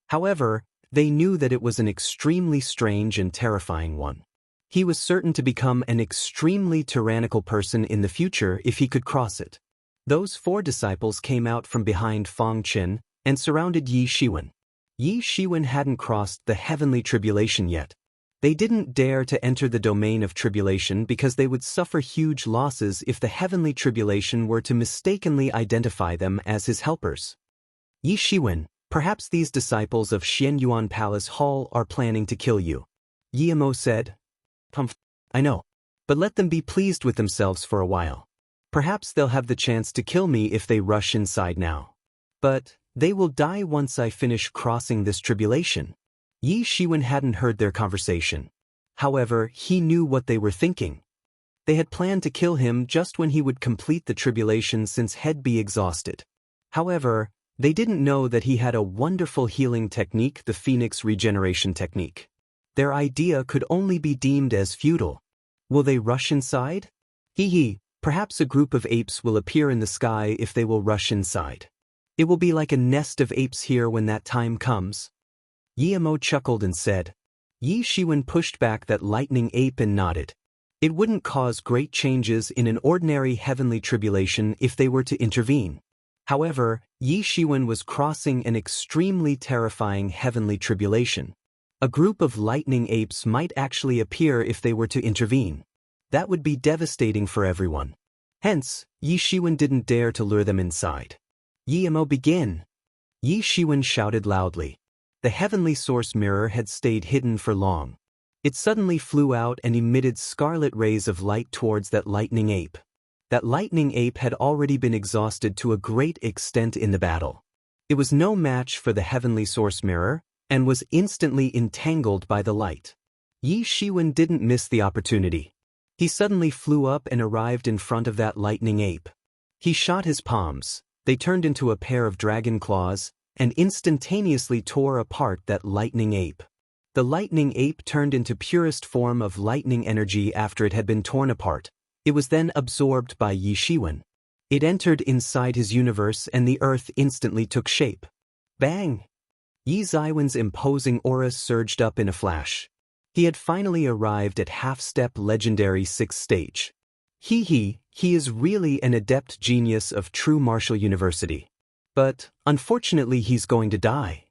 However, they knew that it was an extremely strange and terrifying one. He was certain to become an extremely tyrannical person in the future if he could cross it. Those 4 disciples came out from behind Fong Chen and surrounded Yi Shiwen. Yi Shiwen hadn't crossed the heavenly tribulation yet. They didn't dare to enter the domain of tribulation because they would suffer huge losses if the heavenly tribulation were to mistakenly identify them as his helpers. Yi Shiwen, perhaps these disciples of Xian Yuan Palace Hall are planning to kill you. Yi Mo said. I know. But let them be pleased with themselves for a while. Perhaps they'll have the chance to kill me if they rush inside now. But they will die once I finish crossing this tribulation. Yi Shiwen hadn't heard their conversation. However, he knew what they were thinking. They had planned to kill him just when he would complete the tribulation since he'd be exhausted. However, they didn't know that he had a wonderful healing technique, the Phoenix Regeneration Technique. Their idea could only be deemed as futile. Will they rush inside? Perhaps a group of apes will appear in the sky if they will rush inside. It will be like a nest of apes here when that time comes. Yi Mo chuckled and said. Yi Shiwen pushed back that lightning ape and nodded. It wouldn't cause great changes in an ordinary heavenly tribulation if they were to intervene. However, Yi Shiwen was crossing an extremely terrifying heavenly tribulation. A group of lightning apes might actually appear if they were to intervene. That would be devastating for everyone. Hence, Yi Shiwen didn't dare to lure them inside. Yi Mo, begin! Yi Shiwen shouted loudly. The heavenly source mirror had stayed hidden for long. It suddenly flew out and emitted scarlet rays of light towards that lightning ape. That lightning ape had already been exhausted to a great extent in the battle. It was no match for the heavenly source mirror, and was instantly entangled by the light. Yi Shiwen didn't miss the opportunity. He suddenly flew up and arrived in front of that lightning ape. He shot his palms, they turned into a pair of dragon claws, and instantaneously tore apart that lightning ape. The lightning ape turned into purest form of lightning energy after it had been torn apart. It was then absorbed by Yi Shiwen. It entered inside his universe and the earth instantly took shape. Bang! Yi Ziwen's imposing aura surged up in a flash. He had finally arrived at half-step legendary 6th stage. He is really an adept genius of true martial university. But, unfortunately, he's going to die.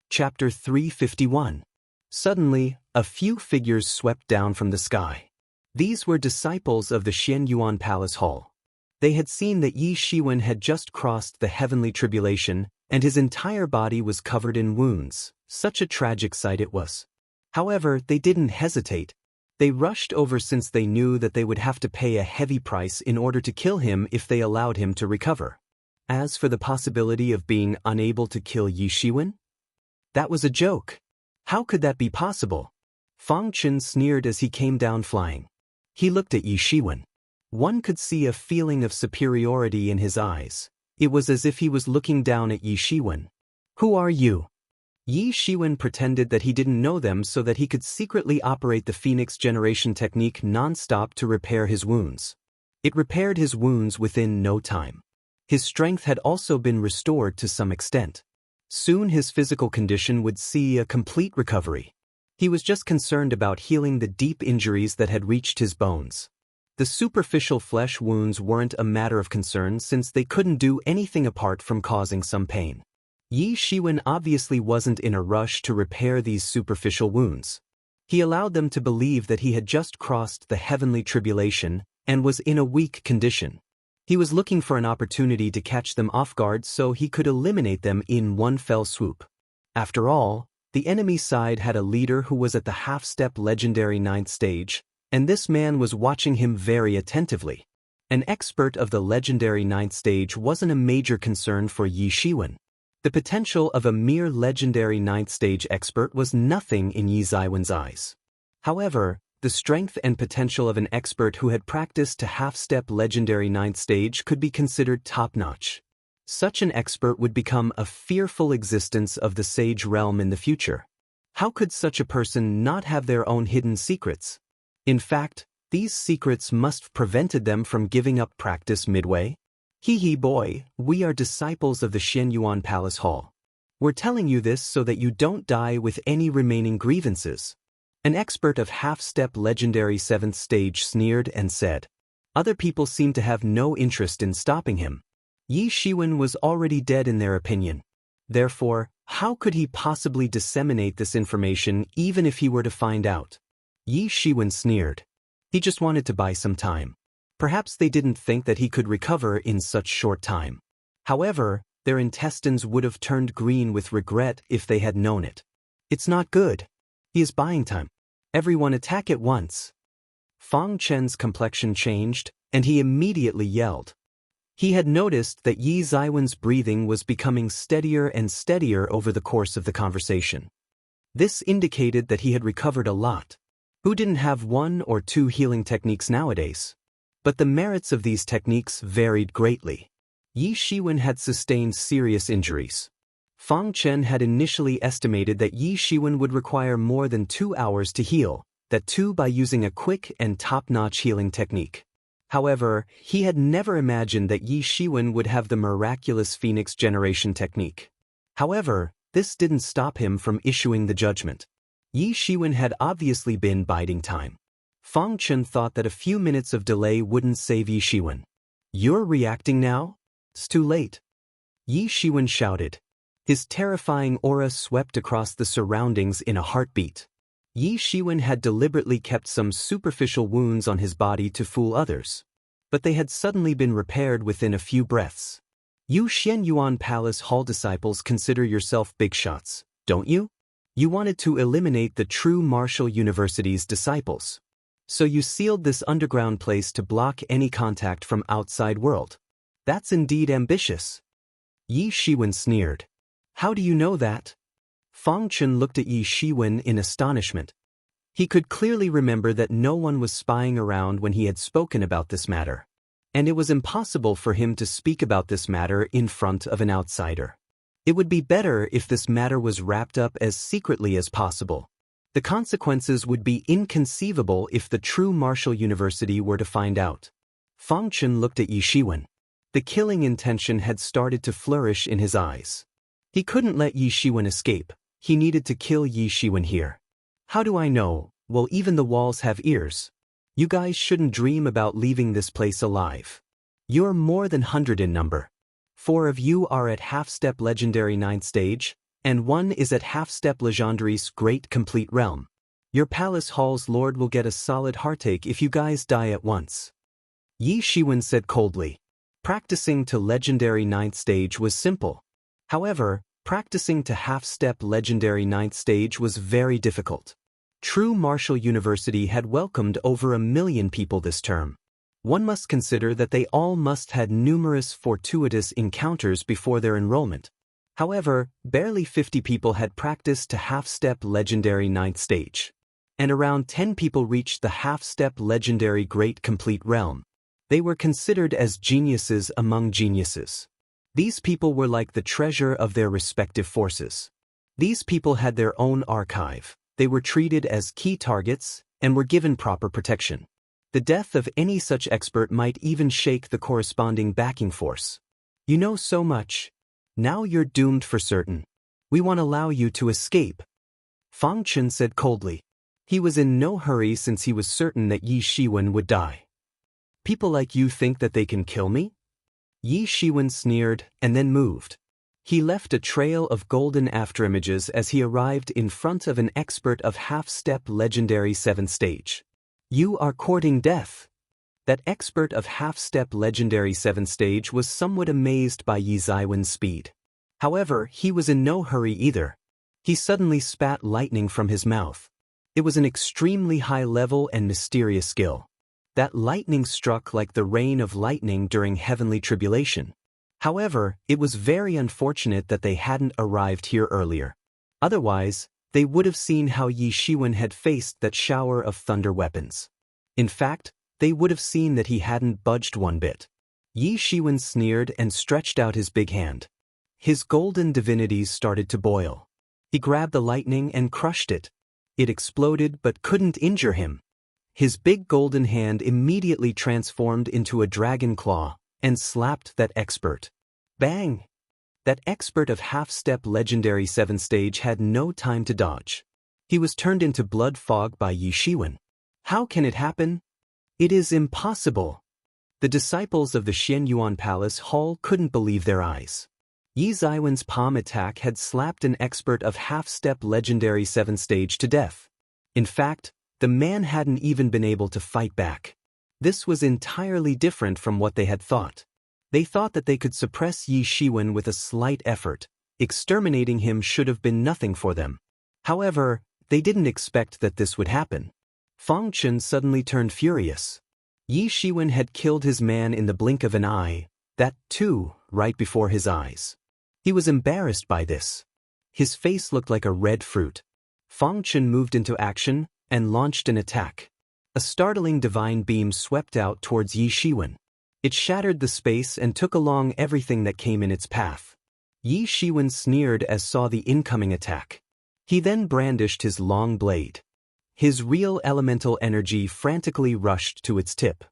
Chapter 351. Suddenly, a few figures swept down from the sky. These were disciples of the Xianyuan Palace Hall. They had seen that Yi Shiwen had just crossed the heavenly tribulation, and his entire body was covered in wounds. Such a tragic sight it was. However, they didn't hesitate. They rushed over since they knew that they would have to pay a heavy price in order to kill him if they allowed him to recover. As for the possibility of being unable to kill Yi Shiwen, that was a joke. How could that be possible? Fang Chen sneered as he came down flying. He looked at Yi Shiwen. One could see a feeling of superiority in his eyes. It was as if he was looking down at Yi Shiwen. Who are you? Yi Shiwen pretended that he didn't know them so that he could secretly operate the Phoenix Generation technique non-stop to repair his wounds. It repaired his wounds within no time. His strength had also been restored to some extent. Soon his physical condition would see a complete recovery. He was just concerned about healing the deep injuries that had reached his bones. The superficial flesh wounds weren't a matter of concern since they couldn't do anything apart from causing some pain. Yi Shiwen obviously wasn't in a rush to repair these superficial wounds. He allowed them to believe that he had just crossed the heavenly tribulation and was in a weak condition. He was looking for an opportunity to catch them off guard so he could eliminate them in one fell swoop. After all, the enemy side had a leader who was at the half-step legendary 9th stage, and this man was watching him very attentively. An expert of the legendary 9th stage wasn't a major concern for Yi Shiwen. The potential of a mere legendary 9th stage expert was nothing in Yi Ziwen's eyes. However, the strength and potential of an expert who had practiced to half-step legendary 9th stage could be considered top-notch. Such an expert would become a fearful existence of the sage realm in the future. How could such a person not have their own hidden secrets? In fact, these secrets must have prevented them from giving up practice midway. Boy, we are disciples of the Xianyuan Palace Hall. We're telling you this so that you don't die with any remaining grievances. An expert of half-step legendary 7th stage sneered and said. Other people seemed to have no interest in stopping him. Yi Shiwen was already dead in their opinion. Therefore, how could he possibly disseminate this information even if he were to find out? Yi Shiwen sneered. He just wanted to buy some time. Perhaps they didn't think that he could recover in such short time. However, their intestines would have turned green with regret if they had known it. It's not good. He is buying time. Everyone attack at once. Fang Chen's complexion changed, and he immediately yelled. He had noticed that Yi Ziwen's breathing was becoming steadier and steadier over the course of the conversation. This indicated that he had recovered a lot. Who didn't have 1 or 2 healing techniques nowadays? But the merits of these techniques varied greatly. Yi Shiwen had sustained serious injuries. Fang Chen had initially estimated that Yi Shiwen would require more than 2 hours to heal, that too by using a quick and top-notch healing technique. However, he had never imagined that Yi Shiwen would have the miraculous Phoenix Generation technique. However, this didn't stop him from issuing the judgment. Yi Shiwen had obviously been biding time. Fang Chen thought that a few minutes of delay wouldn't save Yi Shiwen. You're reacting now? It's too late. Yi Shiwen shouted. His terrifying aura swept across the surroundings in a heartbeat. Yi Shiwen had deliberately kept some superficial wounds on his body to fool others. But they had suddenly been repaired within a few breaths. You Xianyuan Palace Hall disciples consider yourself big shots, don't you? You wanted to eliminate the true martial university's disciples. So you sealed this underground place to block any contact from outside world. That's indeed ambitious. Yi Shiwen sneered. How do you know that? Fang Chen looked at Yi Shiwen in astonishment. He could clearly remember that no one was spying around when he had spoken about this matter. And it was impossible for him to speak about this matter in front of an outsider. It would be better if this matter was wrapped up as secretly as possible. The consequences would be inconceivable if the true Martial University were to find out. Fang Chen looked at Yi Shiwen. The killing intention had started to flourish in his eyes. He couldn't let Yi Shiwen escape. He needed to kill Yi Shiwen here. How do I know? Well, even the walls have ears. You guys shouldn't dream about leaving this place alive. You're more than 100 in number. 4 of you are at half-step legendary 9th stage, and 1 is at half-step legendary's great complete realm. Your palace hall's lord will get a solid heartache if you guys die at once. Yi Shiwen said coldly. Practicing to legendary 9th stage was simple. However, practicing to half-step legendary 9th stage was very difficult. True Martial University had welcomed over 1 million people this term. One must consider that they all must had numerous fortuitous encounters before their enrollment. However, barely 50 people had practiced to half-step legendary 9th stage. And around 10 people reached the half-step legendary great complete realm. They were considered as geniuses among geniuses. These people were like the treasure of their respective forces. These people had their own archive. They were treated as key targets and were given proper protection. The death of any such expert might even shake the corresponding backing force. You know so much. Now you're doomed for certain. We won't allow you to escape. Fang Chen said coldly. He was in no hurry since he was certain that Yi Shiwen would die. People like you think that they can kill me? Yi Shiwen sneered and then moved. He left a trail of golden afterimages as he arrived in front of an expert of half-step legendary 7th stage. You are courting death. That expert of half-step legendary 7th stage was somewhat amazed by Yi Shiwen's speed. However, he was in no hurry either. He suddenly spat lightning from his mouth. It was an extremely high-level and mysterious skill. That lightning struck like the rain of lightning during heavenly tribulation. However, it was very unfortunate that they hadn't arrived here earlier. Otherwise, they would have seen how Yi Shiwen had faced that shower of thunder weapons. In fact, they would have seen that he hadn't budged one bit. Yi Shiwen sneered and stretched out his big hand. His golden divinities started to boil. He grabbed the lightning and crushed it. It exploded but couldn't injure him. His big golden hand immediately transformed into a dragon claw and slapped that expert. Bang! That expert of half-step legendary 7th stage had no time to dodge. He was turned into blood fog by Yi Shiwen. How can it happen? It is impossible. The disciples of the Xianyuan Palace Hall couldn't believe their eyes. Yi Shiwen's palm attack had slapped an expert of half-step legendary 7th stage to death. In fact, the man hadn't even been able to fight back. This was entirely different from what they had thought. They thought that they could suppress Yi Shiwen with a slight effort. Exterminating him should have been nothing for them. However, they didn't expect that this would happen. Fang Chen suddenly turned furious. Yi Shiwen had killed his man in the blink of an eye, that too, right before his eyes. He was embarrassed by this. His face looked like a red fruit. Fang Chen moved into action and launched an attack. A startling divine beam swept out towards Yi Shiwen. It shattered the space and took along everything that came in its path. Yi Shiwen sneered as saw the incoming attack. He then brandished his long blade. His real elemental energy frantically rushed to its tip.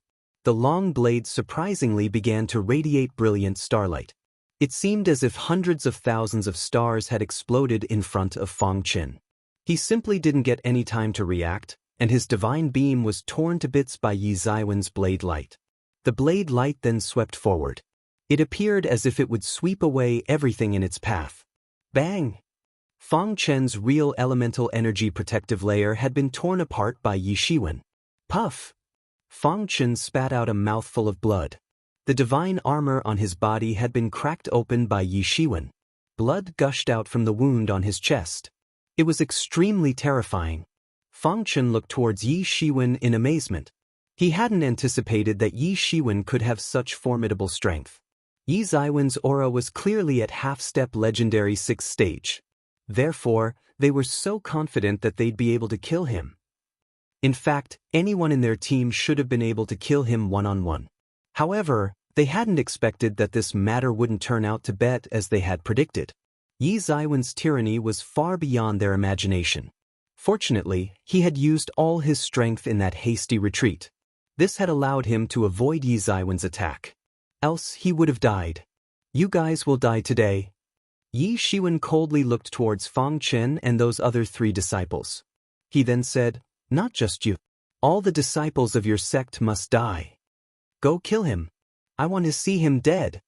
The long blade surprisingly began to radiate brilliant starlight. It seemed as if hundreds of thousands of stars had exploded in front of Fang Chen. He simply didn't get any time to react, and his divine beam was torn to bits by Yi Shiwen's blade light. The blade light then swept forward. It appeared as if it would sweep away everything in its path. Bang! Fang Chen's real elemental energy protective layer had been torn apart by Yi Shiwen. Puff! Fang Chen spat out a mouthful of blood. The divine armor on his body had been cracked open by Yi Shiwen. Blood gushed out from the wound on his chest. It was extremely terrifying. Fang Chen looked towards Yi Shiwen in amazement. He hadn't anticipated that Yi Shiwen could have such formidable strength. Yi Ziwen's aura was clearly at half-step legendary 6th stage. Therefore, they were so confident that they'd be able to kill him. In fact, anyone in their team should have been able to kill him one-on-one. However, they hadn't expected that this matter wouldn't turn out to be as they had predicted. Yi Ziwen's tyranny was far beyond their imagination. Fortunately, he had used all his strength in that hasty retreat. This had allowed him to avoid Yi Ziwen's attack. Else he would have died. You guys will die today. Yi Shiwen coldly looked towards Fang Chen and those other 3 disciples. He then said, "Not just you. All the disciples of your sect must die. Go kill him. I want to see him dead."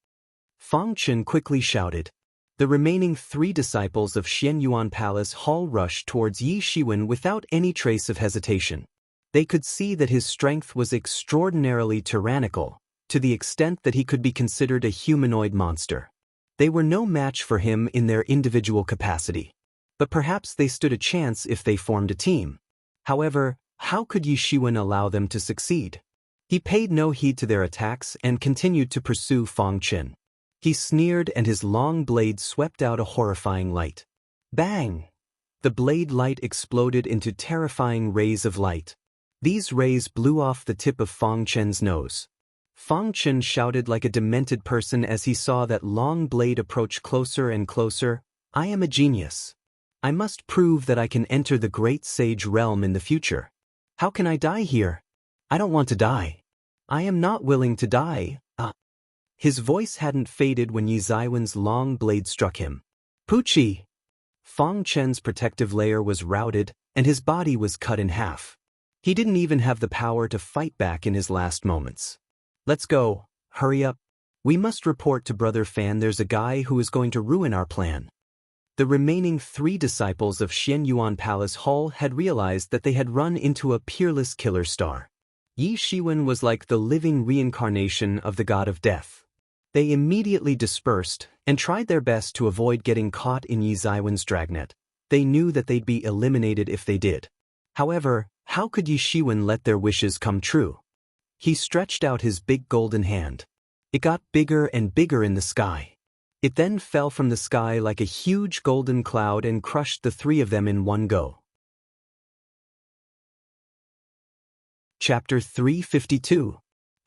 Fang Chen quickly shouted. The remaining 3 disciples of Xianyuan Palace Hall rushed towards Yi Shiwen without any trace of hesitation. They could see that his strength was extraordinarily tyrannical, to the extent that he could be considered a humanoid monster. They were no match for him in their individual capacity. But perhaps they stood a chance if they formed a team. However, how could Yi Shiwen allow them to succeed? He paid no heed to their attacks and continued to pursue Fang Chen. He sneered and his long blade swept out a horrifying light. Bang! The blade light exploded into terrifying rays of light. These rays blew off the tip of Fang Chen's nose. Fang Chen shouted like a demented person as he saw that long blade approach closer and closer. "I am a genius. I must prove that I can enter the great sage realm in the future. How can I die here? I don't want to die. I am not willing to die." His voice hadn't faded when Yi Ziwen's long blade struck him. Poochie! Fang Chen's protective layer was routed, and his body was cut in half. He didn't even have the power to fight back in his last moments. "Let's go, hurry up. We must report to Brother Fan. There's a guy who is going to ruin our plan." The remaining 3 disciples of Xianyuan Palace Hall had realized that they had run into a peerless killer star. Yi Shiwen was like the living reincarnation of the god of death. They immediately dispersed and tried their best to avoid getting caught in Yi Ziwen's dragnet. They knew that they'd be eliminated if they did. However, how could Yi Shiwen let their wishes come true? He stretched out his big golden hand. It got bigger and bigger in the sky. It then fell from the sky like a huge golden cloud and crushed the 3 of them in one go. Chapter 352.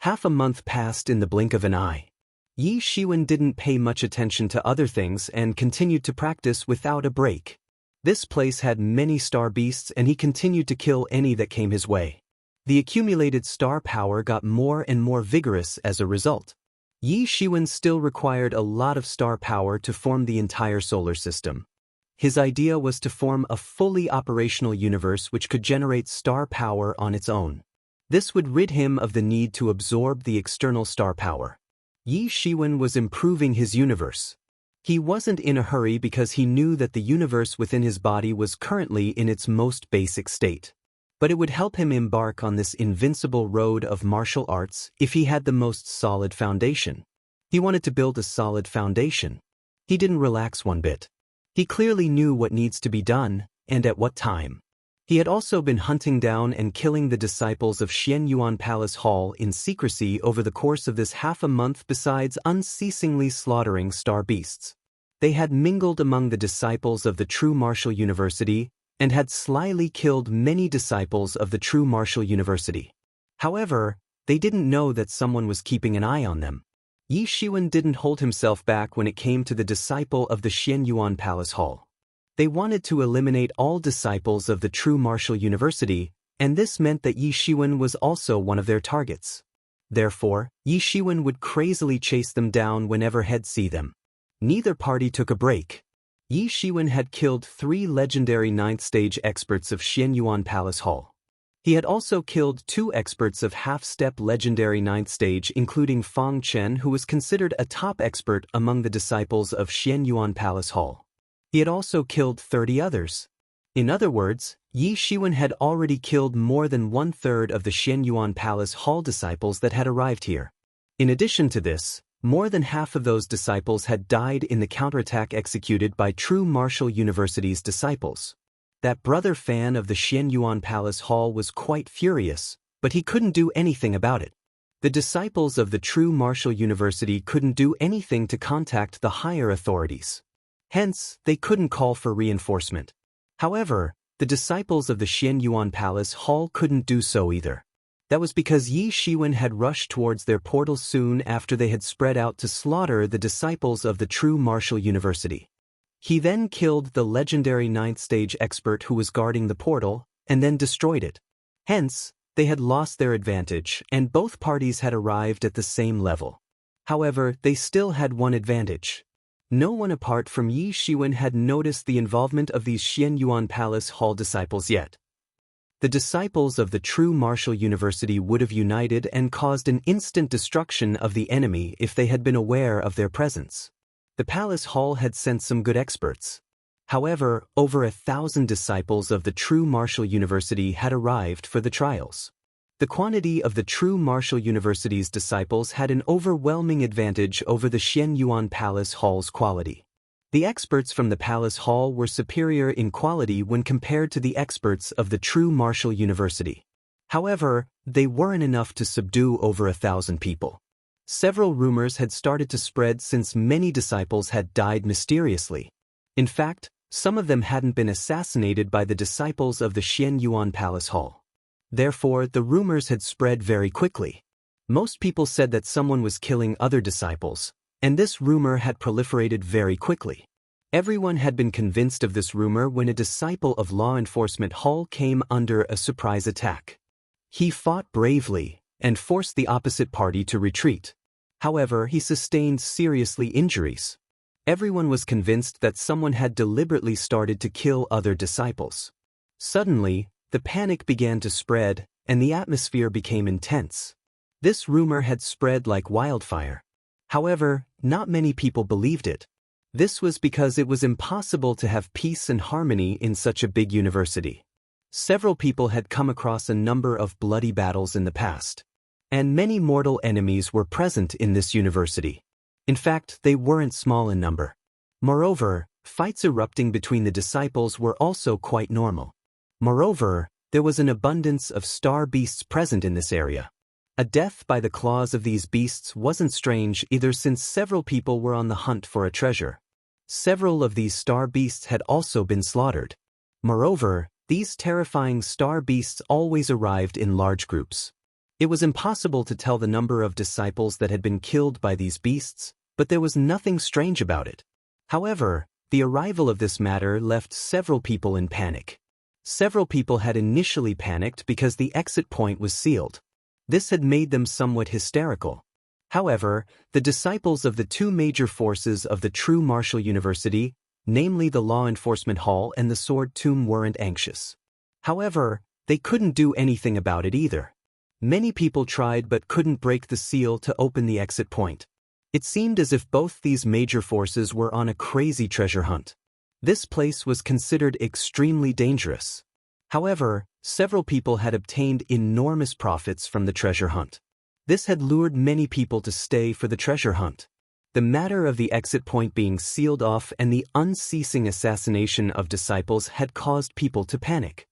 Half a month passed in the blink of an eye. Yi Shiwen didn't pay much attention to other things and continued to practice without a break. This place had many star beasts and he continued to kill any that came his way. The accumulated star power got more and more vigorous as a result. Yi Shiwen still required a lot of star power to form the entire solar system. His idea was to form a fully operational universe which could generate star power on its own. This would rid him of the need to absorb the external star power. Yi Shiwen was improving his universe. He wasn't in a hurry because he knew that the universe within his body was currently in its most basic state. But it would help him embark on this invincible road of martial arts if he had the most solid foundation. He wanted to build a solid foundation. He didn't relax one bit. He clearly knew what needs to be done, and at what time. He had also been hunting down and killing the disciples of Xianyuan Palace Hall in secrecy over the course of this half a month besides unceasingly slaughtering star beasts. They had mingled among the disciples of the True Martial University and had slyly killed many disciples of the True Martial University. However, they didn't know that someone was keeping an eye on them. Yi Shiwen didn't hold himself back when it came to the disciple of the Xianyuan Palace Hall. They wanted to eliminate all disciples of the True Martial University, and this meant that Yi Shiwen was also one of their targets. Therefore, Yi Shiwen would crazily chase them down whenever he'd see them. Neither party took a break. Yi Shiwen had killed 3 legendary 9th stage experts of Xianyuan Palace Hall. He had also killed 2 experts of half-step legendary 9th stage, including Fang Chen, who was considered a top expert among the disciples of Xianyuan Palace Hall. He had also killed 30 others. In other words, Yi Shiwen had already killed more than 1/3 of the Xianyuan Palace Hall disciples that had arrived here. In addition to this, more than half of those disciples had died in the counterattack executed by True Martial University's disciples. that brother Fan of the Xianyuan Palace Hall was quite furious, but he couldn't do anything about it. The disciples of the true martial university couldn't do anything to contact the higher authorities. Hence, they couldn't call for reinforcement. However, the disciples of the Xianyuan Palace Hall couldn't do so either. That was because Yi Shiwen had rushed towards their portal soon after they had spread out to slaughter the disciples of the true martial university. He then killed the legendary 9th stage expert who was guarding the portal, and then destroyed it. Hence, they had lost their advantage, and both parties had arrived at the same level. However, they still had one advantage. No one apart from Yi Shiwen had noticed the involvement of these Xianyuan Palace Hall disciples yet. The disciples of the true martial university would have united and caused an instant destruction of the enemy if they had been aware of their presence. The Palace Hall had sent some good experts. However, over 1,000 disciples of the true martial university had arrived for the trials. The quantity of the true martial university's disciples had an overwhelming advantage over the Xianyuan Palace Hall's quality. The experts from the Palace Hall were superior in quality when compared to the experts of the true martial university. However, they weren't enough to subdue over 1,000 people. Several rumors had started to spread since many disciples had died mysteriously. In fact, some of them hadn't been assassinated by the disciples of the Xianyuan Palace Hall. Therefore, the rumors had spread very quickly. Most people said that someone was killing other disciples, and this rumor had proliferated very quickly. Everyone had been convinced of this rumor when a disciple of Law Enforcement Hall came under a surprise attack. He fought bravely and forced the opposite party to retreat. However, he sustained serious injuries. Everyone was convinced that someone had deliberately started to kill other disciples. Suddenly, the panic began to spread, and the atmosphere became intense. This rumor had spread like wildfire. However, not many people believed it. This was because it was impossible to have peace and harmony in such a big university. Several people had come across a number of bloody battles in the past, and many mortal enemies were present in this university. In fact, they weren't small in number. Moreover, fights erupting between the disciples were also quite normal. Moreover, there was an abundance of star beasts present in this area. A death by the claws of these beasts wasn't strange either, since several people were on the hunt for a treasure. Several of these star beasts had also been slaughtered. Moreover, these terrifying star beasts always arrived in large groups. It was impossible to tell the number of disciples that had been killed by these beasts, but there was nothing strange about it. However, the arrival of this matter left several people in panic. Several people had initially panicked because the exit point was sealed. This had made them somewhat hysterical. However, the disciples of the two major forces of the true martial university, namely the Law Enforcement Hall and the Sword Tomb, weren't anxious. However, they couldn't do anything about it either. Many people tried but couldn't break the seal to open the exit point. It seemed as if both these major forces were on a crazy treasure hunt. This place was considered extremely dangerous. However, several people had obtained enormous profits from the treasure hunt. This had lured many people to stay for the treasure hunt. The matter of the exit point being sealed off and the unceasing assassination of disciples had caused people to panic.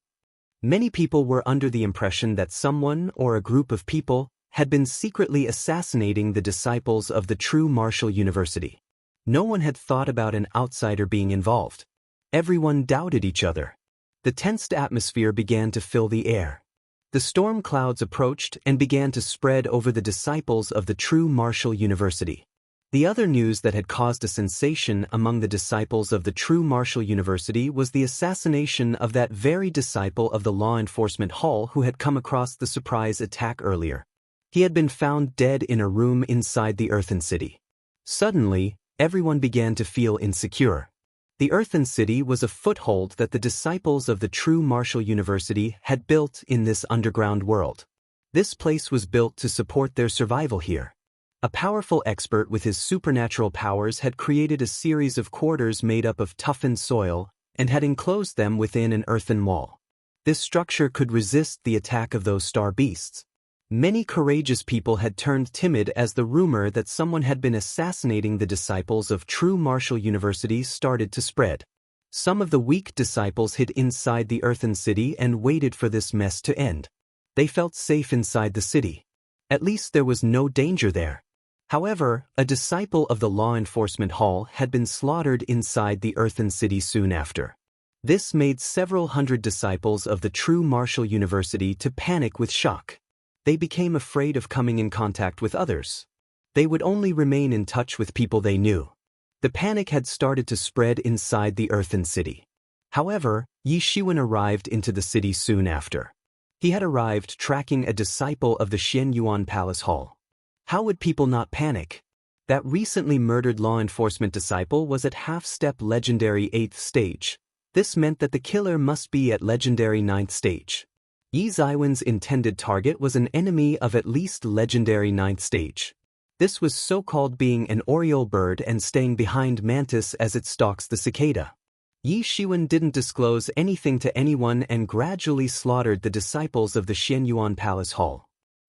Many people were under the impression that someone or a group of people had been secretly assassinating the disciples of the true martial university. No one had thought about an outsider being involved. Everyone doubted each other. The tensed atmosphere began to fill the air. The storm clouds approached and began to spread over the disciples of the true martial university. The other news that had caused a sensation among the disciples of the true martial university was the assassination of that very disciple of the Law Enforcement Hall who had come across the surprise attack earlier. He had been found dead in a room inside the Earthen City. Suddenly, everyone began to feel insecure. The Earthen City was a foothold that the disciples of the true martial university had built in this underground world. This place was built to support their survival here. A powerful expert with his supernatural powers had created a series of quarters made up of toughened soil and had enclosed them within an earthen wall. This structure could resist the attack of those star beasts. Many courageous people had turned timid as the rumor that someone had been assassinating the disciples of true martial universities started to spread. Some of the weak disciples hid inside the earthen city and waited for this mess to end. They felt safe inside the city. At least there was no danger there. However, a disciple of the law enforcement hall had been slaughtered inside the earthen city soon after. This made several hundred disciples of the true Martial University to panic with shock. They became afraid of coming in contact with others. They would only remain in touch with people they knew. The panic had started to spread inside the earthen city. However, Yi Shiwen arrived into the city soon after. He had arrived tracking a disciple of the Xianyuan Palace Hall. How would people not panic? That recently murdered law enforcement disciple was at half-step legendary 8th stage. This meant that the killer must be at legendary 9th stage. Yi Ziwen's intended target was an enemy of at least legendary 9th stage. This was so-called being an oriole bird and staying behind mantis as it stalks the cicada. Yi Shiwen didn't disclose anything to anyone and gradually slaughtered the disciples of the Xianyuan Palace Hall.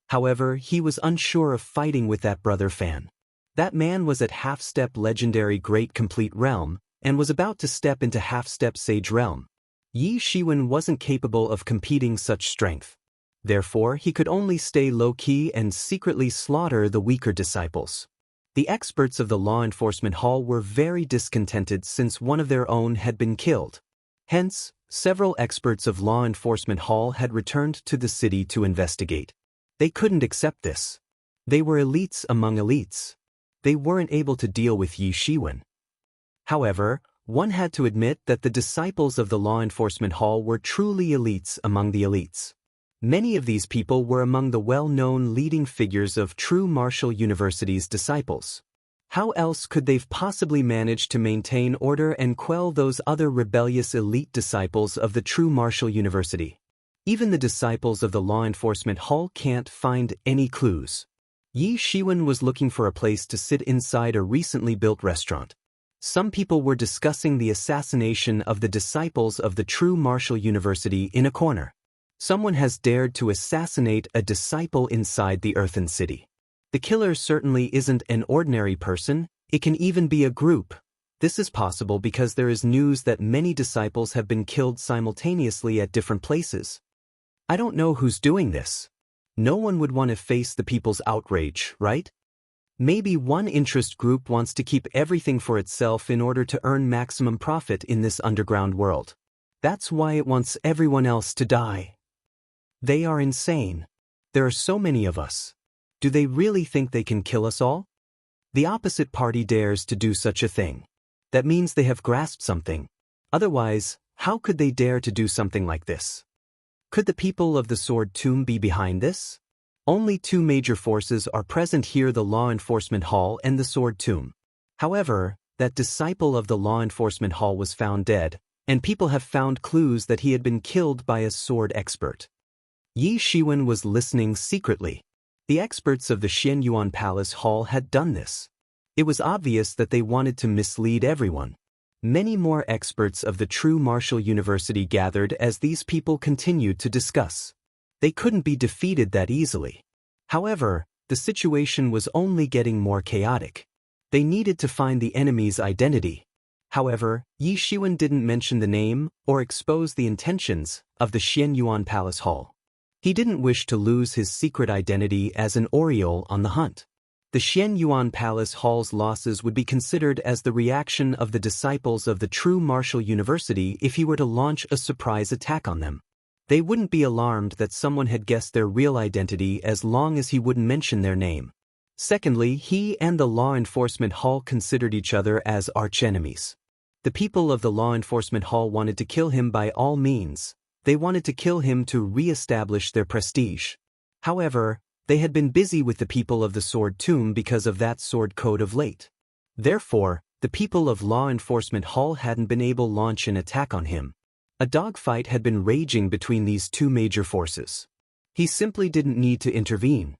However, he was unsure of fighting with that brother Fan. That man was at half-step legendary Great Complete Realm and was about to step into half-step Sage Realm. Yi Shiwen wasn't capable of competing such strength. Therefore, he could only stay low-key and secretly slaughter the weaker disciples. The experts of the law enforcement hall were very discontented since one of their own had been killed. Hence, several experts of law enforcement hall had returned to the city to investigate. They couldn't accept this. They were elites among elites. They weren't able to deal with Yi Shiwen. However, one had to admit that the disciples of the law enforcement hall were truly elites among the elites. Many of these people were among the well-known leading figures of True Martial University's disciples. How else could they've possibly managed to maintain order and quell those other rebellious elite disciples of the True Martial University? Even the disciples of the law enforcement hall can't find any clues. Yi Shiwen was looking for a place to sit inside a recently built restaurant. Some people were discussing the assassination of the disciples of the True Martial University in a corner. Someone has dared to assassinate a disciple inside the earthen city. The killer certainly isn't an ordinary person, it can even be a group. This is possible because there is news that many disciples have been killed simultaneously at different places. I don't know who's doing this. No one would want to face the people's outrage, right? Maybe one interest group wants to keep everything for itself in order to earn maximum profit in this underground world. That's why it wants everyone else to die. They are insane. There are so many of us. Do they really think they can kill us all? The opposite party dares to do such a thing. That means they have grasped something. Otherwise, how could they dare to do something like this? Could the people of the Sword Tomb be behind this? Only two major forces are present here: the Law Enforcement Hall and the Sword Tomb. However, that disciple of the Law Enforcement Hall was found dead, and people have found clues that he had been killed by a sword expert. Yi Shiwen was listening secretly. The experts of the Xianyuan Palace Hall had done this. It was obvious that they wanted to mislead everyone. Many more experts of the True Martial University gathered as these people continued to discuss. They couldn't be defeated that easily. However, the situation was only getting more chaotic. They needed to find the enemy's identity. However, Yi Shiwen didn't mention the name or expose the intentions of the Xianyuan Palace Hall. He didn't wish to lose his secret identity as an oriole on the hunt. The Xianyuan Palace Hall's losses would be considered as the reaction of the disciples of the True Martial University if he were to launch a surprise attack on them. They wouldn't be alarmed that someone had guessed their real identity as long as he wouldn't mention their name. Secondly, he and the Law Enforcement Hall considered each other as archenemies. The people of the Law Enforcement Hall wanted to kill him by all means. They wanted to kill him to re-establish their prestige. However, they had been busy with the people of the Sword Tomb because of that sword code of late. Therefore, the people of Law Enforcement Hall hadn't been able to launch an attack on him. A dogfight had been raging between these two major forces. He simply didn't need to intervene.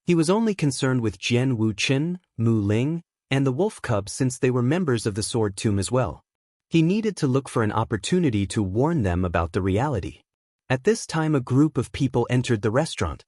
He was only concerned with Jian Wuchen, Mu Ling, and the wolf cub since they were members of the Sword Tomb as well. He needed to look for an opportunity to warn them about the reality. At this time, a group of people entered the restaurant.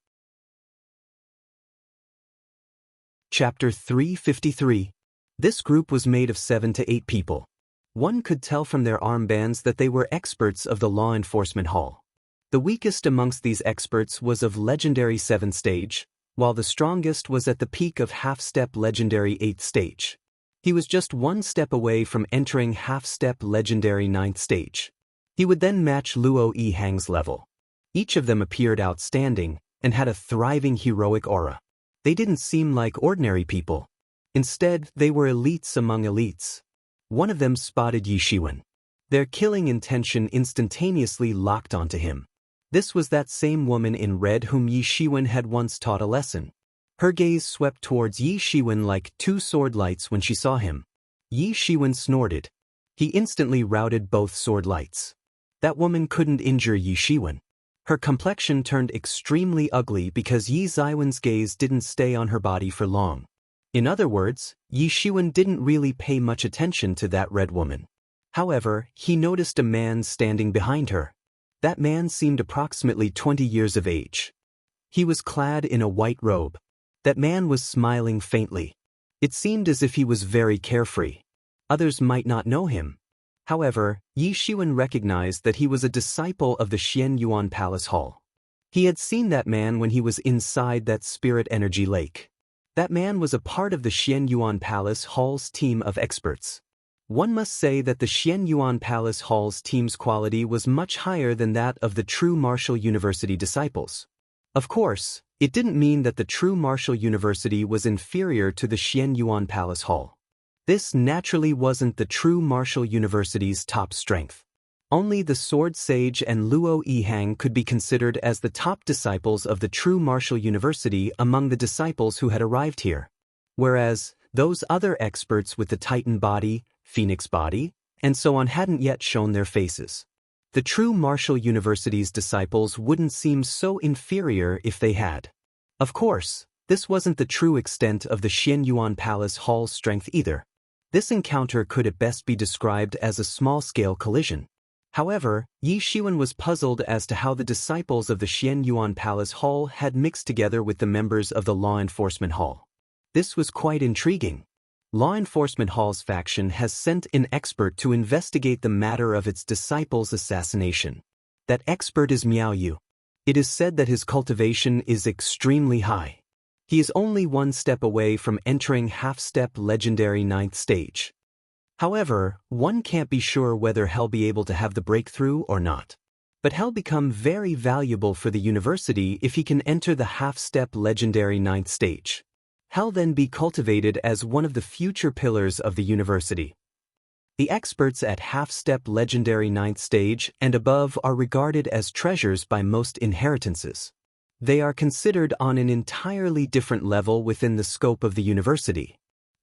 Chapter 353. This group was made of 7 to 8 people. One could tell from their armbands that they were experts of the law enforcement hall. The weakest amongst these experts was of legendary 7th stage, while the strongest was at the peak of half-step legendary 8th stage. He was just one step away from entering half-step legendary 9th stage. He would then match Luo Yihang's level. Each of them appeared outstanding and had a thriving heroic aura. They didn't seem like ordinary people. Instead, they were elites among elites. One of them spotted Yi Shiwen. Their killing intention instantaneously locked onto him. This was that same woman in red whom Yi Shiwen had once taught a lesson. Her gaze swept towards Yi Shiwen like two sword lights when she saw him. Yi Shiwen snorted. He instantly routed both sword lights. That woman couldn't injure Yi Shiwen. Her complexion turned extremely ugly because Yi Ziwen's gaze didn't stay on her body for long. In other words, Yi Shiwen didn't really pay much attention to that red woman. However, he noticed a man standing behind her. That man seemed approximately 20 years of age. He was clad in a white robe. That man was smiling faintly. It seemed as if he was very carefree. Others might not know him. However, Yi Shiwen recognized that he was a disciple of the Xian Yuan Palace Hall. He had seen that man when he was inside that spirit energy lake. That man was a part of the Xian Yuan Palace Hall's team of experts. One must say that the Xian Yuan Palace Hall's team's quality was much higher than that of the true Martial University disciples. Of course, it didn't mean that the true Martial University was inferior to the Xian Yuan Palace Hall. This naturally wasn't the true Martial University's top strength. Only the Sword Sage and Luo Yihang could be considered as the top disciples of the true Martial University among the disciples who had arrived here. Whereas, those other experts with the Titan body, Phoenix body, and so on hadn't yet shown their faces. The true Martial University's disciples wouldn't seem so inferior if they had. Of course, this wasn't the true extent of the Xian Yuan Palace Hall's strength either. This encounter could at best be described as a small-scale collision. However, Yi Shiwen was puzzled as to how the disciples of the Xian Yuan Palace Hall had mixed together with the members of the Law Enforcement Hall. This was quite intriguing. Law Enforcement Hall's faction has sent an expert to investigate the matter of its disciples' assassination. That expert is Miao Yu. It is said that his cultivation is extremely high. He is only one step away from entering half-step legendary 9th stage. However, one can't be sure whether he'll be able to have the breakthrough or not. But he'll become very valuable for the university if he can enter the half-step legendary 9th stage. He'll then be cultivated as one of the future pillars of the university. The experts at half-step legendary 9th stage and above are regarded as treasures by most inheritances. They are considered on an entirely different level within the scope of the university.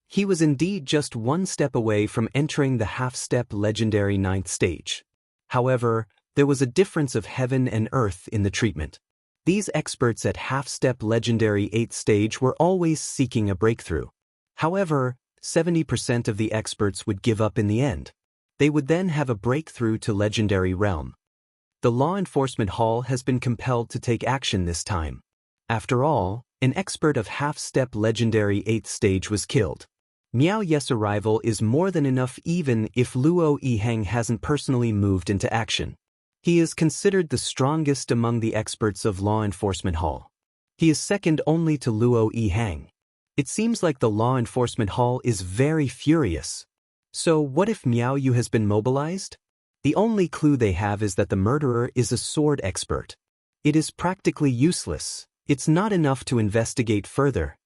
He was indeed just one step away from entering the half-step legendary 9th stage. However, there was a difference of heaven and earth in the treatment. These experts at half-step legendary 8th stage were always seeking a breakthrough. However, 70% of the experts would give up in the end. They would then have a breakthrough to legendary realm. The Law Enforcement Hall has been compelled to take action this time. After all, an expert of half-step legendary 8th stage was killed. Miao Yu's arrival is more than enough even if Luo Yihang hasn't personally moved into action. He is considered the strongest among the experts of Law Enforcement Hall. He is second only to Luo Yihang. It seems like the Law Enforcement Hall is very furious. So what if Miao Yu has been mobilized? The only clue they have is that the murderer is a sword expert. It is practically useless. It's not enough to investigate further.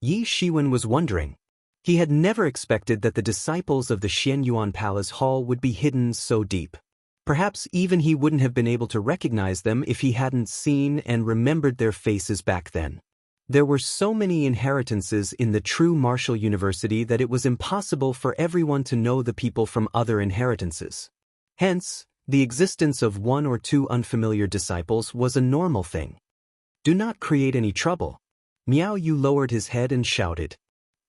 Yi Shiwen was wondering. He had never expected that the disciples of the Xian Yuan Palace Hall would be hidden so deep. Perhaps even he wouldn't have been able to recognize them if he hadn't seen and remembered their faces back then. There were so many inheritances in the true Martial University that it was impossible for everyone to know the people from other inheritances. Hence, the existence of one or two unfamiliar disciples was a normal thing. Do not create any trouble. Miao Yu lowered his head and shouted.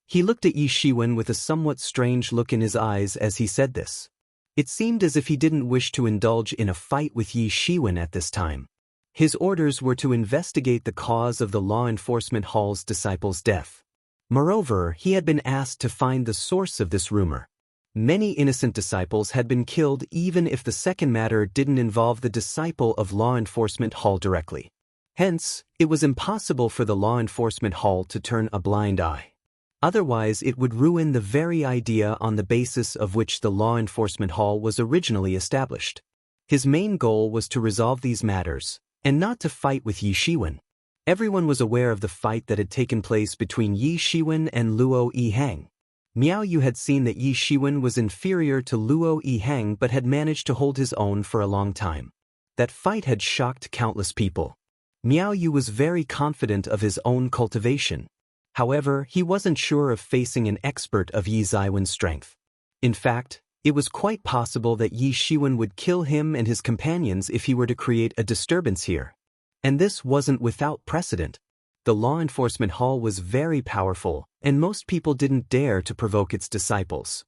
He looked at Yi Shiwen with a somewhat strange look in his eyes as he said this. It seemed as if he didn't wish to indulge in a fight with Yi Shiwen at this time. His orders were to investigate the cause of the Law Enforcement Hall's disciple's death. Moreover, he had been asked to find the source of this rumor. Many innocent disciples had been killed even if the second matter didn't involve the disciple of law enforcement hall directly. Hence, it was impossible for the law enforcement hall to turn a blind eye. Otherwise, it would ruin the very idea on the basis of which the law enforcement hall was originally established. His main goal was to resolve these matters, and not to fight with Yi Shiwen. Everyone was aware of the fight that had taken place between Yi Shiwen and Luo Yihang. Miao Yu had seen that Yi Shiwen was inferior to Luo Yihang but had managed to hold his own for a long time. That fight had shocked countless people. Miao Yu was very confident of his own cultivation. However, he wasn't sure of facing an expert of Yi Ziwen's strength. In fact, it was quite possible that Yi Shiwen would kill him and his companions if he were to create a disturbance here. And this wasn't without precedent. The law enforcement hall was very powerful, and most people didn't dare to provoke its disciples.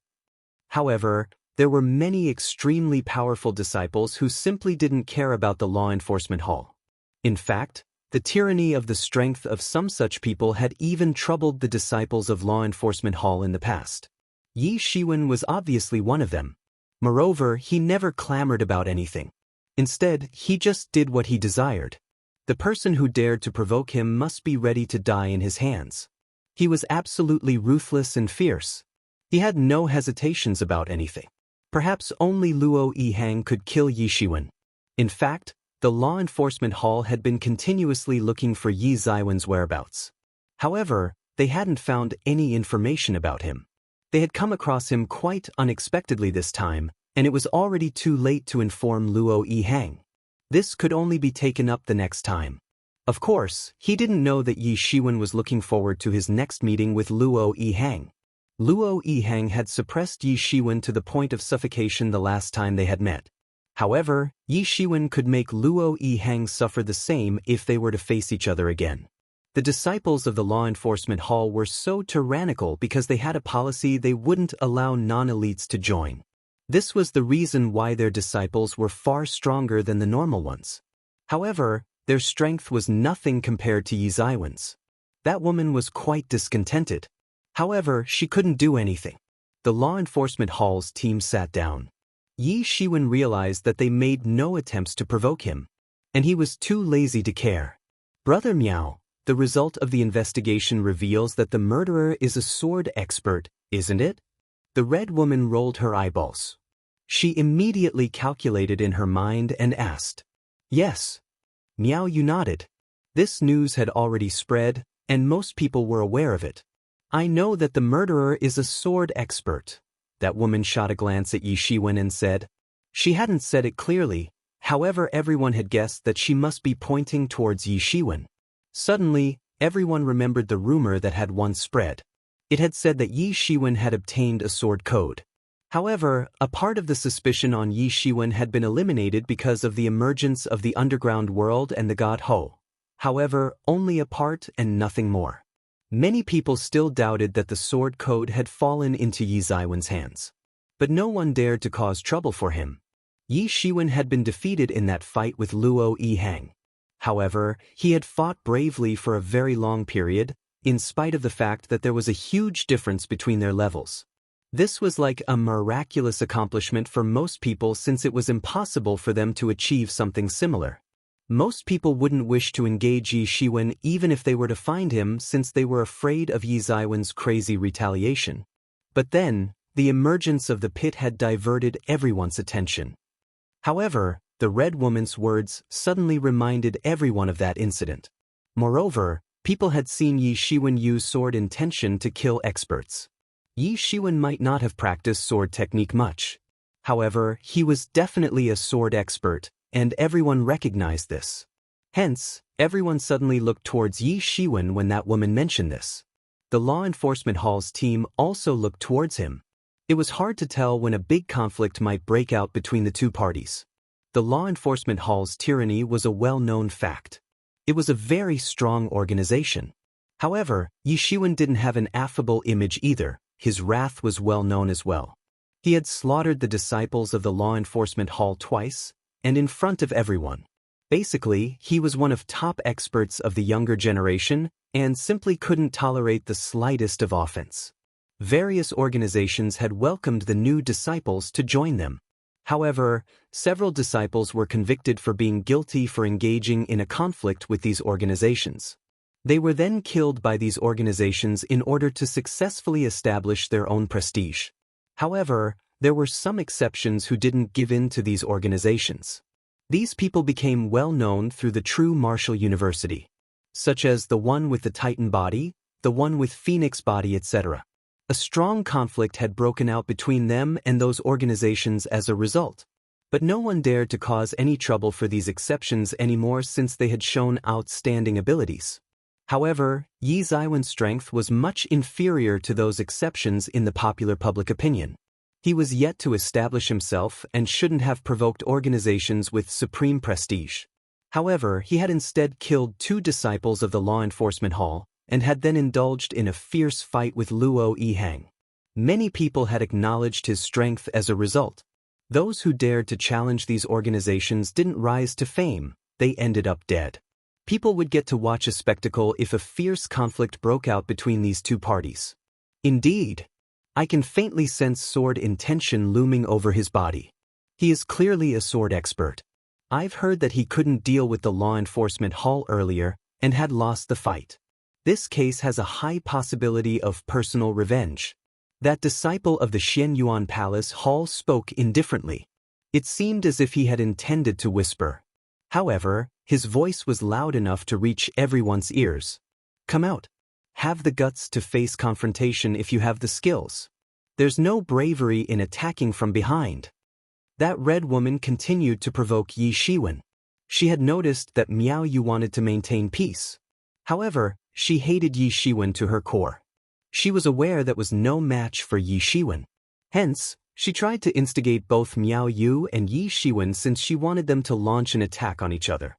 However, there were many extremely powerful disciples who simply didn't care about the law enforcement hall. In fact, the tyranny of the strength of some such people had even troubled the disciples of law enforcement hall in the past. Yi Shiwen was obviously one of them. Moreover, he never clamored about anything. Instead, he just did what he desired. The person who dared to provoke him must be ready to die in his hands. He was absolutely ruthless and fierce. He had no hesitations about anything. Perhaps only Luo Yihang could kill Yi Shiwen. In fact, the law enforcement hall had been continuously looking for Yi Ziwen's whereabouts. However, they hadn't found any information about him. They had come across him quite unexpectedly this time, and it was already too late to inform Luo Yihang. This could only be taken up the next time. Of course, he didn't know that Yi Shiwen was looking forward to his next meeting with Luo Yihang. Luo Yihang had suppressed Yi Shiwen to the point of suffocation the last time they had met. However, Yi Shiwen could make Luo Yihang suffer the same if they were to face each other again. The disciples of the law enforcement hall were so tyrannical because they had a policy they wouldn't allow non-elites to join. This was the reason why their disciples were far stronger than the normal ones. However, their strength was nothing compared to Yi Ziwen's. That woman was quite discontented. However, she couldn't do anything. The law enforcement hall's team sat down. Yi Shiwen realized that they made no attempts to provoke him, and he was too lazy to care. Brother Miao, the result of the investigation reveals that the murderer is a sword expert, isn't it? The red woman rolled her eyeballs. She immediately calculated in her mind and asked. Yes. Miao Yu nodded. This news had already spread, and most people were aware of it. I know that the murderer is a sword expert. That woman shot a glance at Yi Shiwen and said. She hadn't said it clearly, however everyone had guessed that she must be pointing towards Yi Shiwen. Suddenly, everyone remembered the rumor that had once spread. It had said that Yi Shiwen had obtained a sword code. However, a part of the suspicion on Yi Shiwen had been eliminated because of the emergence of the underground world and the god Ho. However, only a part and nothing more. Many people still doubted that the sword code had fallen into Yi Ziwen's hands. But no one dared to cause trouble for him. Yi Shiwen had been defeated in that fight with Luo Yihang. However, he had fought bravely for a very long period, in spite of the fact that there was a huge difference between their levels. This was like a miraculous accomplishment for most people since it was impossible for them to achieve something similar. Most people wouldn't wish to engage Yi Shiwen even if they were to find him since they were afraid of Yi Ziwen's crazy retaliation. But then, the emergence of the pit had diverted everyone's attention. However, the red woman's words suddenly reminded everyone of that incident. Moreover, people had seen Yi Shiwen use sword intention to kill experts. Yi Shiwen might not have practiced sword technique much. However, he was definitely a sword expert, and everyone recognized this. Hence, everyone suddenly looked towards Yi Shiwen when that woman mentioned this. The law enforcement hall's team also looked towards him. It was hard to tell when a big conflict might break out between the two parties. The law enforcement hall's tyranny was a well-known fact. It was a very strong organization. However, Yi Shiwen didn't have an affable image either. His wrath was well known as well. He had slaughtered the disciples of the law enforcement hall twice, and in front of everyone. Basically, he was one of top experts of the younger generation, and simply couldn't tolerate the slightest of offense. Various organizations had welcomed the new disciples to join them. However, several disciples were convicted for being guilty for engaging in a conflict with these organizations. They were then killed by these organizations in order to successfully establish their own prestige. However, there were some exceptions who didn't give in to these organizations. These people became well known through the true martial university, such as the one with the Titan body, the one with Phoenix body, etc. A strong conflict had broken out between them and those organizations as a result. But no one dared to cause any trouble for these exceptions anymore since they had shown outstanding abilities. However, Yi Ziwen's strength was much inferior to those exceptions in the popular public opinion. He was yet to establish himself and shouldn't have provoked organizations with supreme prestige. However, he had instead killed 2 disciples of the law enforcement hall, and had then indulged in a fierce fight with Luo Yihang. Many people had acknowledged his strength as a result. Those who dared to challenge these organizations didn't rise to fame, they ended up dead. People would get to watch a spectacle if a fierce conflict broke out between these 2 parties. Indeed, I can faintly sense sword intention looming over his body. He is clearly a sword expert. I've heard that he couldn't deal with the law enforcement hall earlier and had lost the fight. This case has a high possibility of personal revenge. That disciple of the Xianyuan Palace Hall spoke indifferently. It seemed as if he had intended to whisper. However, his voice was loud enough to reach everyone's ears. Come out. Have the guts to face confrontation if you have the skills. There's no bravery in attacking from behind. That red woman continued to provoke Yi Shiwen. She had noticed that Miao Yu wanted to maintain peace. However, she hated Yi Shiwen to her core. She was aware that was no match for Yi Shiwen. Hence, she tried to instigate both Miao Yu and Yi Shiwen since she wanted them to launch an attack on each other.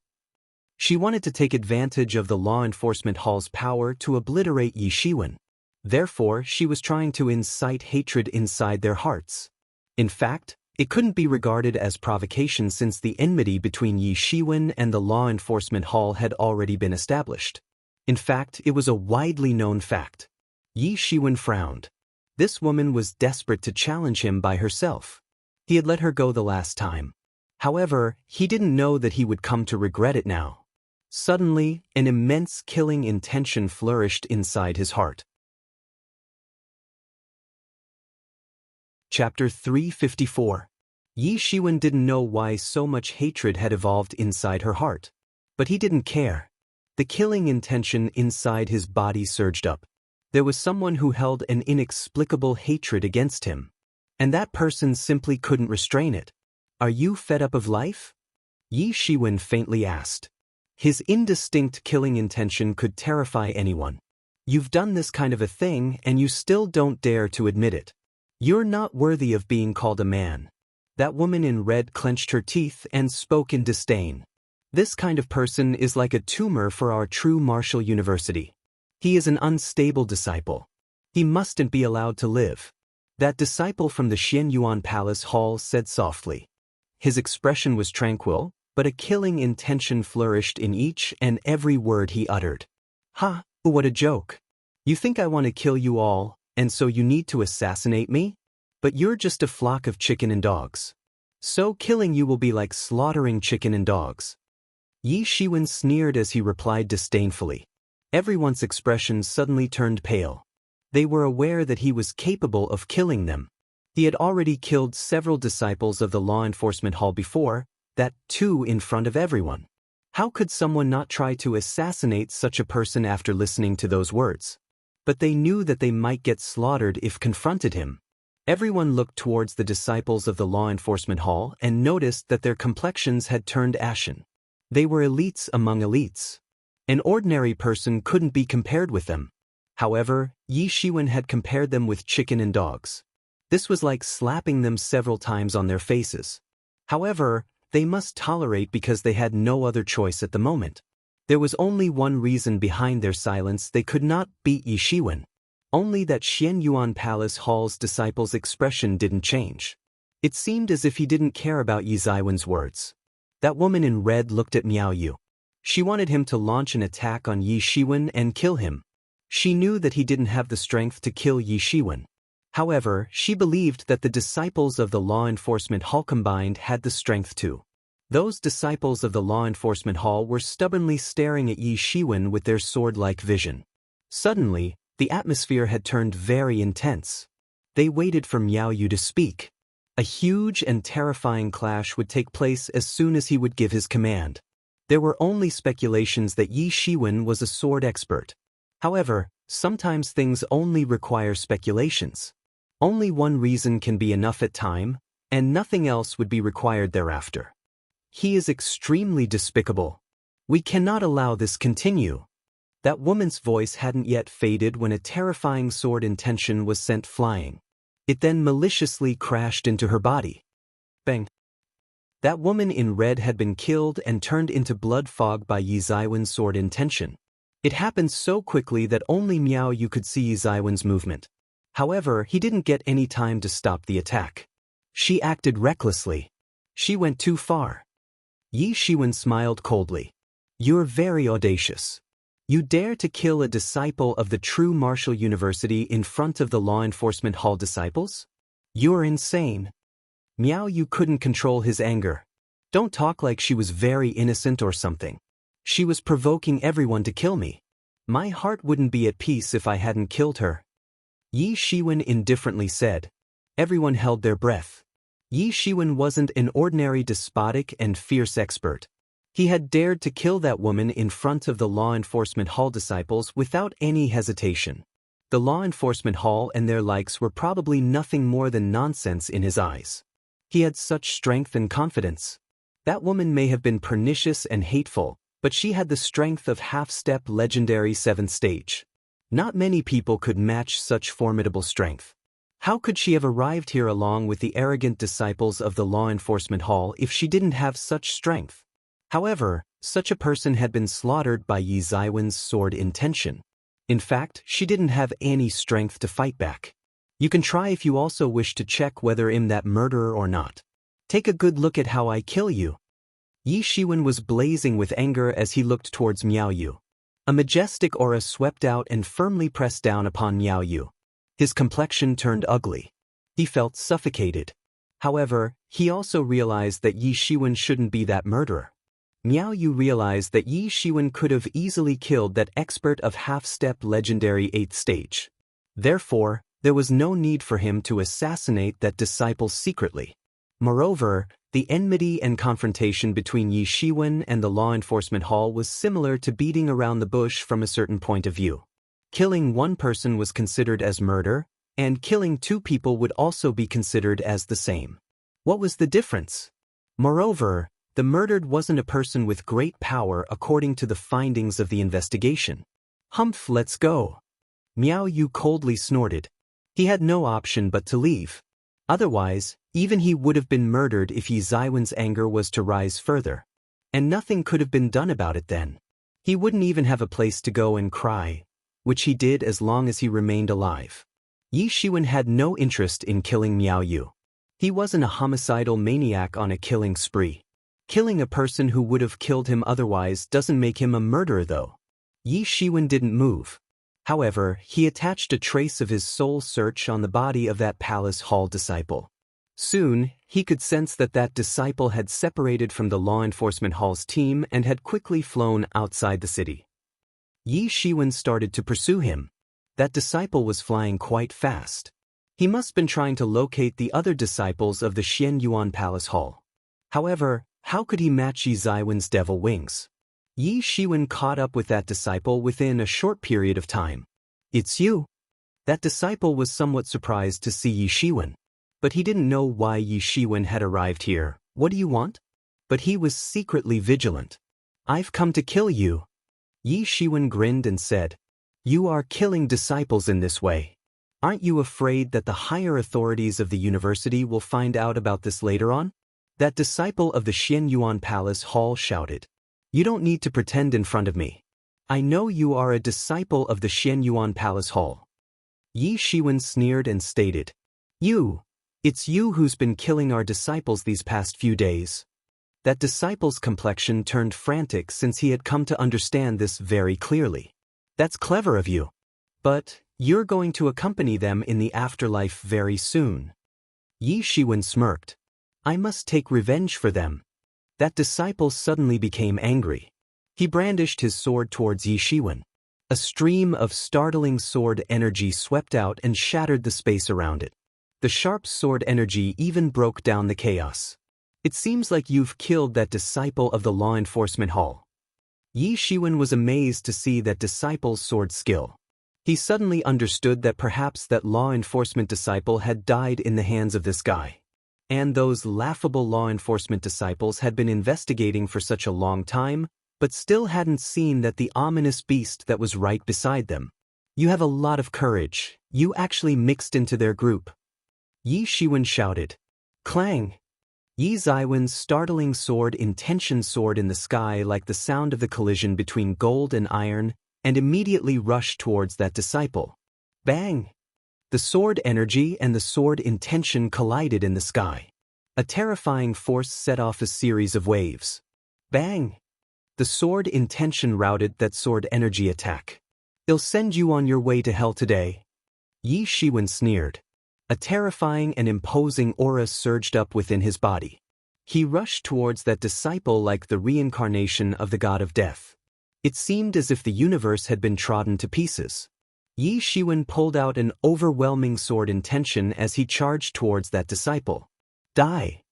She wanted to take advantage of the law enforcement hall's power to obliterate Yi Shiwen. Therefore, she was trying to incite hatred inside their hearts. In fact, it couldn't be regarded as provocation since the enmity between Yi Shiwen and the law enforcement hall had already been established. In fact, it was a widely known fact. Yi Shiwen frowned. This woman was desperate to challenge him by herself. He had let her go the last time. However, he didn't know that he would come to regret it now. Suddenly, an immense killing intention flourished inside his heart. Chapter 354. Yi Shiwen didn't know why so much hatred had evolved inside her heart. But he didn't care. The killing intention inside his body surged up. There was someone who held an inexplicable hatred against him. And that person simply couldn't restrain it. Are you fed up of life? Yi Shiwen faintly asked. His indistinct killing intention could terrify anyone. You've done this kind of a thing and you still don't dare to admit it. You're not worthy of being called a man. That woman in red clenched her teeth and spoke in disdain. This kind of person is like a tumor for our true martial university. He is an unstable disciple. He mustn't be allowed to live. That disciple from the Xianyuan Palace Hall said softly. His expression was tranquil, but a killing intention flourished in each and every word he uttered. Ha, what a joke. You think I want to kill you all, and so you need to assassinate me? But you're just a flock of chicken and dogs. So killing you will be like slaughtering chicken and dogs. Yi Shiwen sneered as he replied disdainfully. Everyone's expression suddenly turned pale. They were aware that he was capable of killing them. He had already killed several disciples of the law enforcement hall before, that too in front of everyone. How could someone not try to assassinate such a person after listening to those words? But they knew that they might get slaughtered if confronted him. Everyone looked towards the disciples of the law enforcement hall and noticed that their complexions had turned ashen. They were elites among elites. An ordinary person couldn't be compared with them. However, Yi Shiwen had compared them with chicken and dogs. This was like slapping them several times on their faces. However, they must tolerate because they had no other choice at the moment. There was only one reason behind their silence: they could not beat Yi Shiwen. Only that Xianyuan Palace Hall's disciples' expression didn't change. It seemed as if he didn't care about Yi Ziwen's words. That woman in red looked at Miao Yu. She wanted him to launch an attack on Yi Shiwen and kill him. She knew that he didn't have the strength to kill Yi Shiwen. However, she believed that the disciples of the law enforcement hall combined had the strength too. Those disciples of the law enforcement hall were stubbornly staring at Yi Shiwen with their sword-like vision. Suddenly, the atmosphere had turned very intense. They waited for Miao Yu to speak. A huge and terrifying clash would take place as soon as he would give his command. There were only speculations that Yi Shiwen was a sword expert. However, sometimes things only require speculations. Only one reason can be enough at time, and nothing else would be required thereafter. He is extremely despicable. We cannot allow this continue. That woman's voice hadn't yet faded when a terrifying sword intention was sent flying. It then maliciously crashed into her body. Bang! That woman in red had been killed and turned into blood fog by Yi Zaiwen's sword intention. It happened so quickly that only Miao Yu could see Yi Zaiwen's movement. However, he didn't get any time to stop the attack. She acted recklessly. She went too far. Yi Shiwen smiled coldly. You're very audacious. You dare to kill a disciple of the true martial university in front of the law enforcement hall disciples? You're insane. Miao Yu couldn't control his anger. Don't talk like she was very innocent or something. She was provoking everyone to kill me. My heart wouldn't be at peace if I hadn't killed her. Yi Shiwen indifferently said. Everyone held their breath. Yi Shiwen wasn't an ordinary despotic and fierce expert. He had dared to kill that woman in front of the law enforcement hall disciples without any hesitation. The law enforcement hall and their likes were probably nothing more than nonsense in his eyes. He had such strength and confidence. That woman may have been pernicious and hateful, but she had the strength of half-step legendary 7th stage. Not many people could match such formidable strength. How could she have arrived here along with the arrogant disciples of the law enforcement hall if she didn't have such strength? However, such a person had been slaughtered by Yi Zaiwen's sword intention. In fact, she didn't have any strength to fight back. You can try if you also wish to check whether I'm that murderer or not. Take a good look at how I kill you. Yi Shiwen was blazing with anger as he looked towards Miao Yu. A majestic aura swept out and firmly pressed down upon Miao Yu. His complexion turned ugly. He felt suffocated. However, he also realized that Yi Shiwen shouldn't be that murderer. Miao Yu realized that Yi Shiwen could have easily killed that expert of half-step legendary 8th stage. Therefore, there was no need for him to assassinate that disciple secretly. Moreover, the enmity and confrontation between Yi Shiwen and the law enforcement hall was similar to beating around the bush from a certain point of view. Killing one person was considered as murder, and killing 2 people would also be considered as the same. What was the difference? Moreover, the murdered wasn't a person with great power according to the findings of the investigation. Humph, let's go. Miao Yu coldly snorted. He had no option but to leave. Otherwise, even he would have been murdered if Yi Zaiwen's anger was to rise further. And nothing could have been done about it then. He wouldn't even have a place to go and cry, which he did as long as he remained alive. Yi Shiwen had no interest in killing Miao Yu. He wasn't a homicidal maniac on a killing spree. Killing a person who would have killed him otherwise doesn't make him a murderer though. Yi Shiwen didn't move. However, he attached a trace of his soul search on the body of that palace hall disciple. Soon, he could sense that that disciple had separated from the law enforcement hall's team and had quickly flown outside the city. Yi Shiwen started to pursue him. That disciple was flying quite fast. He must have been trying to locate the other disciples of the Xian Yuan Palace Hall. However, how could he match Yi Zaiwen's devil wings? Yi Shiwen caught up with that disciple within a short period of time. It's you. That disciple was somewhat surprised to see Yi Shiwen. But he didn't know why Yi Shiwen had arrived here. What do you want? But he was secretly vigilant. I've come to kill you. Yi Shiwen grinned and said, You are killing disciples in this way. Aren't you afraid that the higher authorities of the university will find out about this later on? That disciple of the Xian Yuan Palace Hall shouted. You don't need to pretend in front of me. I know you are a disciple of the Xian Yuan Palace Hall. Yi Shiwen sneered and stated. It's you who's been killing our disciples these past few days. That disciple's complexion turned frantic since he had come to understand this very clearly. That's clever of you. But, You're going to accompany them in the afterlife very soon. Yi Shiwen smirked. I must take revenge for them. That disciple suddenly became angry. He brandished his sword towards Yi Shiwen. A stream of startling sword energy swept out and shattered the space around it. The sharp sword energy even broke down the chaos. It seems like you've killed that disciple of the law enforcement hall. Yi Shiwen was amazed to see that disciple's sword skill. He suddenly understood that perhaps that law enforcement disciple had died in the hands of this guy. And those laughable law enforcement disciples had been investigating for such a long time, but still hadn't seen that the ominous beast that was right beside them. You have a lot of courage. You actually mixed into their group. Yi Shiwen shouted. Clang! Yi Ziwen's startling sword intention soared in the sky like the sound of the collision between gold and iron, and immediately rushed towards that disciple. Bang! The sword energy and the sword intention collided in the sky. A terrifying force set off a series of waves. Bang! The sword intention routed that sword energy attack. I'll send you on your way to hell today. Yi Shiwen sneered. A terrifying and imposing aura surged up within his body. He rushed towards that disciple like the reincarnation of the god of death. It seemed as if the universe had been trodden to pieces. Yi Shiwen pulled out an overwhelming sword intention as he charged towards that disciple. Die!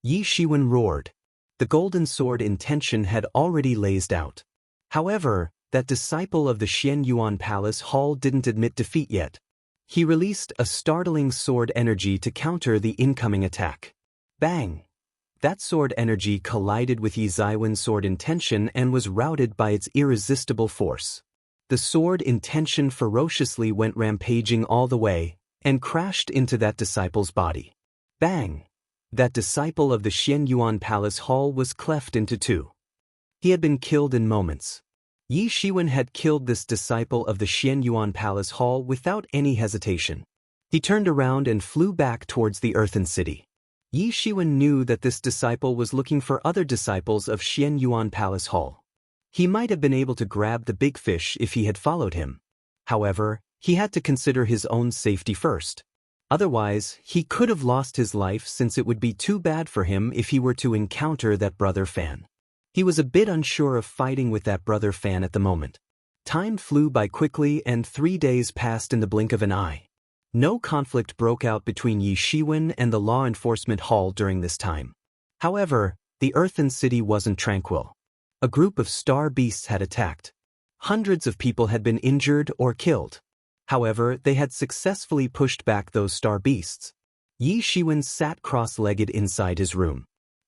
Yi Shiwen roared. The golden sword intention had already blazed out. However, that disciple of the Xian Yuan Palace Hall didn't admit defeat yet. He released a startling sword energy to counter the incoming attack. Bang! That sword energy collided with Yi Ziwen's sword intention and was routed by its irresistible force. The sword intention ferociously went rampaging all the way and crashed into that disciple's body. Bang! That disciple of the Xian Yuan Palace Hall was cleft into two. He had been killed in moments. Yi Shiwen had killed this disciple of the Xian Yuan Palace Hall without any hesitation. He turned around and flew back towards the Earthen City. Yi Shiwen knew that this disciple was looking for other disciples of Xian Yuan Palace Hall. He might have been able to grab the big fish if he had followed him. However, he had to consider his own safety first. Otherwise, he could have lost his life since it would be too bad for him if he were to encounter that brother Fan. He was a bit unsure of fighting with that brother Fan at the moment. Time flew by quickly and 3 days passed in the blink of an eye. No conflict broke out between Yi Shiwen and the law enforcement hall during this time. However, the Earthen City wasn't tranquil. A group of star beasts had attacked. Hundreds of people had been injured or killed. However, they had successfully pushed back those star beasts. Yi Shiwen sat cross-legged inside his room.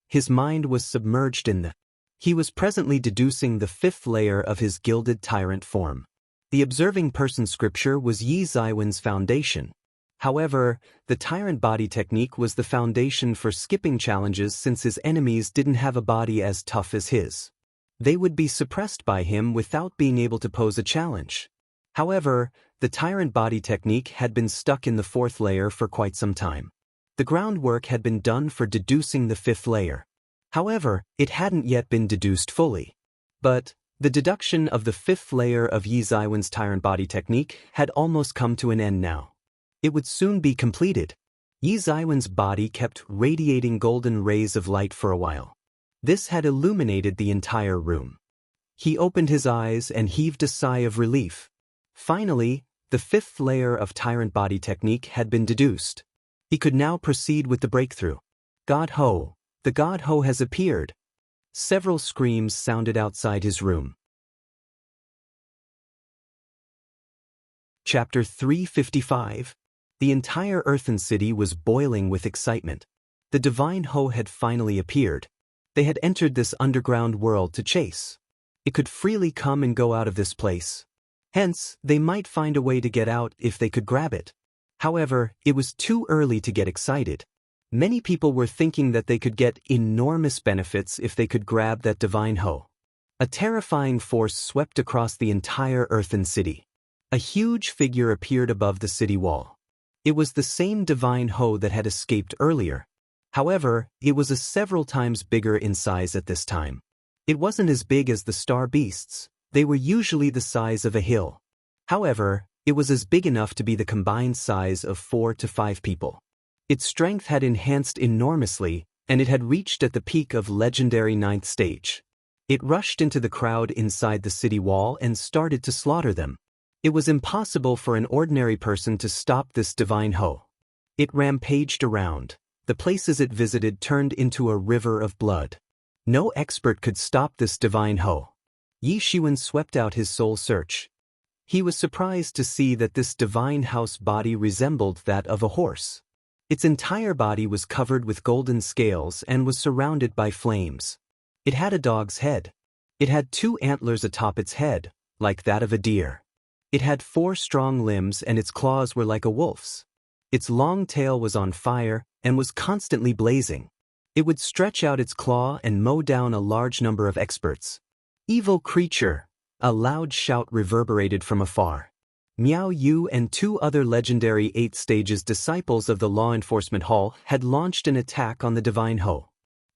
His mind was submerged in the. He was presently deducing the 5th layer of his gilded tyrant form. The observing person scripture was Yi Ziwen's foundation. However, the tyrant body technique was the foundation for skipping challenges since his enemies didn't have a body as tough as his. They would be suppressed by him without being able to pose a challenge. However, the tyrant body technique had been stuck in the 4th layer for quite some time. The groundwork had been done for deducing the 5th layer. However, it hadn't yet been deduced fully. But the deduction of the 5th layer of Yi Ziwen's tyrant body technique had almost come to an end now. It would soon be completed. Yi Ziwen's body kept radiating golden rays of light for a while. This had illuminated the entire room. He opened his eyes and heaved a sigh of relief. Finally, the 5th layer of tyrant body technique had been deduced. He could now proceed with the breakthrough. God Ho, the God Ho has appeared. Several screams sounded outside his room. Chapter 355. The entire Earthen City was boiling with excitement. The Divine Ho had finally appeared. They had entered this underground world to chase. It could freely come and go out of this place. Hence, they might find a way to get out if they could grab it. However, it was too early to get excited. Many people were thinking that they could get enormous benefits if they could grab that Divine Ho. A terrifying force swept across the entire Earthen City. A huge figure appeared above the city wall. It was the same Divine Ho that had escaped earlier. However, it was several times bigger in size at this time. It wasn't as big as the star beasts. They were usually the size of a hill. However, It was as big enough to be the combined size of 4 to 5 people. Its strength had enhanced enormously, and it had reached at the peak of legendary 9th stage. It rushed into the crowd inside the city wall and started to slaughter them. It was impossible for an ordinary person to stop this divine Ho. It rampaged around. The places it visited turned into a river of blood. No expert could stop this divine Ho. Yi Shiwen swept out his soul search. He was surprised to see that this divine house body resembled that of a horse. Its entire body was covered with golden scales and was surrounded by flames. It had a dog's head. It had 2 antlers atop its head, like that of a deer. It had 4 strong limbs and its claws were like a wolf's. Its long tail was on fire and was constantly blazing. It would stretch out its claw and mow down a large number of experts. Evil creature! A loud shout reverberated from afar. Miao Yu and 2 other legendary 8th stages disciples of the Law Enforcement Hall had launched an attack on the Divine Ho.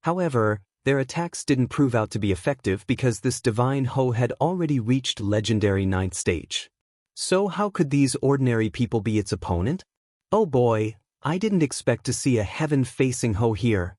However, their attacks didn't prove out to be effective because this Divine Ho had already reached legendary 9th stage. So how could these ordinary people be its opponent? Oh boy, I didn't expect to see a heaven-facing Ho here.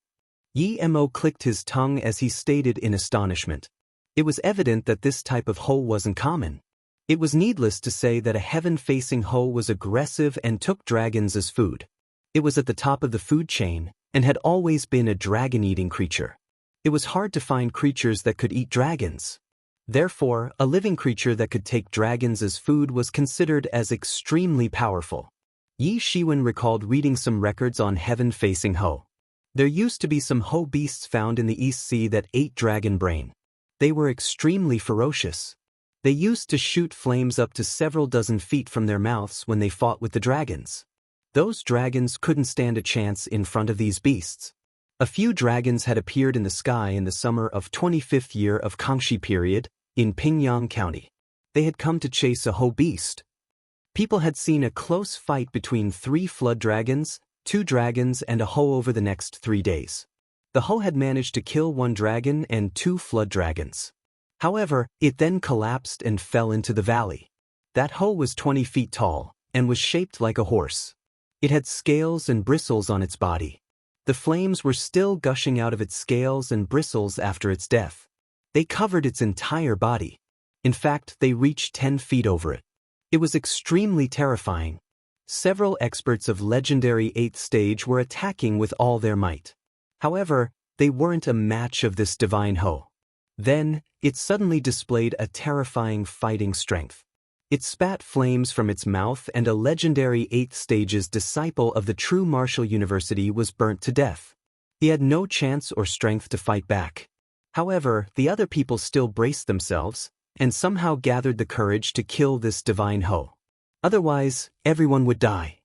Yi Mo clicked his tongue as he stated in astonishment. It was evident that this type of Ho wasn't common. It was needless to say that a heaven-facing Ho was aggressive and took dragons as food. It was at the top of the food chain and had always been a dragon-eating creature. It was hard to find creatures that could eat dragons. Therefore, a living creature that could take dragons as food was considered as extremely powerful. Yi Shiwen recalled reading some records on heaven-facing Ho. There used to be some Ho beasts found in the East Sea that ate dragon brain. They were extremely ferocious. They used to shoot flames up to several dozen feet from their mouths when they fought with the dragons. Those dragons couldn't stand a chance in front of these beasts. A few dragons had appeared in the sky in the summer of 25th year of Kangxi period, in Pingyang County. They had come to chase a Ho beast. People had seen a close fight between 3 flood dragons, 2 dragons and a Ho over the next 3 days. The Ho had managed to kill 1 dragon and 2 flood dragons. However, it then collapsed and fell into the valley. That Ho was 20 feet tall and was shaped like a horse. It had scales and bristles on its body. The flames were still gushing out of its scales and bristles after its death. They covered its entire body. In fact, they reached 10 feet over it. It was extremely terrifying. Several experts of legendary 8th stage were attacking with all their might. However, they weren't a match of this divine Ho. Then, it suddenly displayed a terrifying fighting strength. It spat flames from its mouth and a legendary 8th stage's disciple of the true martial university was burnt to death. He had no chance or strength to fight back. However, the other people still braced themselves and somehow gathered the courage to kill this divine Ho. Otherwise, everyone would die.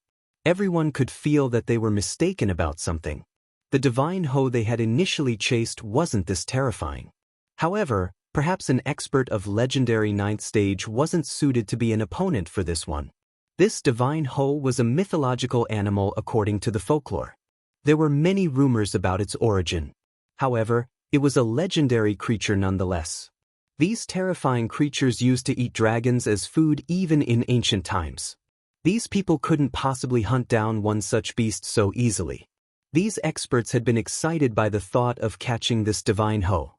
Everyone could feel that they were mistaken about something. The divine Ho they had initially chased wasn't this terrifying. However, perhaps an expert of legendary 9th stage wasn't suited to be an opponent for this one. This divine Ho was a mythological animal according to the folklore. There were many rumors about its origin. However, it was a legendary creature nonetheless. These terrifying creatures used to eat dragons as food even in ancient times. These people couldn't possibly hunt down one such beast so easily. These experts had been excited by the thought of catching this divine Ho.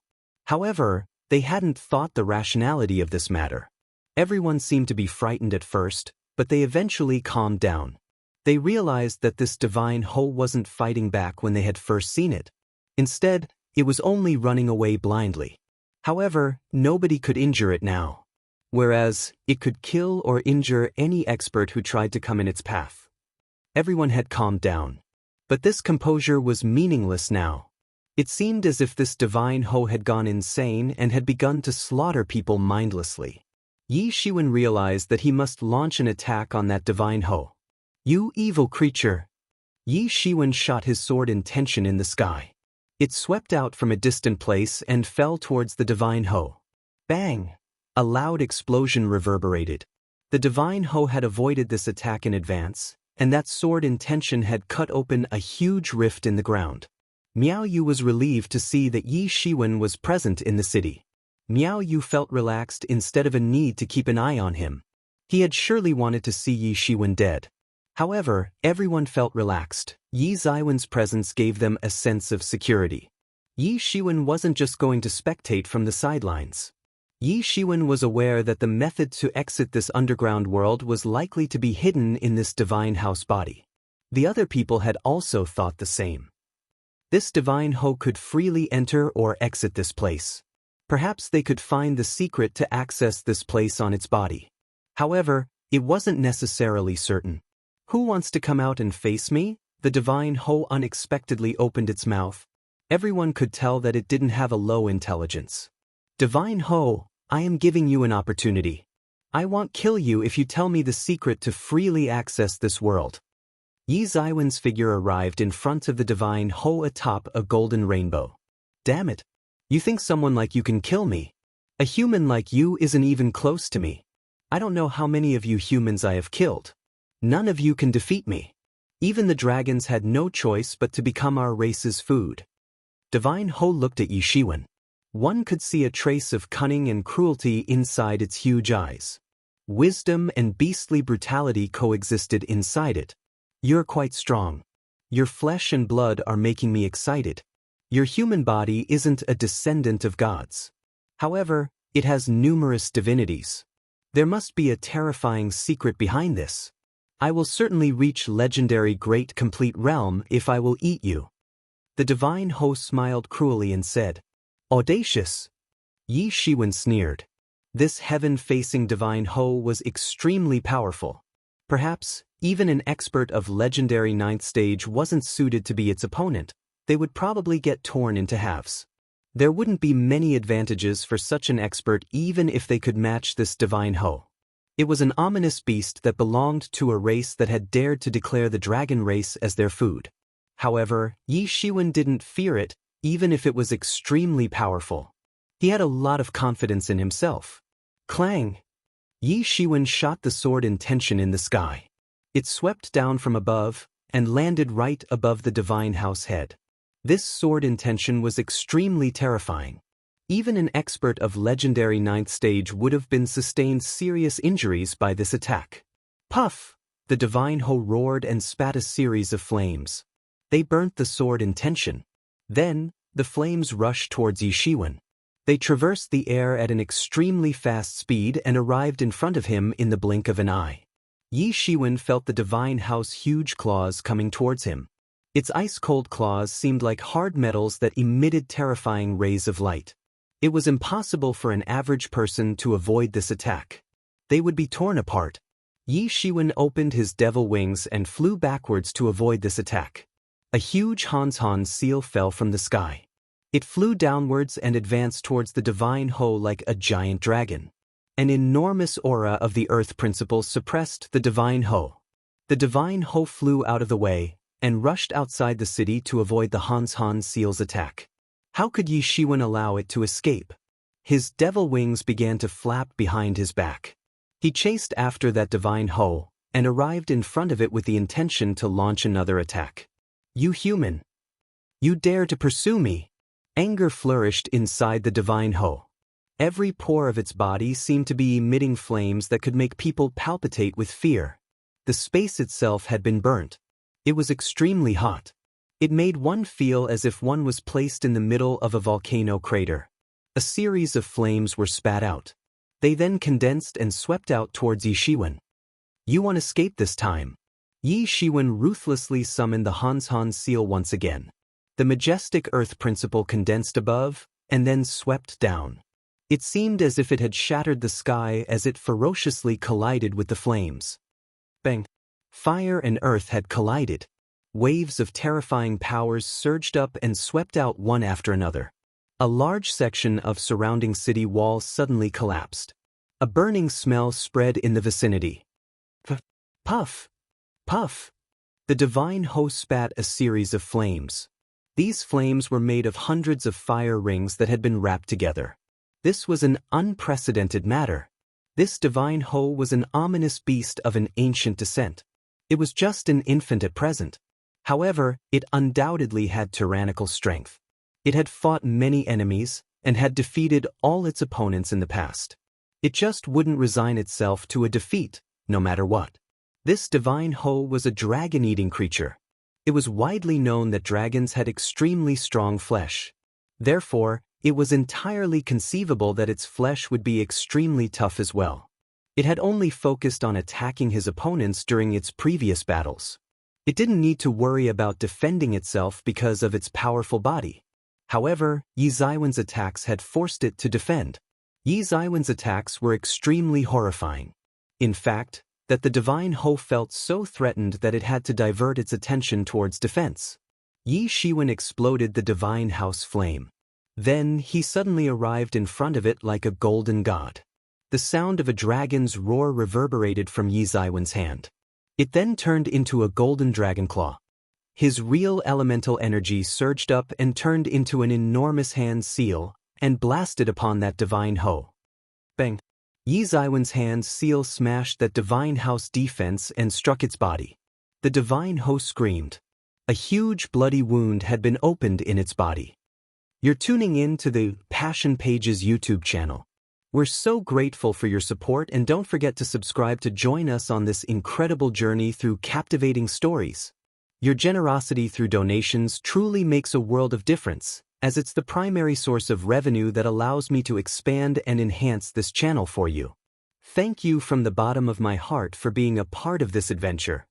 However, they hadn't thought the rationality of this matter. Everyone seemed to be frightened at first, but they eventually calmed down. They realized that this divine Ho wasn't fighting back when they had first seen it. Instead, it was only running away blindly. However, nobody could injure it now. Whereas, it could kill or injure any expert who tried to come in its path. Everyone had calmed down. But this composure was meaningless now. It seemed as if this divine Ho had gone insane and had begun to slaughter people mindlessly. Yi Shiwen realized that he must launch an attack on that divine Ho. "You evil creature!" Yi Shiwen shot his sword intention in the sky. It swept out from a distant place and fell towards the divine Ho. Bang! A loud explosion reverberated. The divine Ho had avoided this attack in advance, and that sword intention had cut open a huge rift in the ground. Miao Yu was relieved to see that Yi Shiwen was present in the city. Miao Yu felt relaxed instead of a need to keep an eye on him. He had surely wanted to see Yi Shiwen dead. However, everyone felt relaxed. Yi Ziwen's presence gave them a sense of security. Yi Shiwen wasn't just going to spectate from the sidelines. Yi Shiwen was aware that the method to exit this underground world was likely to be hidden in this divine house body. The other people had also thought the same. This divine Ho could freely enter or exit this place. Perhaps they could find the secret to access this place on its body. However, it wasn't necessarily certain. Who wants to come out and face me? The divine Ho unexpectedly opened its mouth. Everyone could tell that it didn't have a low intelligence. Divine Ho, I am giving you an opportunity. I won't kill you if you tell me the secret to freely access this world. Yi Ziwen's figure arrived in front of the divine Ho atop a golden rainbow. Damn it. You think someone like you can kill me? A human like you isn't even close to me. I don't know how many of you humans I have killed. None of you can defeat me. Even the dragons had no choice but to become our race's food. Divine Ho looked at Yi Shiwen. One could see a trace of cunning and cruelty inside its huge eyes. Wisdom and beastly brutality coexisted inside it. You're quite strong. Your flesh and blood are making me excited. Your human body isn't a descendant of gods. However, it has numerous divinities. There must be a terrifying secret behind this. I will certainly reach legendary great complete realm if I will eat you. The divine Ho smiled cruelly and said, Audacious. Yi Shiwen sneered. This heaven-facing divine Ho was extremely powerful. Perhaps, even an expert of legendary 9th stage wasn't suited to be its opponent. They would probably get torn into halves. There wouldn't be many advantages for such an expert even if they could match this divine Ho. It was an ominous beast that belonged to a race that had dared to declare the dragon race as their food. However, Yi Shiwen didn't fear it, even if it was extremely powerful. He had a lot of confidence in himself. Clang! Yi Shiwen shot the sword intention in the sky. It swept down from above and landed right above the divine house head. This sword intention was extremely terrifying. Even an expert of legendary 9th stage would have been sustained serious injuries by this attack. Puff! The divine Ho roared and spat a series of flames. They burnt the sword intention. Then, the flames rushed towards Yi Shiwen. They traversed the air at an extremely fast speed and arrived in front of him in the blink of an eye. Yi Shiwen felt the divine house's huge claws coming towards him. Its ice-cold claws seemed like hard metals that emitted terrifying rays of light. It was impossible for an average person to avoid this attack. They would be torn apart. Yi Shiwen opened his devil wings and flew backwards to avoid this attack. A huge Han seal fell from the sky. It flew downwards and advanced towards the divine Ho like a giant dragon. An enormous aura of the earth principle suppressed the divine Ho. The divine Ho flew out of the way and rushed outside the city to avoid the Han seal's attack. How could Yi Shiwen allow it to escape? His devil wings began to flap behind his back. He chased after that divine Ho and arrived in front of it with the intention to launch another attack. You human! You dare to pursue me! Anger flourished inside the divine Ho. Every pore of its body seemed to be emitting flames that could make people palpitate with fear. The space itself had been burnt. It was extremely hot. It made one feel as if one was placed in the middle of a volcano crater. A series of flames were spat out. They then condensed and swept out towards Yi Shiwen. You won't escape this time. Yi Shiwen ruthlessly summoned the Han seal once again. The majestic earth principle condensed above and then swept down. It seemed as if it had shattered the sky as it ferociously collided with the flames. Bang! Fire and earth had collided. Waves of terrifying powers surged up and swept out one after another. A large section of surrounding city walls suddenly collapsed. A burning smell spread in the vicinity. Puff! Puff! The divine Ho spat a series of flames. These flames were made of hundreds of fire rings that had been wrapped together. This was an unprecedented matter. This divine Ho was an ominous beast of an ancient descent. It was just an infant at present. However, it undoubtedly had tyrannical strength. It had fought many enemies and had defeated all its opponents in the past. It just wouldn't resign itself to a defeat, no matter what. This divine hoe was a dragon-eating creature. It was widely known that dragons had extremely strong flesh. Therefore, it was entirely conceivable that its flesh would be extremely tough as well. It had only focused on attacking his opponents during its previous battles. It didn't need to worry about defending itself because of its powerful body. However, Yi Ziwen's attacks had forced it to defend. Yi Ziwen's attacks were extremely horrifying. In fact, that the divine hoe felt so threatened that it had to divert its attention towards defense. Yi Shiwen exploded the divine house flame. Then he suddenly arrived in front of it like a golden god. The sound of a dragon's roar reverberated from Yi Ziwen's hand. It then turned into a golden dragon claw. His real elemental energy surged up and turned into an enormous hand seal and blasted upon that divine hoe. Bang! Yi Ziwen's hand seal smashed that divine house defense and struck its body. The divine hoe screamed. A huge bloody wound had been opened in its body. You're tuning in to the Passion Pages YouTube channel. We're so grateful for your support, and don't forget to subscribe to join us on this incredible journey through captivating stories. Your generosity through donations truly makes a world of difference, as it's the primary source of revenue that allows me to expand and enhance this channel for you. Thank you from the bottom of my heart for being a part of this adventure.